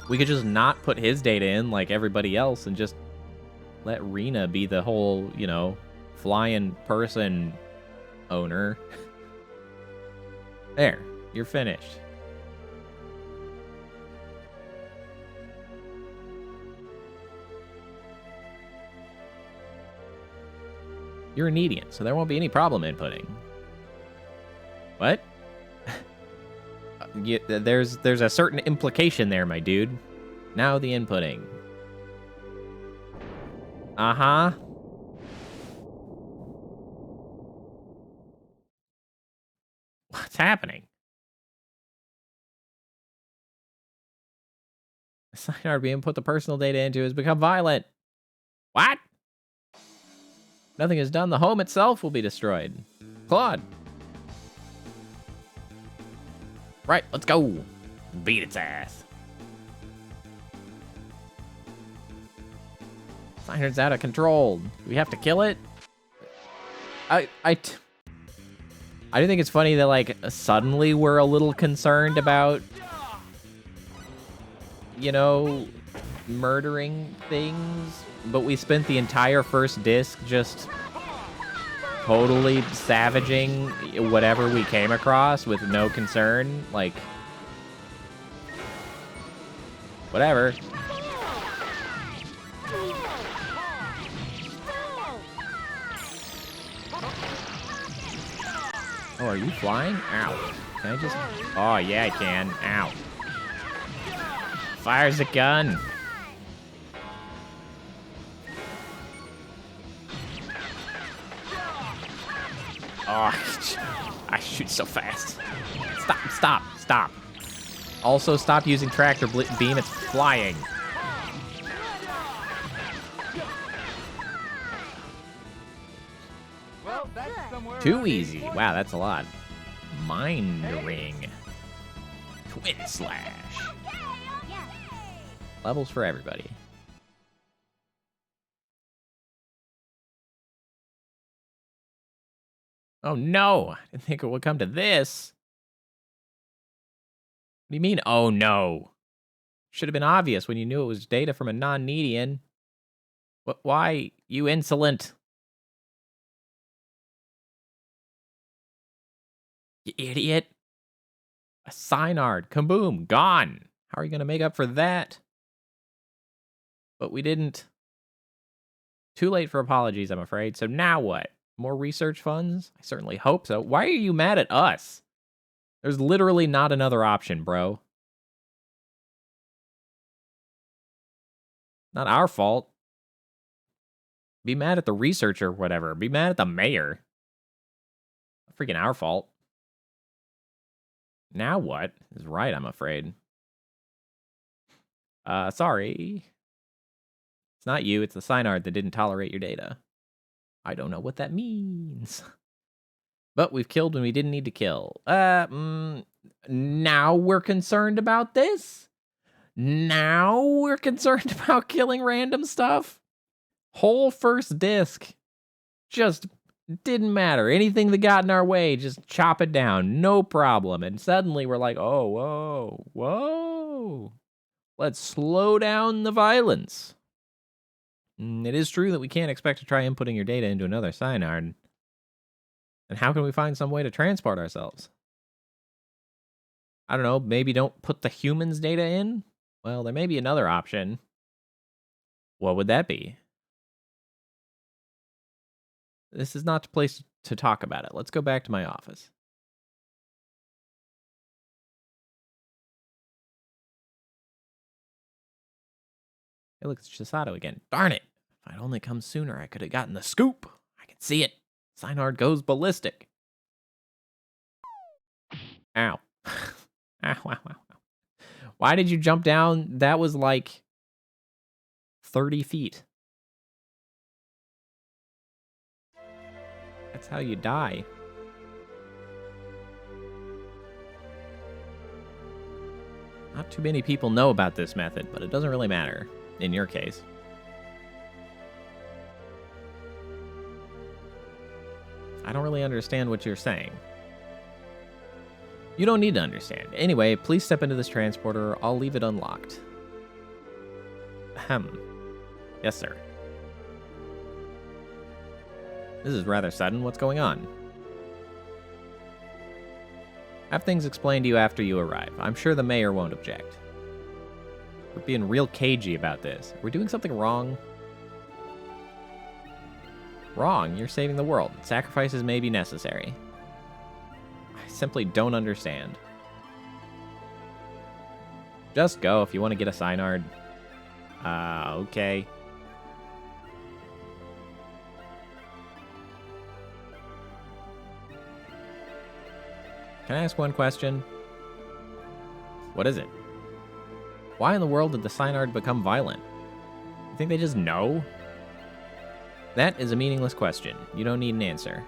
we could just not put his data in like everybody else and just let Rena be the whole, you know, flying person owner. There, you're finished. You're an Edian, so there won't be any problem inputting. What? There's a certain implication there, my dude. Now the inputting. Uh-huh. What's happening? The sidearm being put the personal data into has become violent. What? Nothing is done. The home itself will be destroyed. Claude. Right, let's go. Beat its ass. Signard's out of control. Do we have to kill it? I do think it's funny that, like, suddenly we're a little concerned about, you know, murdering things, but we spent the entire first disc just totally savaging whatever we came across with no concern. Like, whatever. Oh, are you flying? Ow. Can I just... Oh, yeah, I can. Ow. Fires a gun. Oh, I shoot so fast. Stop. Also, stop using tractor beam. It's flying. Well, that's somewhere Too around easy. 820. Wow, that's a lot. Mind ring. Twin slash. Levels for everybody. Oh no! I didn't think it would come to this. What do you mean, oh no? Should have been obvious when you knew it was data from a non-Nedian. What? Why, you insolent? You idiot. A Synard. Kaboom. Gone. How are you going to make up for that? But we didn't. Too late for apologies, I'm afraid. So now what? More research funds? I certainly hope so. Why are you mad at us? There's literally not another option, bro. Not our fault. Be mad at the researcher or whatever. Be mad at the mayor. Not freaking our fault. Now what? Is right, I'm afraid. Sorry. It's not you, it's the Synard that didn't tolerate your data. I don't know what that means. But we've killed when we didn't need to kill. Now we're concerned about this? Now we're concerned about killing random stuff? Whole first disc. Just didn't matter. Anything that got in our way, just chop it down. No problem. And suddenly we're like, oh, whoa. Let's slow down the violence. It is true that we can't expect to try inputting your data into another Synard. And how can we find some way to transport ourselves? I don't know, maybe don't put the humans' data in? Well, there may be another option. What would that be? This is not the place to talk about it. Let's go back to my office. Hey, look, it's Chisato again. Darn it! If I'd only come sooner, I could have gotten the scoop. I can see it. Synard goes ballistic. Ow. Ow. Why did you jump down? That was like 30 feet. That's how you die. Not too many people know about this method, but it doesn't really matter in your case. I don't really understand what you're saying. You don't need to understand. Anyway, please step into this transporter. I'll leave it unlocked. Ahem. Yes, sir. This is rather sudden. What's going on? Have things explained to you after you arrive. I'm sure the mayor won't object. We're being real cagey about this. Are we doing something wrong? Wrong? You're saving the world. Sacrifices may be necessary. I simply don't understand. Just go if you want to get a Synard. Okay. Can I ask one question? What is it? Why in the world did the Synard become violent? You think they just know? That is a meaningless question. You don't need an answer.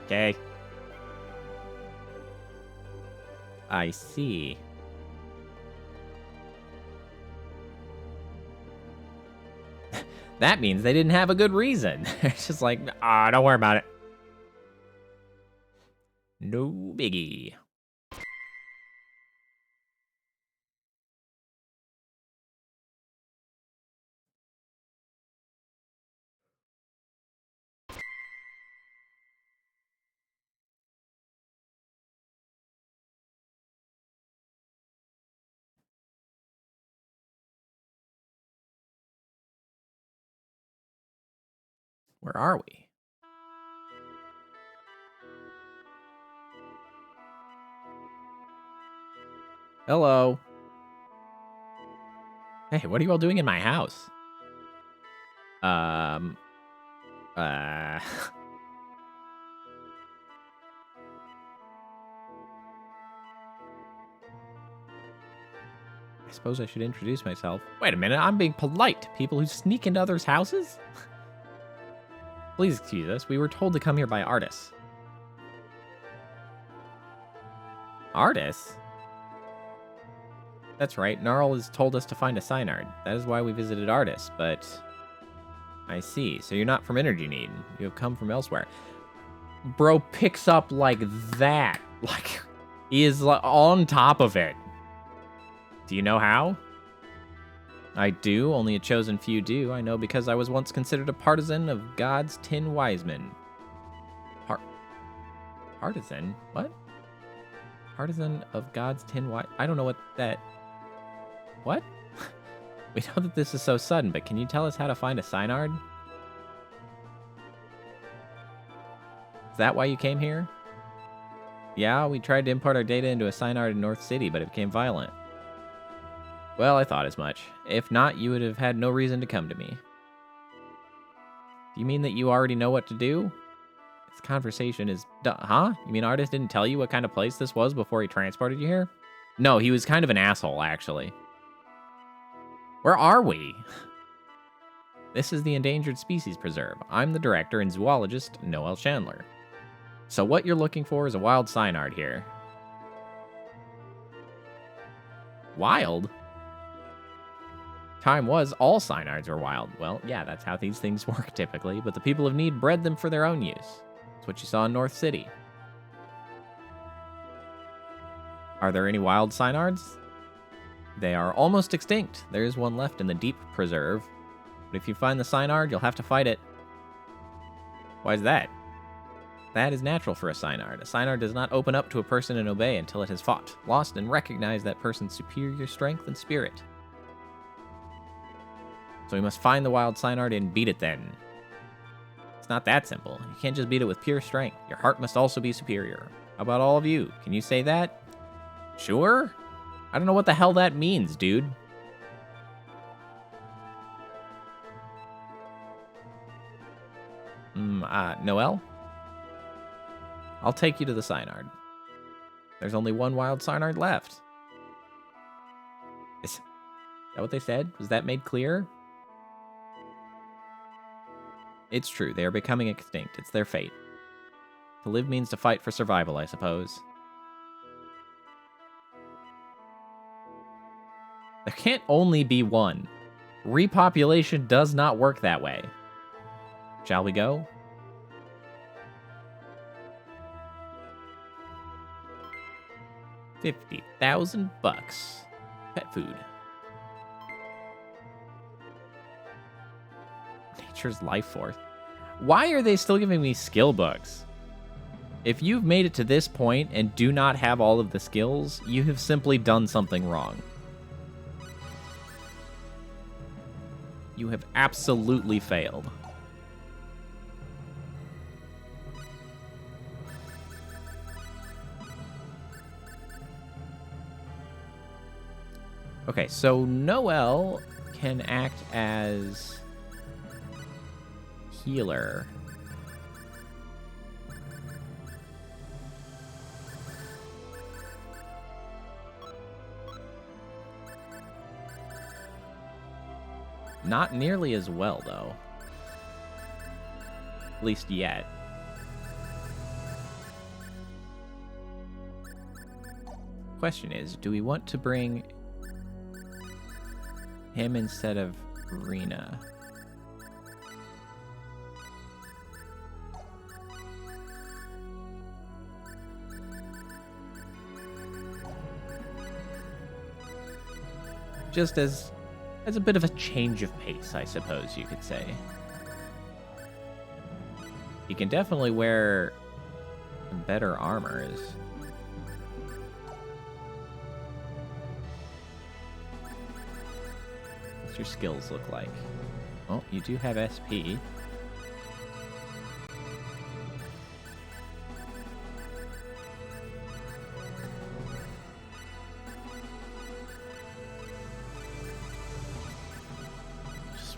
Okay. I see. That means they didn't have a good reason. It's just like, don't worry about it. No biggie. Where are we? Hello. Hey, what are you all doing in my house? I suppose I should introduce myself. Wait a minute, I'm being polite to people who sneak into others' houses? Please excuse us, we were told to come here by artists. Artists? That's right, Gnarl has told us to find a Synard. That is why we visited artists, but... I see, so you're not from Energy Need. You have come from elsewhere. Bro picks up like that. Like, he is on top of it. Do you know how? I do, only a chosen few do. I know because I was once considered a partisan of God's 10 wise men. Partisan? What? Partisan of God's 10 wise... I don't know what that... What? We know that this is so sudden, but can you tell us how to find a Synard? Is that why you came here? Yeah, we tried to import our data into a Synard in North City, but it became violent. Well, I thought as much. If not, you would have had no reason to come to me. Do you mean that you already know what to do? This conversation is... Huh? You mean Artist didn't tell you what kind of place this was before he transported you here? No, he was kind of an asshole, actually. Where are we? This is the Endangered Species Preserve. I'm the director and zoologist, Noel Chandler. So what you're looking for is a wild Synard here. Wild? Time was, all Synards were wild. Well, yeah, that's how these things work typically, but the people of Need bred them for their own use. That's what you saw in North City. Are there any wild Synards? They are almost extinct. There is one left in the Deep Preserve. But if you find the Synard, you'll have to fight it. Why is that? That is natural for a Synard. A Synard does not open up to a person and obey until it has fought, lost, and recognized that person's superior strength and spirit. So we must find the wild Synard and beat it then. It's not that simple. You can't just beat it with pure strength. Your heart must also be superior. How about all of you? Can you say that? Sure? I don't know what the hell that means, dude. Noel? I'll take you to the Synard. There's only one wild Synard left. Is that what they said? Was that made clear? It's true. They are becoming extinct. It's their fate. To live means to fight for survival, I suppose. There can't only be one. Repopulation does not work that way. Shall we go? $50,000. Pet food. Nature's life force. Why are they still giving me skill books? If you've made it to this point and do not have all of the skills, you have simply done something wrong. You have absolutely failed. Okay, so Noelle can act as healer. Not nearly as well, though. At least yet. Question is, do we want to bring him instead of Rena? Just as a bit of a change of pace, I suppose you could say. He can definitely wear better armors. What's your skills look like? Oh, you do have SP.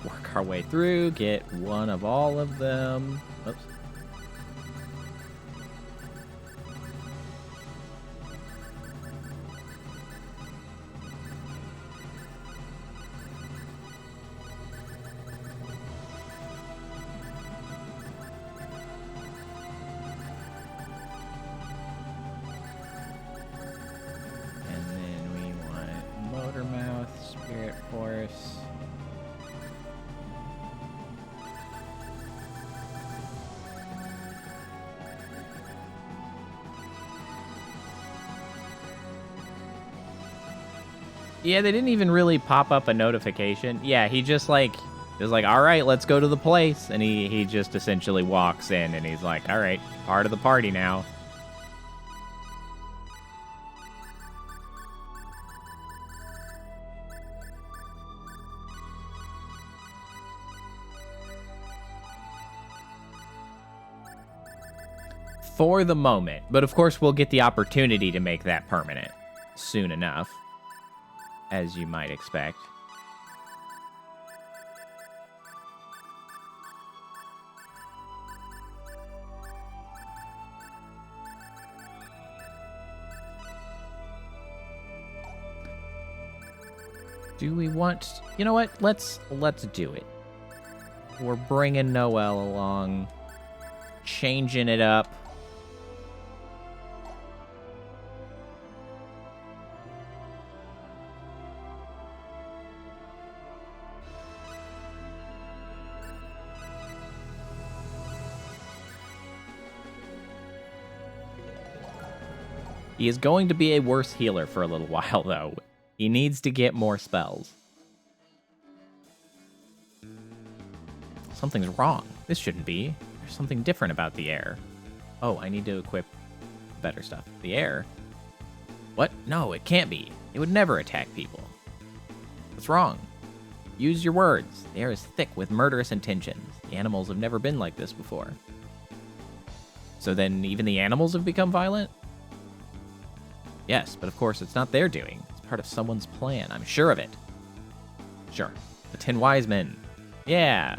Work our way through, get one of all of them. Oops. And then we want Motor Mouth, Spirit Force. Yeah, they didn't even really pop up a notification. Yeah, he just like was like, all right, let's go to the place. And he just essentially walks in and he's like, all right, part of the party now. For the moment. But of course, we'll get the opportunity to make that permanent soon enough, as you might expect. Do we want... You know what? Let's do it. We're bringing Noelle along. Changing it up. He is going to be a worse healer for a little while, though. He needs to get more spells. Something's wrong. This shouldn't be. There's something different about the air. Oh, I need to equip better stuff. The air? What? No, it can't be. It would never attack people. What's wrong? Use your words. The air is thick with murderous intentions. The animals have never been like this before. So then even the animals have become violent? Yes, but of course it's not their doing. It's part of someone's plan. I'm sure of it. Sure. The 10 Wise Men. Yeah.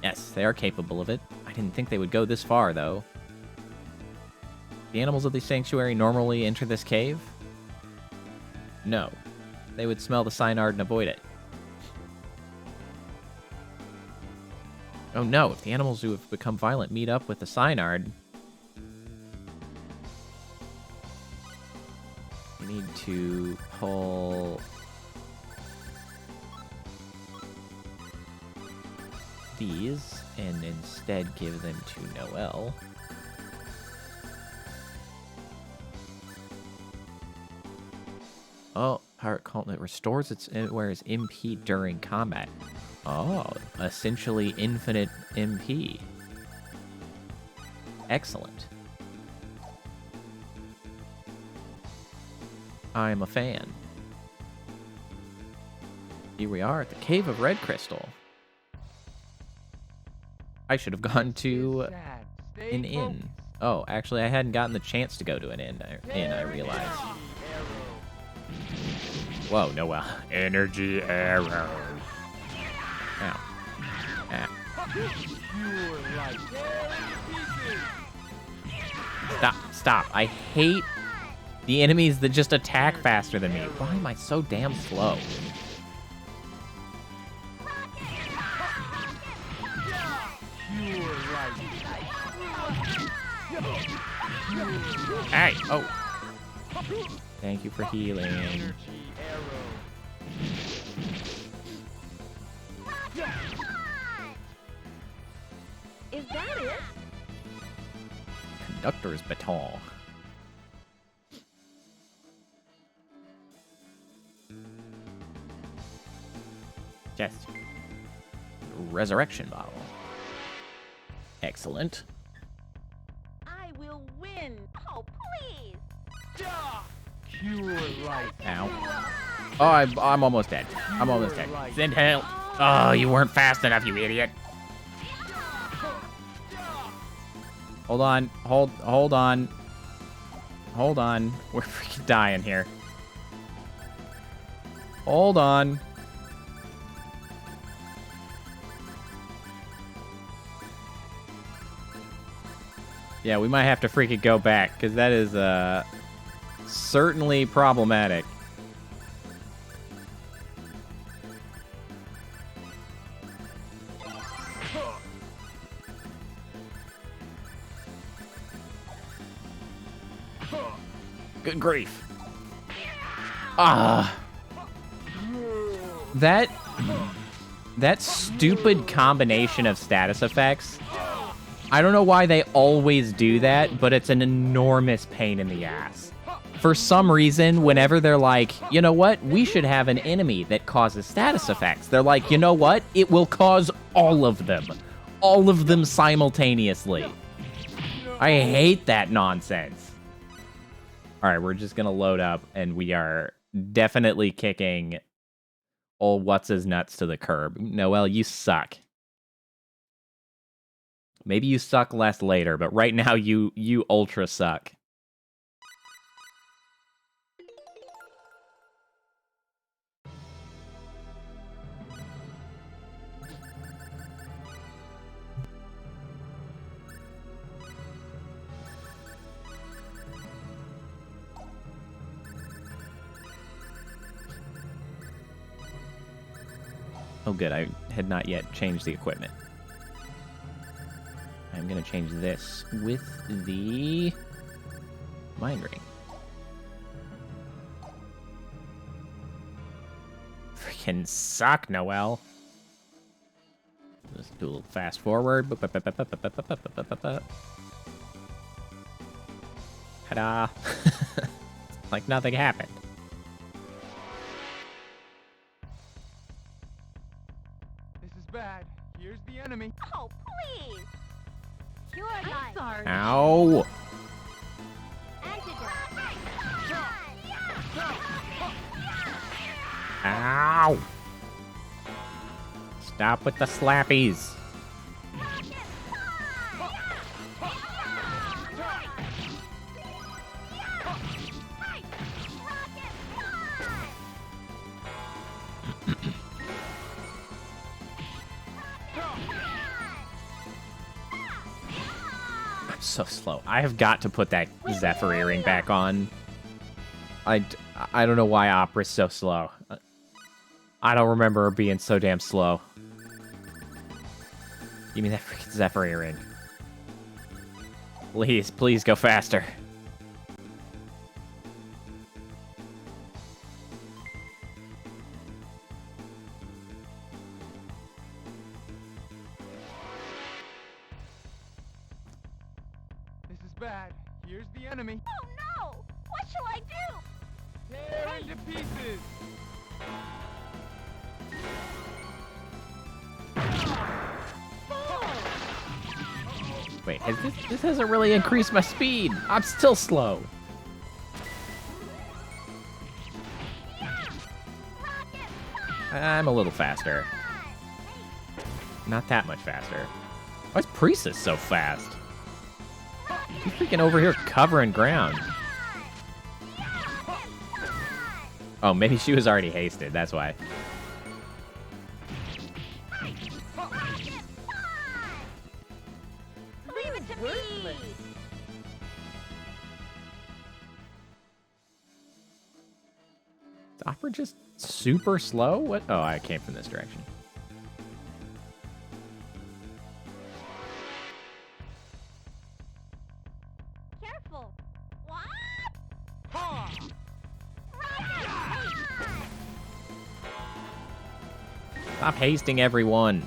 Yes, they are capable of it. I didn't think they would go this far, though. The animals of the sanctuary normally enter this cave? No. They would smell the cyanide and avoid it. Oh no, if the animals who have become violent meet up with the cyanide, we need to pull these and instead give them to Noelle. Oh, Pirate Cult that restores its wears MP during combat. Oh, essentially infinite MP. Excellent. I am a fan. Here we are at the Cave of Red Crystal. I should have gone to an inn. Oh, actually, I hadn't gotten the chance to go to an inn, I realized. Whoa, Noelle. Energy arrow. Ow. Ah. Stop. I hate the enemies that just attack faster than me. Why am I so damn slow? Hey! Oh! Thank you for healing. Is that it? Conductor's baton. Chest. Resurrection bottle. Excellent. I will win. Oh, please. Pure light. Ow. Oh, I'm almost dead. I'm almost dead. Send help. Oh, you weren't fast enough, you idiot. Hold on. Hold on. Hold on. We're freaking dying here. Hold on. Yeah, we might have to freaking go back, because that is, certainly problematic. Good grief. Ah. That stupid combination of status effects. I don't know why they always do that, but it's an enormous pain in the ass. For some reason, whenever they're like, you know what, we should have an enemy that causes status effects, they're like, you know what, it will cause all of them simultaneously. I hate that nonsense. All right, we're just going to load up, and we are definitely kicking old what's-his-nuts to the curb. Noelle, you suck. Maybe you suck less later, but right now you ultra suck. Oh good, I had not yet changed the equipment. I'm gonna change this with the mind ring. Freaking suck, Noelle. Let's do a little fast forward. Ta-da! Like nothing happened. This is bad. Here's the enemy. Oh, please. Pure light. Sorry. Ow! Ow! Stop with the slappies. I'm so slow. I have got to put that Zephyr earring back on. I don't know why Opera's so slow. I don't remember her being so damn slow. Give me that freaking Zephyr earring. Please go faster. bad. Here's the enemy. Oh no! What shall I do? Tear into pieces. Wait, this hasn't really increased my speed. I'm still slow. I'm a little faster. Not that much faster. Why is Priestess so fast? She's freaking over here covering ground. Oh, maybe she was already hasted. That's why. Leave it to me! Is Opera just super slow? What? Oh, I came from this direction. Careful! What? Ha! Stop hasting everyone.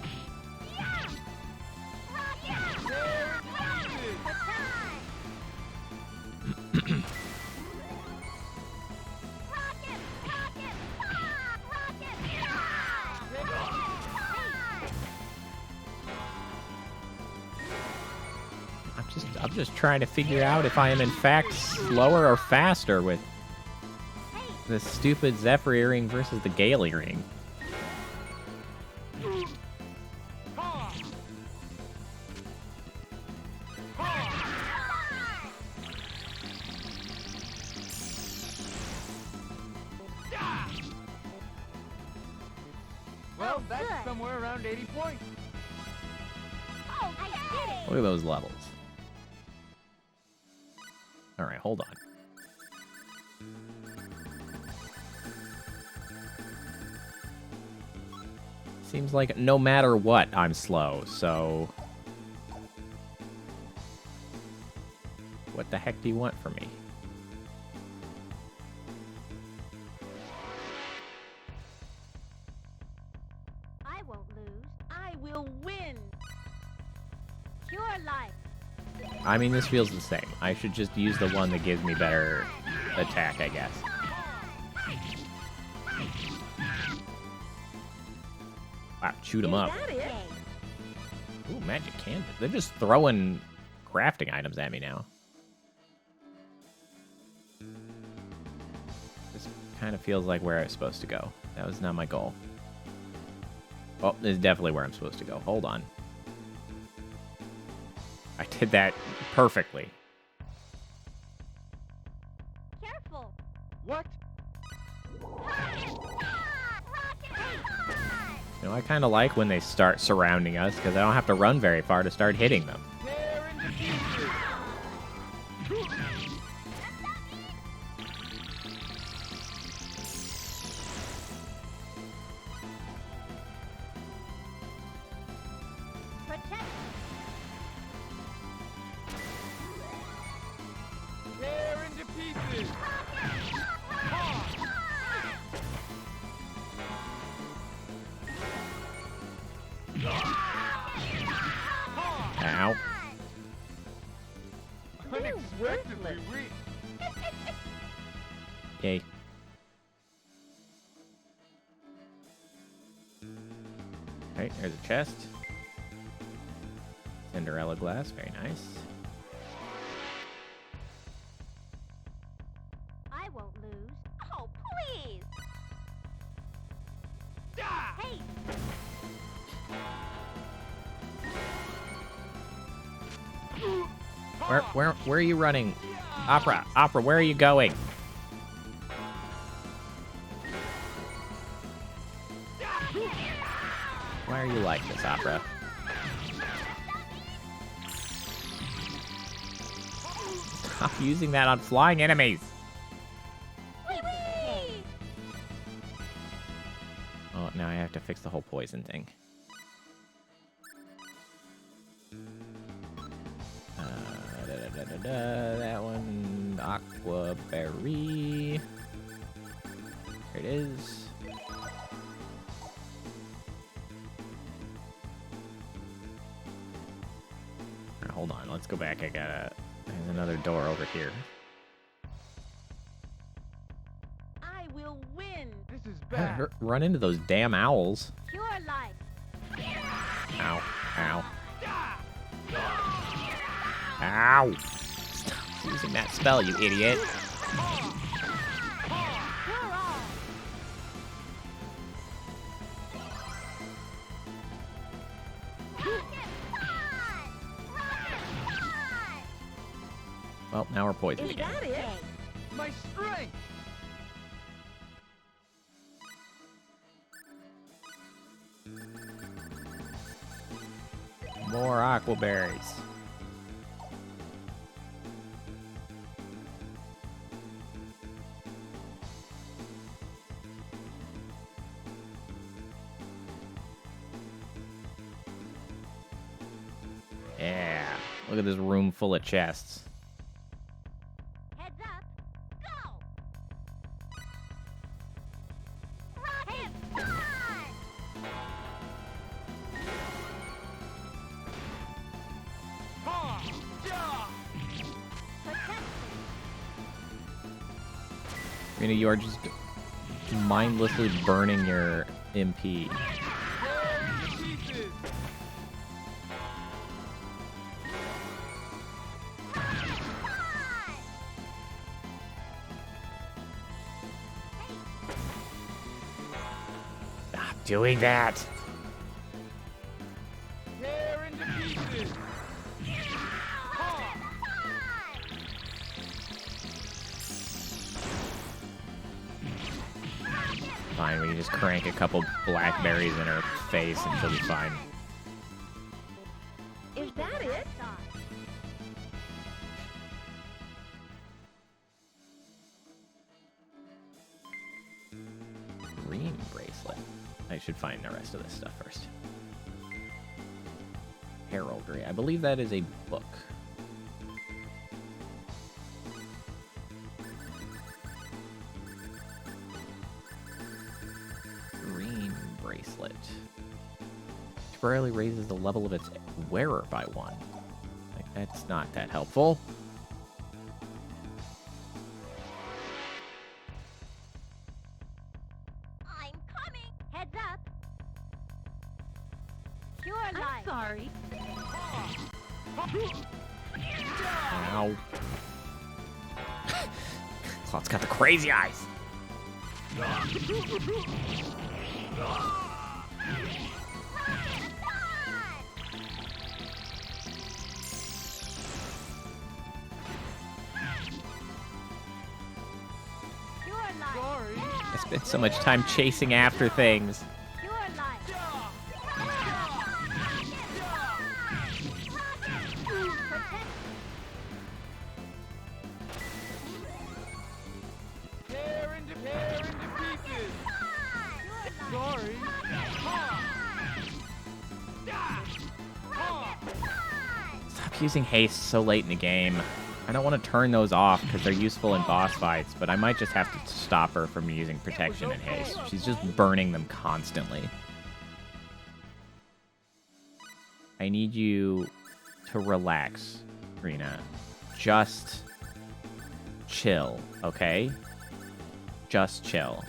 I'm just trying to figure out if I am in fact slower or faster with the stupid Zephyr earring versus the Gale earring. Well, that's somewhere around 80 points. Oh, I did it! Look at those levels. All right, hold on. Seems like no matter what, I'm slow, so... What the heck do you want from me? I won't lose. I will win! Pure life. I mean, this feels the same. I should just use the one that gives me better attack, I guess. Wow, shoot 'em up. Ooh, magic canvas. They're just throwing crafting items at me now. This kind of feels like where I was supposed to go. That was not my goal. Oh, this is definitely where I'm supposed to go. Hold on. I did that perfectly. Careful! What? You know, I kind of like when they start surrounding us, because I don't have to run very far to start hitting them. Tear into pieces. Protect! Tear into pieces. Ow. Unexpectedly weak. Okay. Alright, there's a chest. Cinderella glass, very nice. I won't lose. Oh, please! Hey! Where are you running? Opera, where are you going? Why are you like this, Opera? Stop using that on flying enemies. Wee-wee! Oh, now I have to fix the whole poison thing. That one, aqua berry. There it is. Alright, hold on, let's go back. I gotta There's another door over here. I will win. This is bad. Run into those damn owls. Pure light. Ow. Ow. Ow. Stop using that spell, you idiot. You're all. Well, now we're poisoned Is again. that it? My strength. More aqua berries. Yeah. Look at this room full of chests. Heads up. Go. Rocket punch. Ha! Ja! Protection. You are just mindlessly burning your MP. Tear into pieces. Stop doing that. Tear into pieces. Ha! Fine, we can just crank a couple blackberries in her face and she'll be fine. Is that it? Green bracelet. I should find the rest of this stuff first. Heraldry. I believe that is a book. Green bracelet. Temporarily raises the level of its wearer by 1. Like, that's not that helpful. I'm coming. Heads up. Pure light. I'm sorry. Ow. Cloud's got the crazy eyes. Pure light. Sorry. I spent so much time chasing after things. Pure light. Protect. Tear into pieces. Sorry. Ha! Ha! Stop using haste so late in the game. I don't want to turn those off because they're useful in boss fights, but I might just have to stop her from using protection and haste. She's just burning them constantly. I need you to relax, Rena. Just chill, okay? Just chill.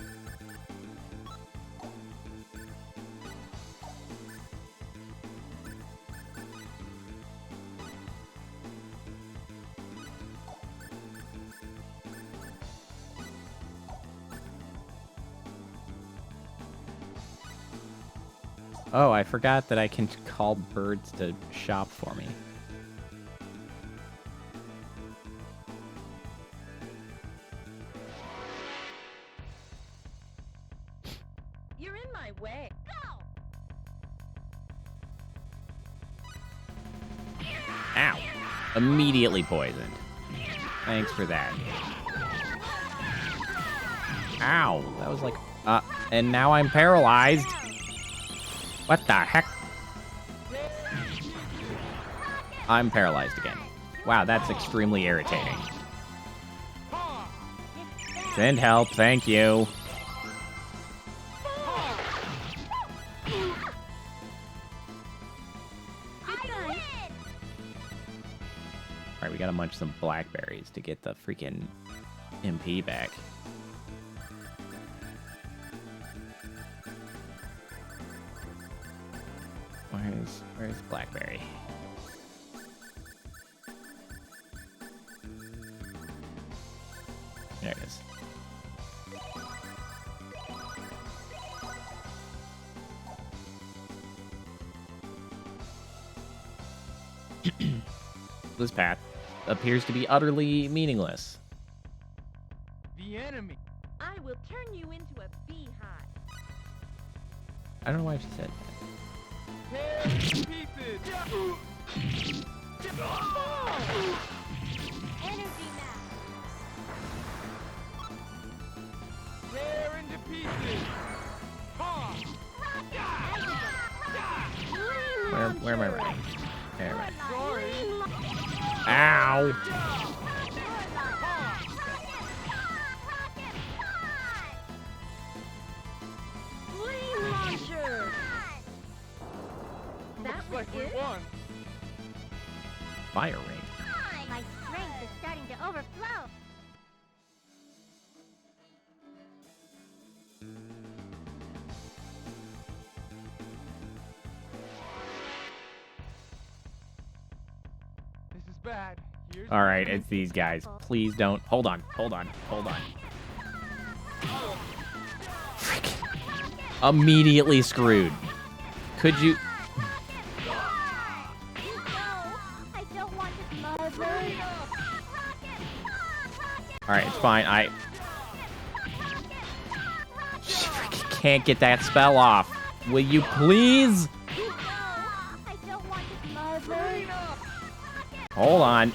Oh, I forgot that I can call birds to shop for me. You're in my way. Go. Ow. Immediately poisoned. Thanks for that. Ow. That was like... and now I'm paralyzed. What the heck? I'm paralyzed again. Wow, that's extremely irritating. Send help, thank you. Alright, we gotta munch some blackberries to get the freaking MP back. Where's Blackberry? There it is. This path appears to be utterly meaningless. The enemy. I will turn you into a beehive. I don't know why she said that. Tear to pieces. Energy now. Tear into pieces. Where am I running? There, right. Sorry. Ow! Flame launcher. That Looks was like we it. won. Fire ring. My strength is starting to overflow. This is bad. Here's All right, it's these guys. Please don't. Hold on. Frick. Immediately screwed. Could you? I don't want to mother. All right, it's fine. I freaking can't get that spell off. Will you please? I don't want to mother. Hold on.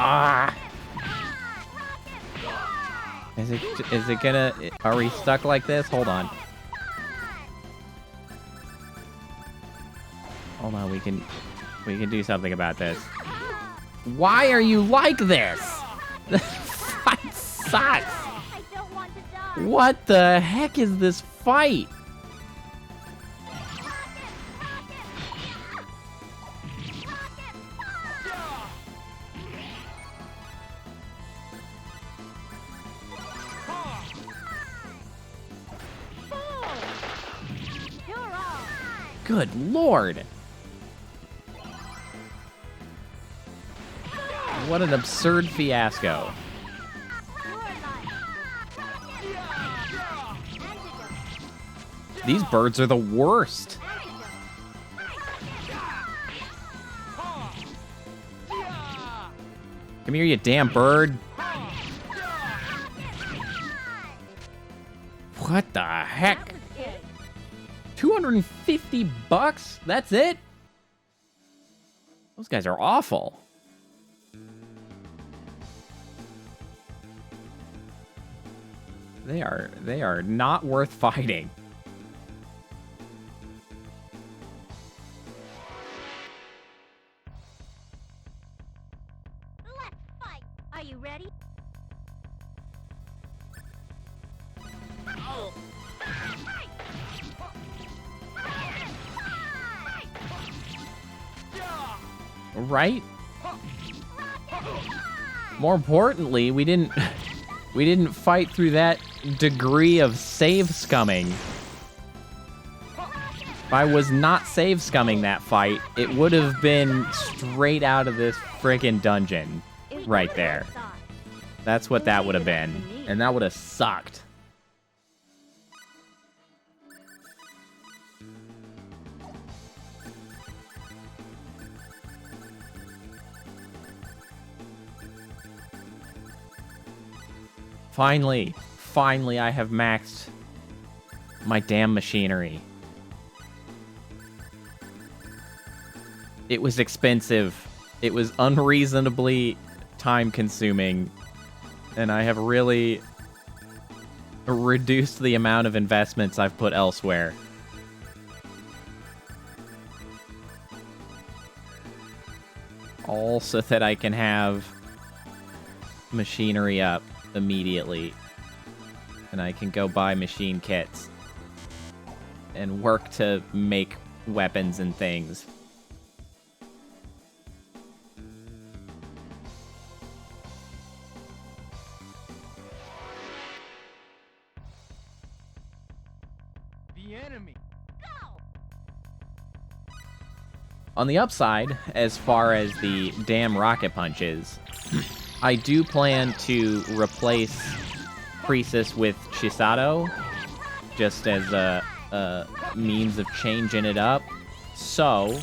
Ah. Is it gonna? Are we stuck like this? Hold on. Hold on. We can do something about this. Why are you like this? This fight sucks. I don't want to die. What the heck is this fight? You're all. Good lord. What an absurd fiasco. You're alive. Antidote. These birds are the worst. Come here, you damn bird. What the heck? 250 bucks? That's it? Those guys are awful. They are not worth fighting. Let's fight. Are you ready? Right? More importantly, we didn't fight through that degree of save scumming. If I was not save scumming that fight, it would have been straight out of this friggin' dungeon. Right there. That's what that would have been. And that would have sucked. Finally, I have maxed my damn machinery. It was expensive. It was unreasonably time-consuming. And I have really reduced the amount of investments I've put elsewhere. All so that I can have machinery up immediately. And I can go buy machine kits and work to make weapons and things. On the upside, as far as the damn rocket punches, I do plan to replace Croesus with Chisato, just as a means of changing it up. So,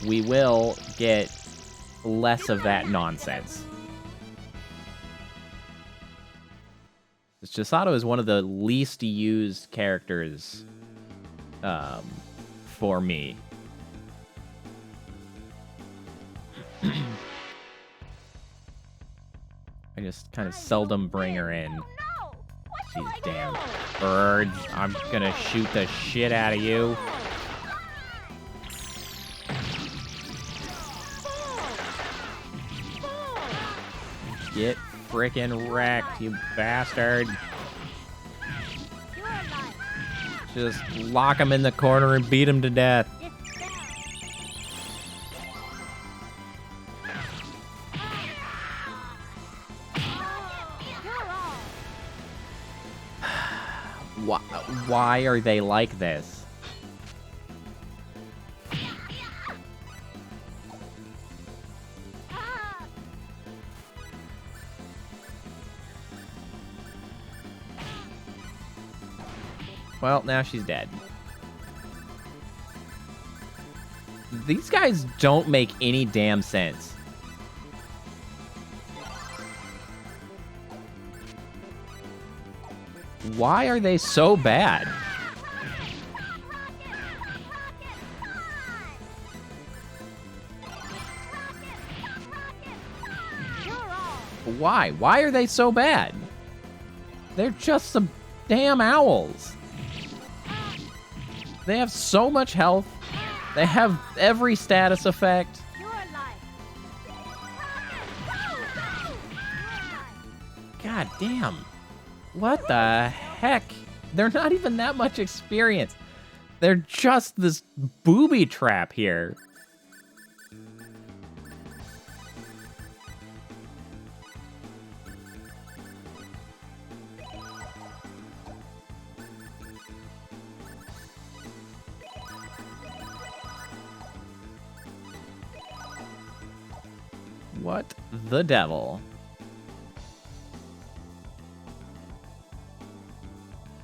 we will get less of that nonsense. Chisato is one of the least used characters for me. I just kind of seldom bring her in. These damn birds. I'm gonna shoot the shit out of you. Get frickin' wrecked, you bastard. Just lock him in the corner and beat him to death. Why are they like this? Well, now she's dead. These guys don't make any damn sense. Why are they so bad? Why? Why are they so bad? They're just some damn owls. They have so much health. They have every status effect. God damn. What the heck? They're not even that much experience. They're just this booby trap here. What the devil?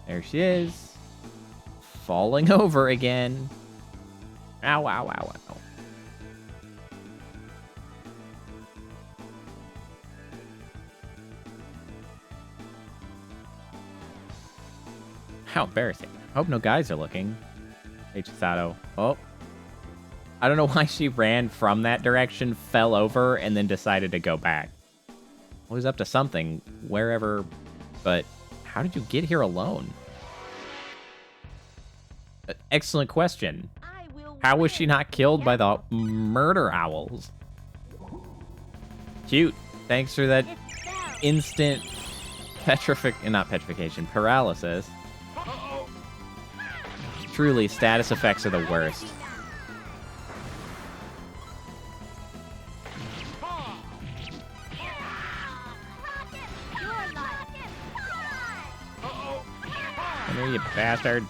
There she is. Falling over again. Ow, ow, ow, ow. How embarrassing. I hope no guys are looking. Hey, Chisato. Oh. I don't know why she ran from that direction, fell over, and then decided to go back. Well, he's up to something, wherever, but how did you get here alone? Excellent question. How was she not killed by the murder owls? Cute. Thanks for that instant paralysis. Truly, status effects are the worst. Come here, you bastard.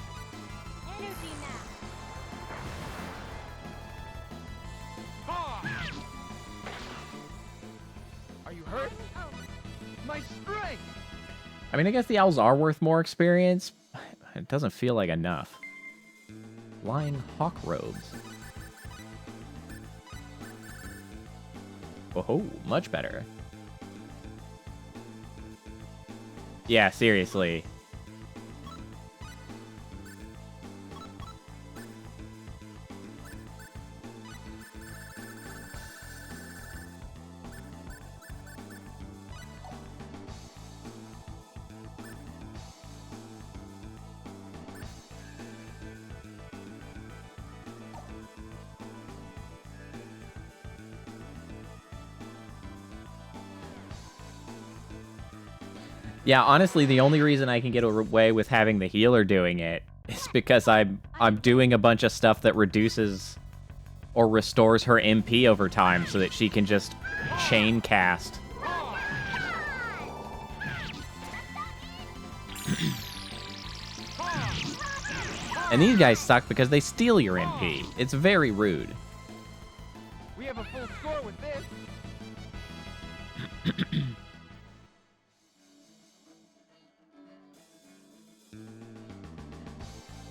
Are you hurt? My strength! I mean, I guess the owls are worth more experience. It doesn't feel like enough. Flying hawk robes. Oh, much better. Yeah, seriously. Yeah, honestly, the only reason I can get away with having the healer doing it is because I'm doing a bunch of stuff that reduces or restores her MP over time so that she can just chain cast. And these guys suck because they steal your MP. It's very rude. We have a full score with this.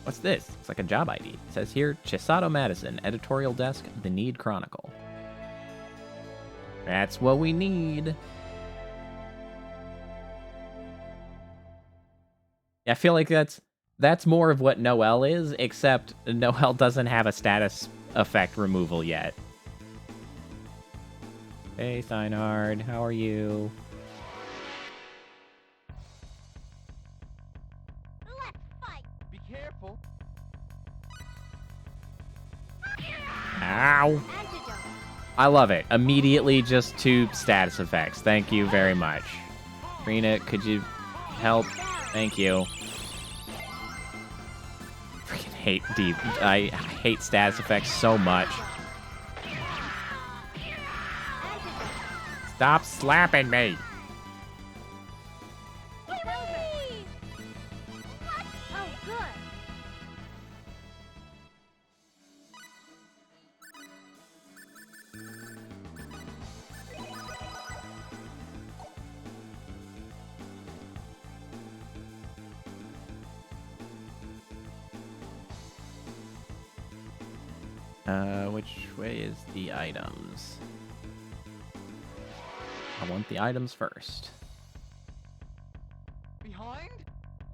What's this? It's like a job ID. It says here, Chisato Madison, editorial desk, The Need Chronicle. That's what we need. I feel like that's more of what Noelle is, except Noelle doesn't have a status effect removal yet. Hey, Thynard, how are you? Let's fight. Be careful. Ow! Antidote. I love it. Immediately just 2 status effects. Thank you very much. Rena, could you help? Thank you. Freaking hate deep. I hate status effects so much. Stop slapping me. Whee! What? Oh, good. Which way is the items? I want the items first. Behind?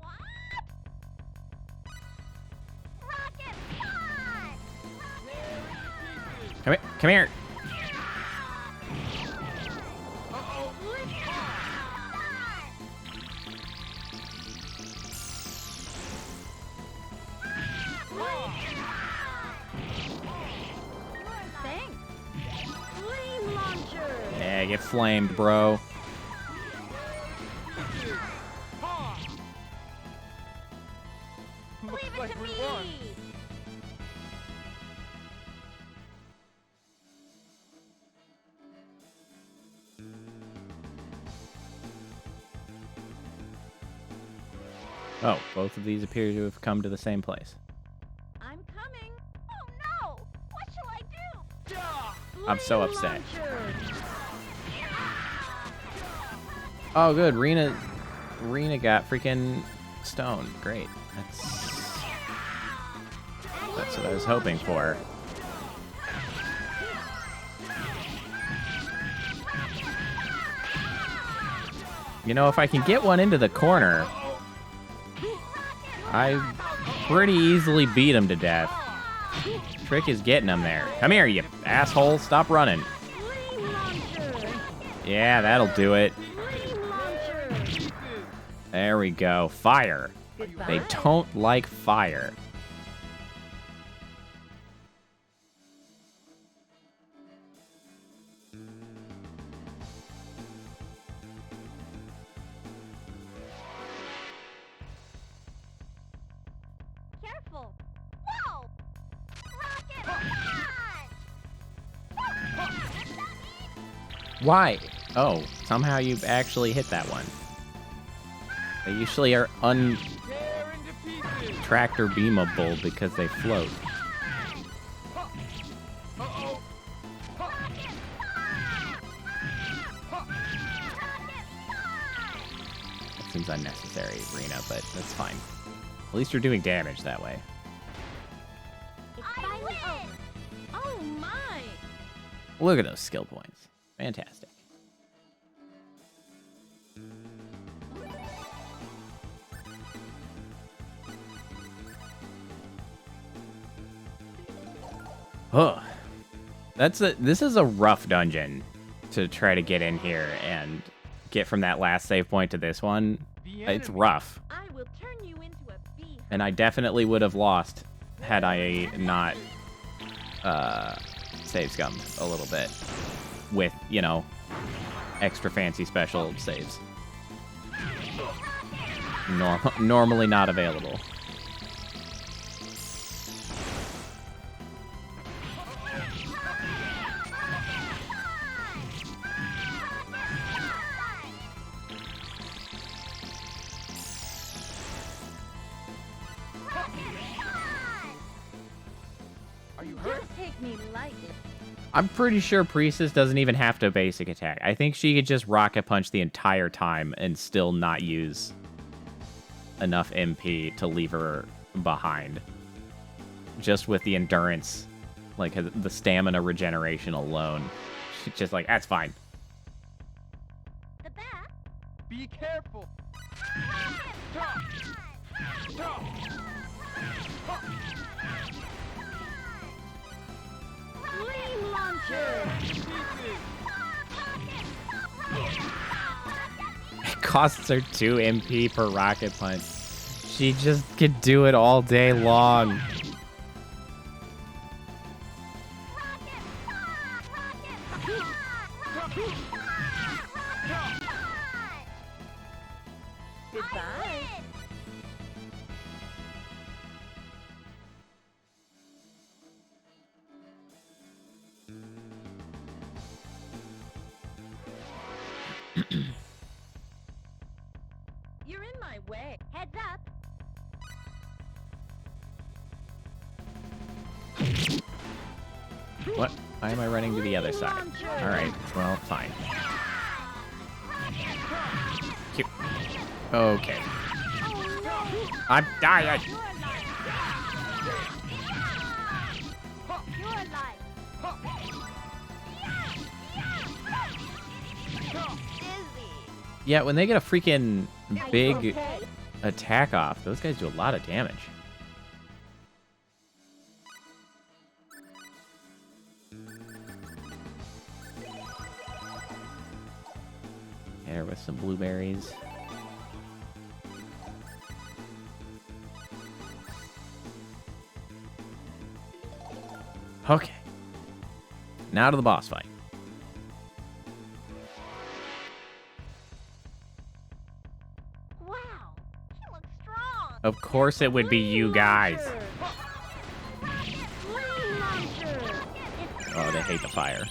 What? Rocket punch! Come here. Come here. Uh-oh. Thanks. Flame launcher. Yeah, get flamed, bro. Ha! Looks Leave it like to we me. won. Oh, both of these appear to have come to the same place. I'm coming. Oh no! What shall I do? Yeah! I'm so Flame upset. launcher. Oh, good. Rena got freaking stoned. Great. That's what I was hoping for. You know, if I can get one into the corner, I pretty easily beat him to death. Trick is getting him there. Come here, you asshole. Stop running. Flame launcher. Yeah, that'll do it. Flame launcher. There we go. Fire. Goodbye. They don't like fire. Careful. Whoa! Rocket punch! Why? Oh, somehow you actually hit that one. They usually are Tear into pieces. tractor beamable because they float. Uh-oh. That seems unnecessary, Rena, but that's fine. At least you're doing damage that way. It's finally over. Oh my! Look at those skill points. Fantastic. Oh, this is a rough dungeon to try to get in here and get from that last save point to this one. The It's enemy. rough, I will turn you into a bee. and I definitely would have lost had I not save scummed a little bit with, you know, extra fancy special saves. Normally not available. Make me light. I'm pretty sure Priestess doesn't even have to basic attack. I think she could just rocket punch the entire time and still not use enough MP to leave her behind. Just with the endurance, like the stamina regeneration alone. She's just like, that's fine. The bat. Be careful. Stop. Stop. Flame launcher. Pieces. It costs her 2 MP per rocket punch. She just could do it all day long. Goodbye. You're in my way. Heads up. What? Why am I running to the other side? Alright, well, fine. Cute. Okay. I'm dying! You're alive. Dizzy. Yeah, when they get a freaking big Okay. attack off, those guys do a lot of damage. Hit her with some blueberries. Okay. Now to the boss fight. Wow. He looks strong. Of course it would be you guys. Flame launcher. Oh, they hate the fire.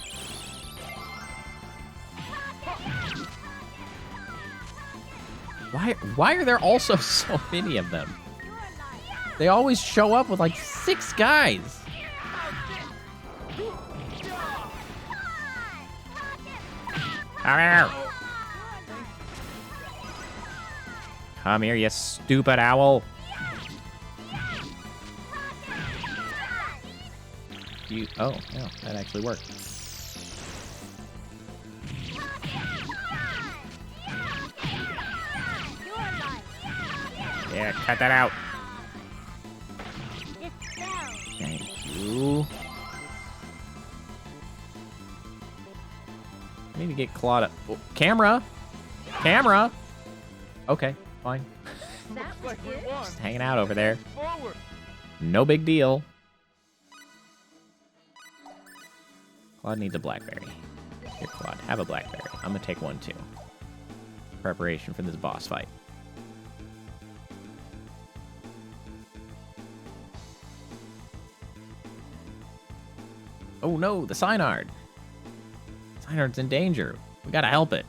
Why are there also so many of them? They always show up with like 6 guys. Come here. Come here, you stupid owl. Oh, yeah, that actually worked. Yeah, cut that out. Thank you. I need to get clawed up. Oh, camera! Camera! Okay, fine. That was Like we it. won. Just hanging out over there. Forward. No big deal. Claude needs a blackberry. Here, Claude, have a blackberry. I'm gonna take one too. Preparation for this boss fight. Oh no, the Synard. Synard's in danger. We gotta help it.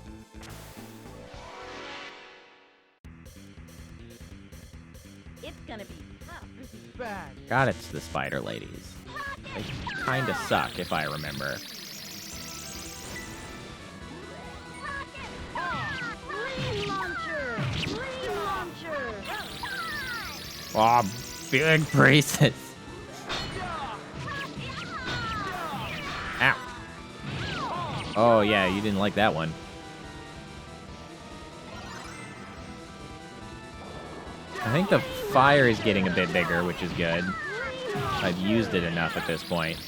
It's gonna be tough. This is bad. God, it's the spider ladies. They kinda suck, if I remember. Flame launcher. Flame launcher. Oh, big braces. Ow. Oh, yeah, you didn't like that one. I think the fire is getting a bit bigger, which is good. I've used it enough at this point.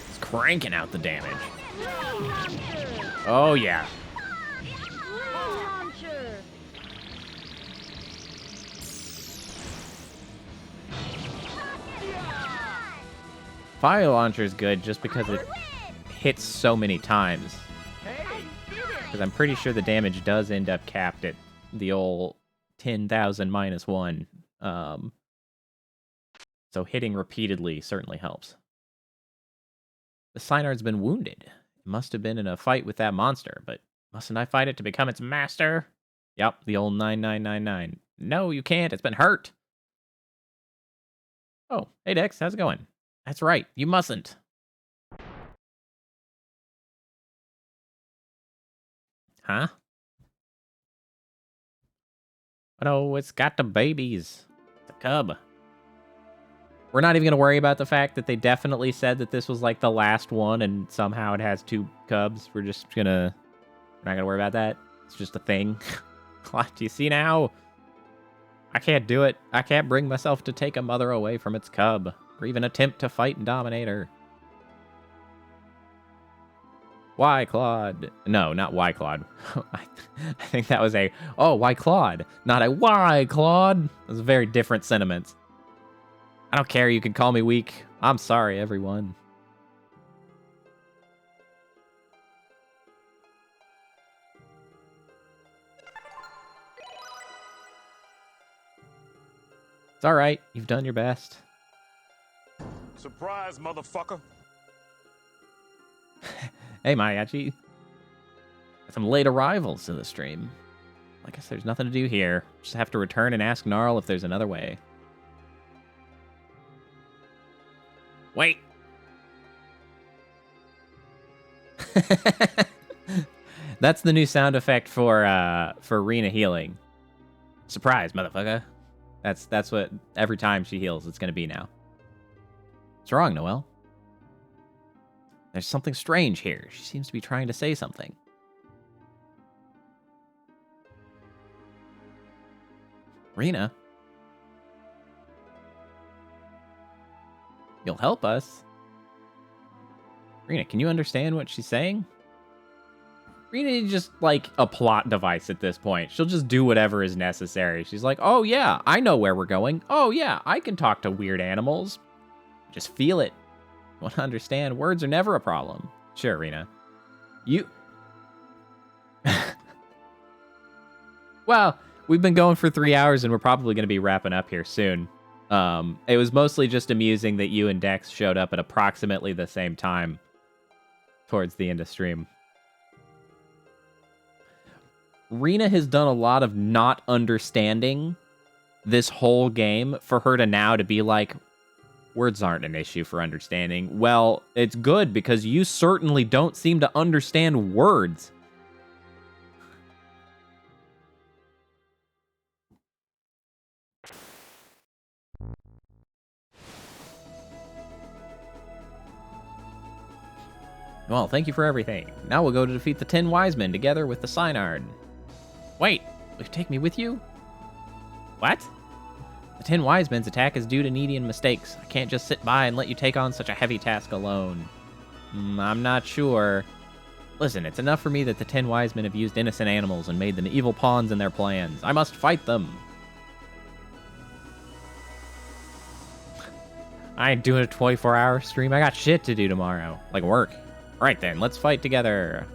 It's cranking out the damage. Flame launcher. Oh, yeah. Flame launcher. Fire launcher is good just because it hits so many times. Hey. Because I'm pretty sure the damage does end up capped at the old 10,000 minus 1. So hitting repeatedly certainly helps. The Synard's been wounded. It must have been in a fight with that monster, but mustn't I fight it to become its master? Yep, the old 9999. No, you can't. It's been hurt. Oh, hey Dex, how's it going? That's right. You mustn't. Huh? But oh, it's got the babies. The cub. We're not even going to worry about the fact that they definitely said that this was like the last one and somehow it has 2 cubs. We're not going to worry about that. It's just a thing. What, do you see now? I can't do it. I can't bring myself to take a mother away from its cub, or even attempt to fight and dominate her. Why, Claude? No, not why, Claude. I think that was a, oh, why, Claude? Not a why, Claude. Those are very different sentiments. I don't care. You can call me weak. I'm sorry, everyone. It's all right. You've done your best. Surprise, motherfucker. Hey, Mayachi. Some late arrivals to the stream. I guess there's nothing to do here. Just have to return and ask Gnarl if there's another way. Wait. That's the new sound effect for Rena healing. Surprise, motherfucker. That's what every time she heals it's gonna be now. What's wrong, Noelle? There's something strange here. She seems to be trying to say something. Rena? You'll help us? Rena, can you understand what she's saying? Rena is just like a plot device at this point. She'll just do whatever is necessary. She's like, oh yeah, I know where we're going. Oh yeah, I can talk to weird animals. Just feel it. Want to understand? Words are never a problem. Sure, Rena. You... Well, we've been going for 3 hours and we're probably going to be wrapping up here soon. It was mostly just amusing that you and Dex showed up at approximately the same time towards the end of stream. Rena has done a lot of not understanding this whole game for her to now to be like, words aren't an issue for understanding. Well, it's good because you certainly don't seem to understand words. Well, thank you for everything. Now we'll go to defeat the 10 wise men together with the Synard. Wait, will you take me with you? What? The 10 wise men's attack is due to Needian mistakes. I can't just sit by and let you take on such a heavy task alone. I'm not sure. Listen, it's enough for me that the 10 wise men have used innocent animals and made them evil pawns in their plans. I must fight them. I ain't doing a 24-hour stream. I got shit to do tomorrow. Like work. Alright then, let's fight together.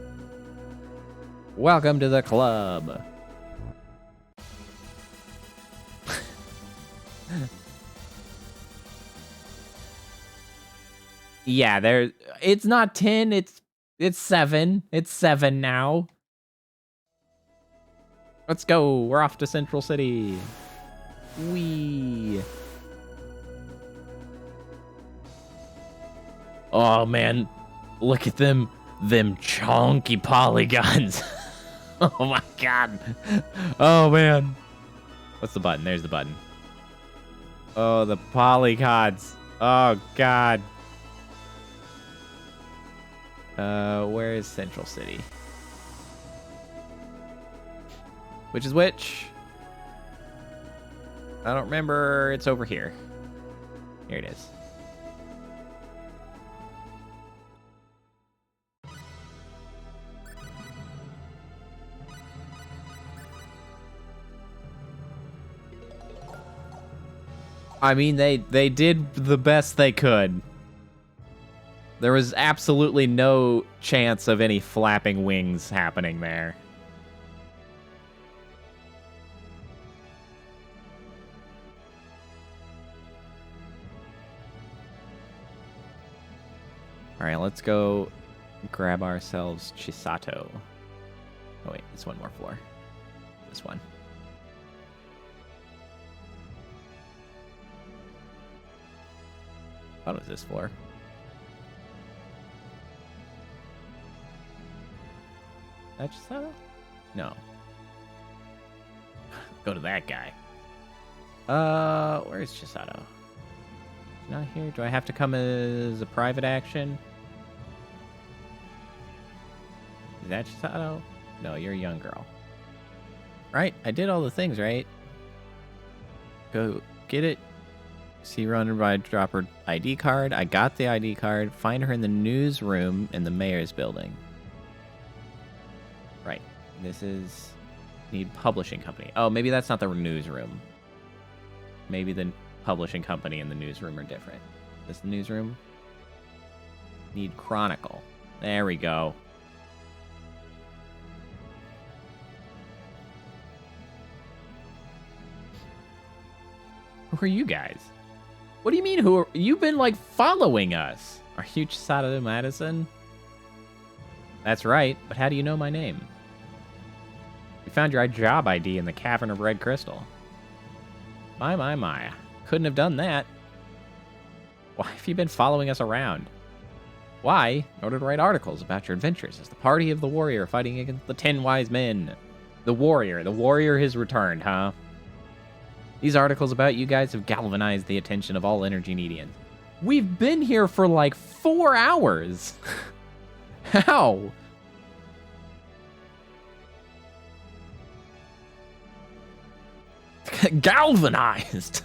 Welcome to the club. Yeah, it's not 10, it's 7. It's 7 now. Let's go. We're off to Central City. Whee. Oh man, look at them chunky polygons. Oh my god. Oh man. What's the button? There's the button. Oh, the polygons. Oh god. Where is Central City? Which is which? I don't remember. It's over here. Here it is. I mean, they did the best they could. There was absolutely no chance of any flapping wings happening there. All right, let's go grab ourselves Chisato. Oh wait, it's one more floor. This one. What was this for? That Chisato? No. Go to that guy. Where's Chisato? He's not here. Do I have to come as a private action? Is that Chisato? No, you're a young girl. Right? I did all the things, right? Go get it. See her under by drop her ID card. I got the ID card. Find her in the newsroom in the mayor's building. Right. This is... Need publishing company. Oh, maybe that's not the newsroom. Maybe the publishing company and the newsroom are different. This the newsroom? Need Chronicle. There we go. Who are you guys? What do you mean, who are... You've been, like, following us. Are you Chisato Madison? That's right, but how do you know my name? We found your job ID in the Cavern of Red Crystal. My. Couldn't have done that. Why have you been following us around? Why? In order to write articles about your adventures as the party of the warrior fighting against the 10 wise men. The warrior has returned, huh? These articles about you guys have galvanized the attention of all energy needians. We've been here for like 4 hours. How? Galvanized.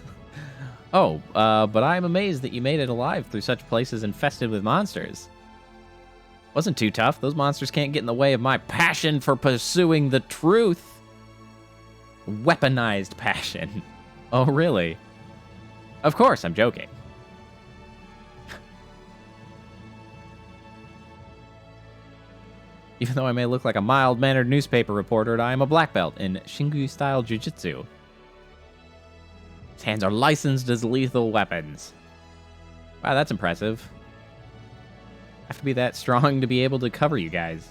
Oh, but I'm amazed that you made it alive through such places infested with monsters. Wasn't too tough. Those monsters can't get in the way of my passion for pursuing the truth. Weaponized passion. Oh, really? Of course, I'm joking. Even though I may look like a mild-mannered newspaper reporter, I am a black belt in Shingu-style jiu-jitsu. His hands are licensed as lethal weapons. Wow, that's impressive. I have to be that strong to be able to cover you guys.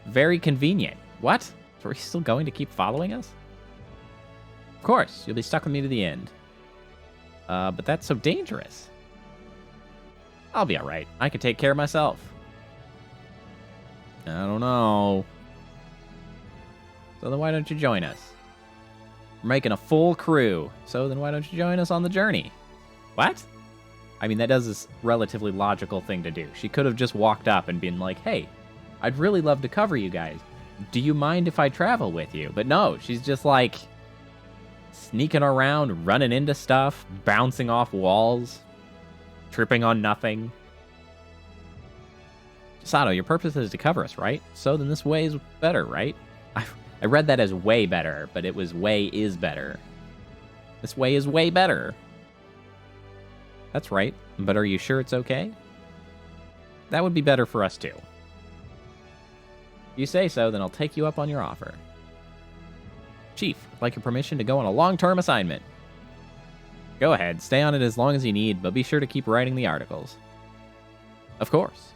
Very convenient. What? So are you still going to keep following us? Of course, you'll be stuck with me to the end. But that's so dangerous. I'll be alright. I can take care of myself. I don't know. So then why don't you join us? We're making a full crew. So then why don't you join us on the journey? What? I mean, that is a relatively logical thing to do. She could have just walked up and been like, hey, I'd really love to cover you guys. Do you mind if I travel with you? But no, she's just like sneaking around, running into stuff, bouncing off walls, tripping on nothing. Chisato, your purpose is to cover us, right? So then this way is better, right? I read that as way better, but it was way is better. This way is way better. That's right, but are you sure it's okay? That would be better for us too. If you say so, then I'll take you up on your offer. Chief, I'd like your permission to go on a long-term assignment. Go ahead, stay on it as long as you need, but be sure to keep writing the articles. Of course.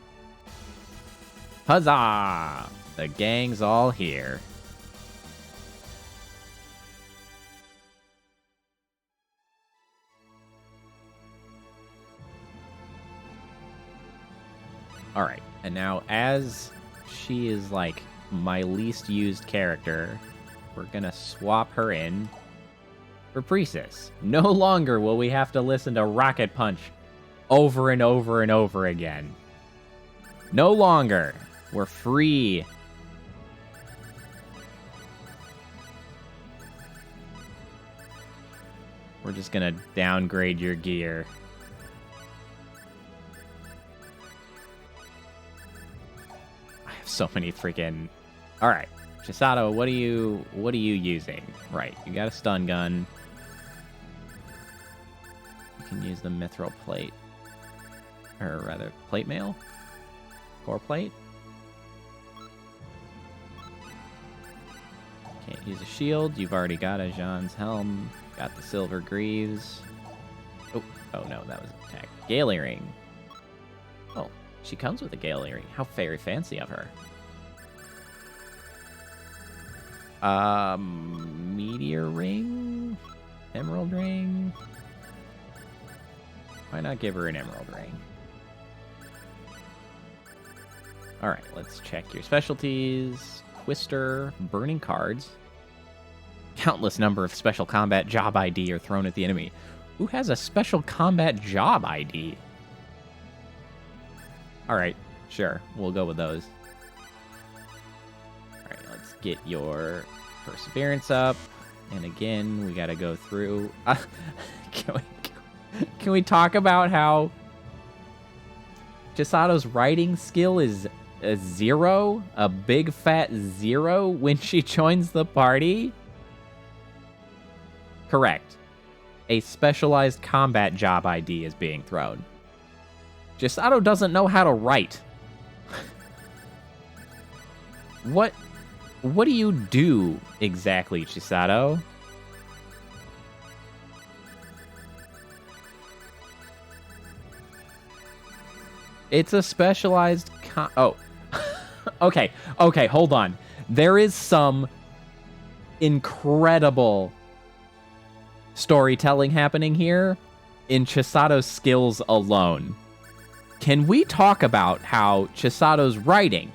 Huzzah! The gang's all here. Alright, and now as she is like my least used character, we're gonna swap her in for Priestess. No longer will we have to listen to Rocket Punch over and over and over again. No longer. We're free. We're just gonna downgrade your gear. I have so many freaking... Alright. Chisato, what are you using? Right, you got a stun gun. You can use the mithril plate. Or rather, plate mail? Core plate? Can't use a shield. You've already got a Jean's helm. Got the silver greaves. Oh no, that was an attack. Gale earring. Oh, she comes with a gale earring. How very fancy of her. Meteor ring? Emerald ring? Why not give her an emerald ring? Alright, let's check your specialties. Twister, burning cards. Countless number of special combat job ID are thrown at the enemy. Who has a special combat job ID? Alright, sure. We'll go with those. Alright, let's get your perseverance up. And again, we gotta go through... Can we talk about how Chisato's writing skill is a 0? A big fat 0 when she joins the party? Correct. A specialized combat job ID is being thrown. Chisato doesn't know how to write. What do you do exactly, Chisato? It's a specialized oh. Okay, hold on. There is some incredible storytelling happening here in Chisato's skills alone. Can we talk about how Chisato's writing,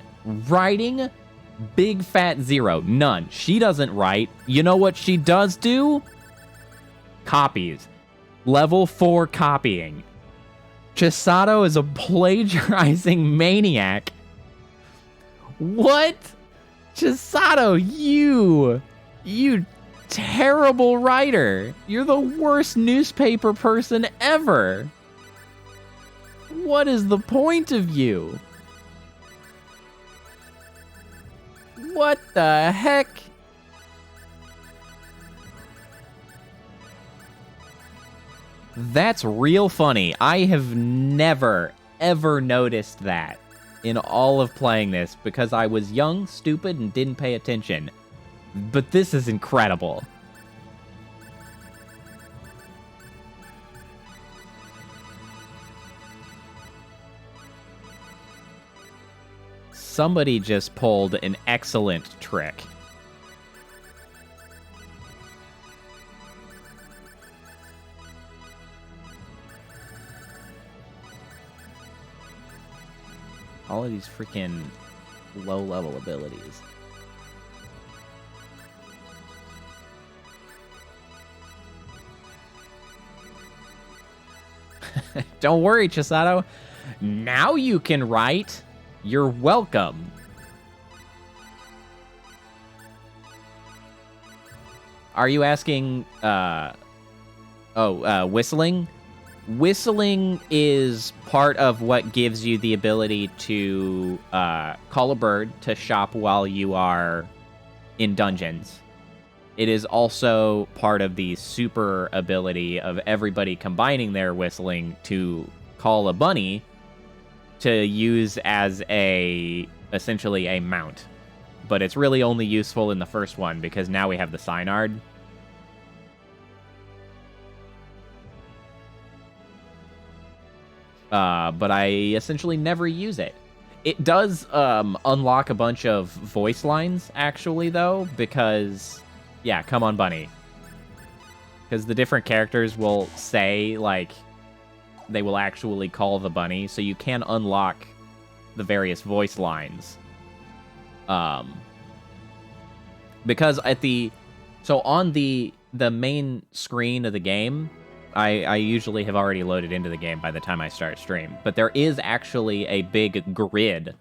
big fat 0, none. She doesn't write. You know what she does do? Copies. Level 4 copying. Chisato is a plagiarizing maniac. What? Chisato, you terrible writer. You're the worst newspaper person ever. What is the point of you? What the heck? That's real funny. I have never, ever noticed that in all of playing this because I was young, stupid, and didn't pay attention. But this is incredible. Somebody just pulled an excellent trick. All of these freaking low-level abilities. Don't worry, Chisato. Now you can write. You're welcome. Are you asking, whistling? Whistling is part of what gives you the ability to call a bird to shop while you are in dungeons. It is also part of the super ability of everybody combining their whistling to call a bunny to use as essentially a mount. But it's really only useful in the first one because now we have the Synard. But I essentially never use it. It does unlock a bunch of voice lines, actually, though, because... Yeah, come on, bunny. Because the different characters will say, like, they will actually call the bunny, so you can unlock the various voice lines. Because on the main screen of the game, I usually have already loaded into the game by the time I start stream, but there is actually a big grid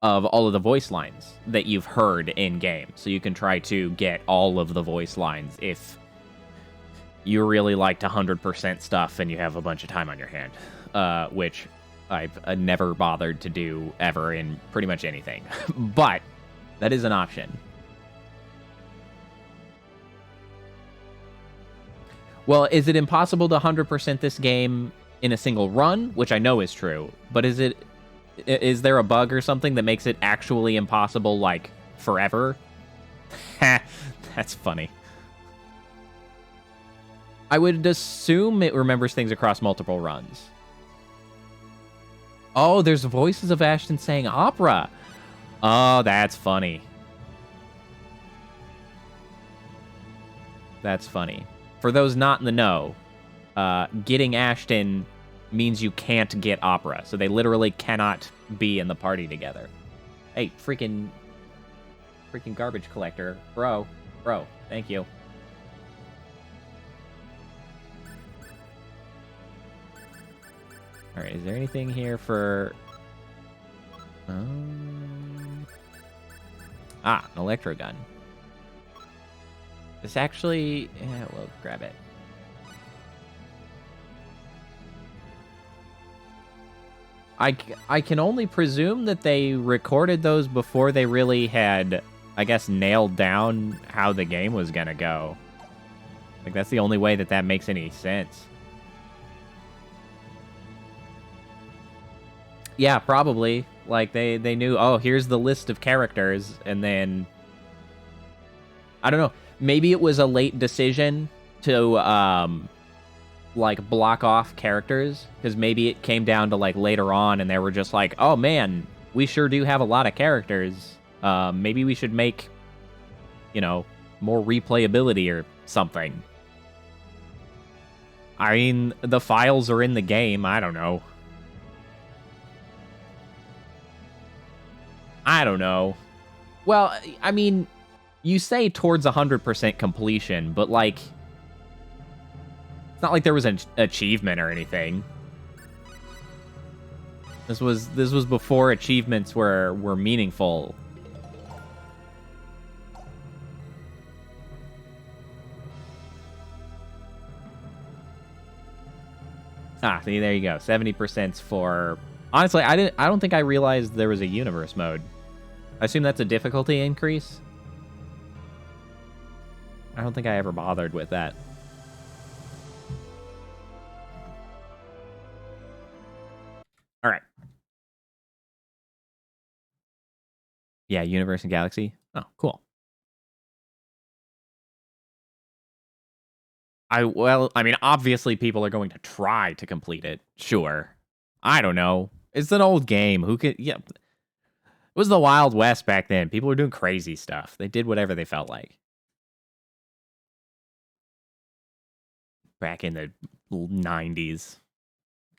of all of the voice lines that you've heard in-game. So you can try to get all of the voice lines if you really liked 100% stuff and you have a bunch of time on your hand, which I've never bothered to do ever in pretty much anything. But that is an option. Well, is it impossible to 100% this game in a single run? Which I know is true, but is there a bug or something that makes it actually impossible, like, forever? That's funny. I would assume it remembers things across multiple runs. Oh, there's voices of Ashton saying opera. Oh, that's funny. That's funny. For those not in the know, getting Ashton means you can't get Opera. So they literally cannot be in the party together. Hey, freaking garbage collector. Bro, thank you. Alright, is there anything here for... an electro gun. This actually... Yeah, we'll grab it. I can only presume that they recorded those before they really had, I guess, nailed down how the game was gonna go. Like, that's the only way that makes any sense. Yeah, probably. Like, they knew, oh, here's the list of characters, and then... I don't know. Maybe it was a late decision to, like, block off characters, because maybe it came down to, like, later on, and they were just like, oh, man, we sure do have a lot of characters. Maybe we should make, you know, more replayability or something. I mean, the files are in the game, I don't know. I don't know. Well, I mean, you say towards 100% completion, but, like, it's not like there was an achievement or anything. This was before achievements were meaningful. See, there you go. 70% for... Honestly, I don't think I realized there was a universe mode. I assume that's a difficulty increase. I don't think I ever bothered with that. All right. Yeah, universe and galaxy. Oh, cool. I mean, obviously people are going to try to complete it. Sure. I don't know. It's an old game. Who could... Yeah. It was the Wild West back then. People were doing crazy stuff. They did whatever they felt like. Back in the 90s.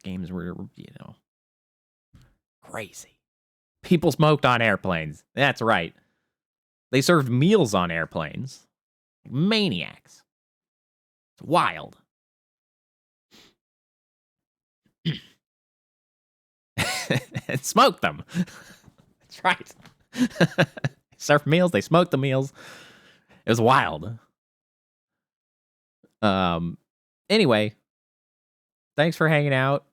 Games were, you know, crazy. People smoked on airplanes. That's right. They served meals on airplanes. Maniacs. It's wild. And smoked them. That's right. Served meals, they smoked the meals. It was wild. Anyway, thanks for hanging out.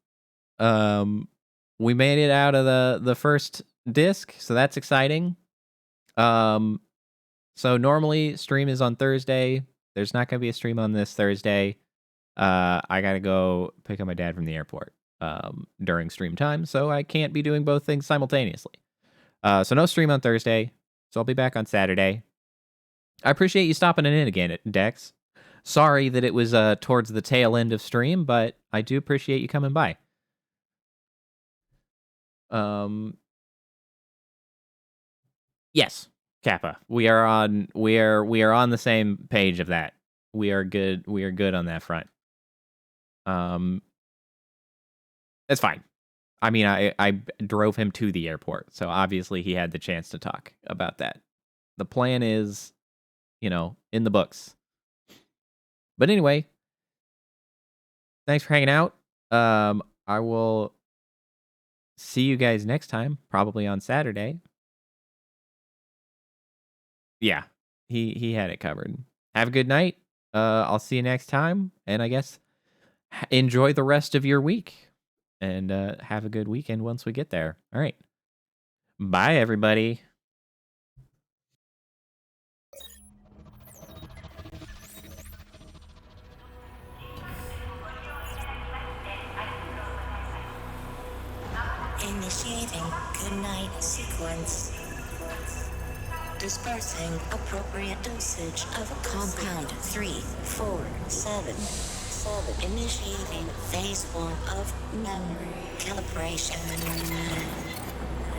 We made it out of the first disc, so that's exciting. So normally stream is on Thursday. There's not gonna be a stream on this Thursday. I gotta go pick up my dad from the airport during stream time, so I can't be doing both things simultaneously. So no stream on Thursday, so I'll be back on Saturday. I appreciate you stopping in again, Dex. Sorry that it was towards the tail end of stream, but I do appreciate you coming by. Yes, Kappa. We are on the same page of that. We are good on that front. It's fine. I mean, I drove him to the airport, so obviously he had the chance to talk about that. The plan is, you know, in the books. But anyway, thanks for hanging out. I will see you guys next time, probably on Saturday. Yeah, he had it covered. Have a good night. I'll see you next time, and I guess enjoy the rest of your week, and have a good weekend once we get there. All right. Bye, everybody. Initiating goodnight sequence. Dispersing appropriate dosage of compound 347. Initiating phase 1 of memory calibration.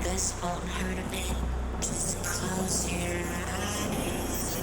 This won't hurt a bit. Just close your eyes.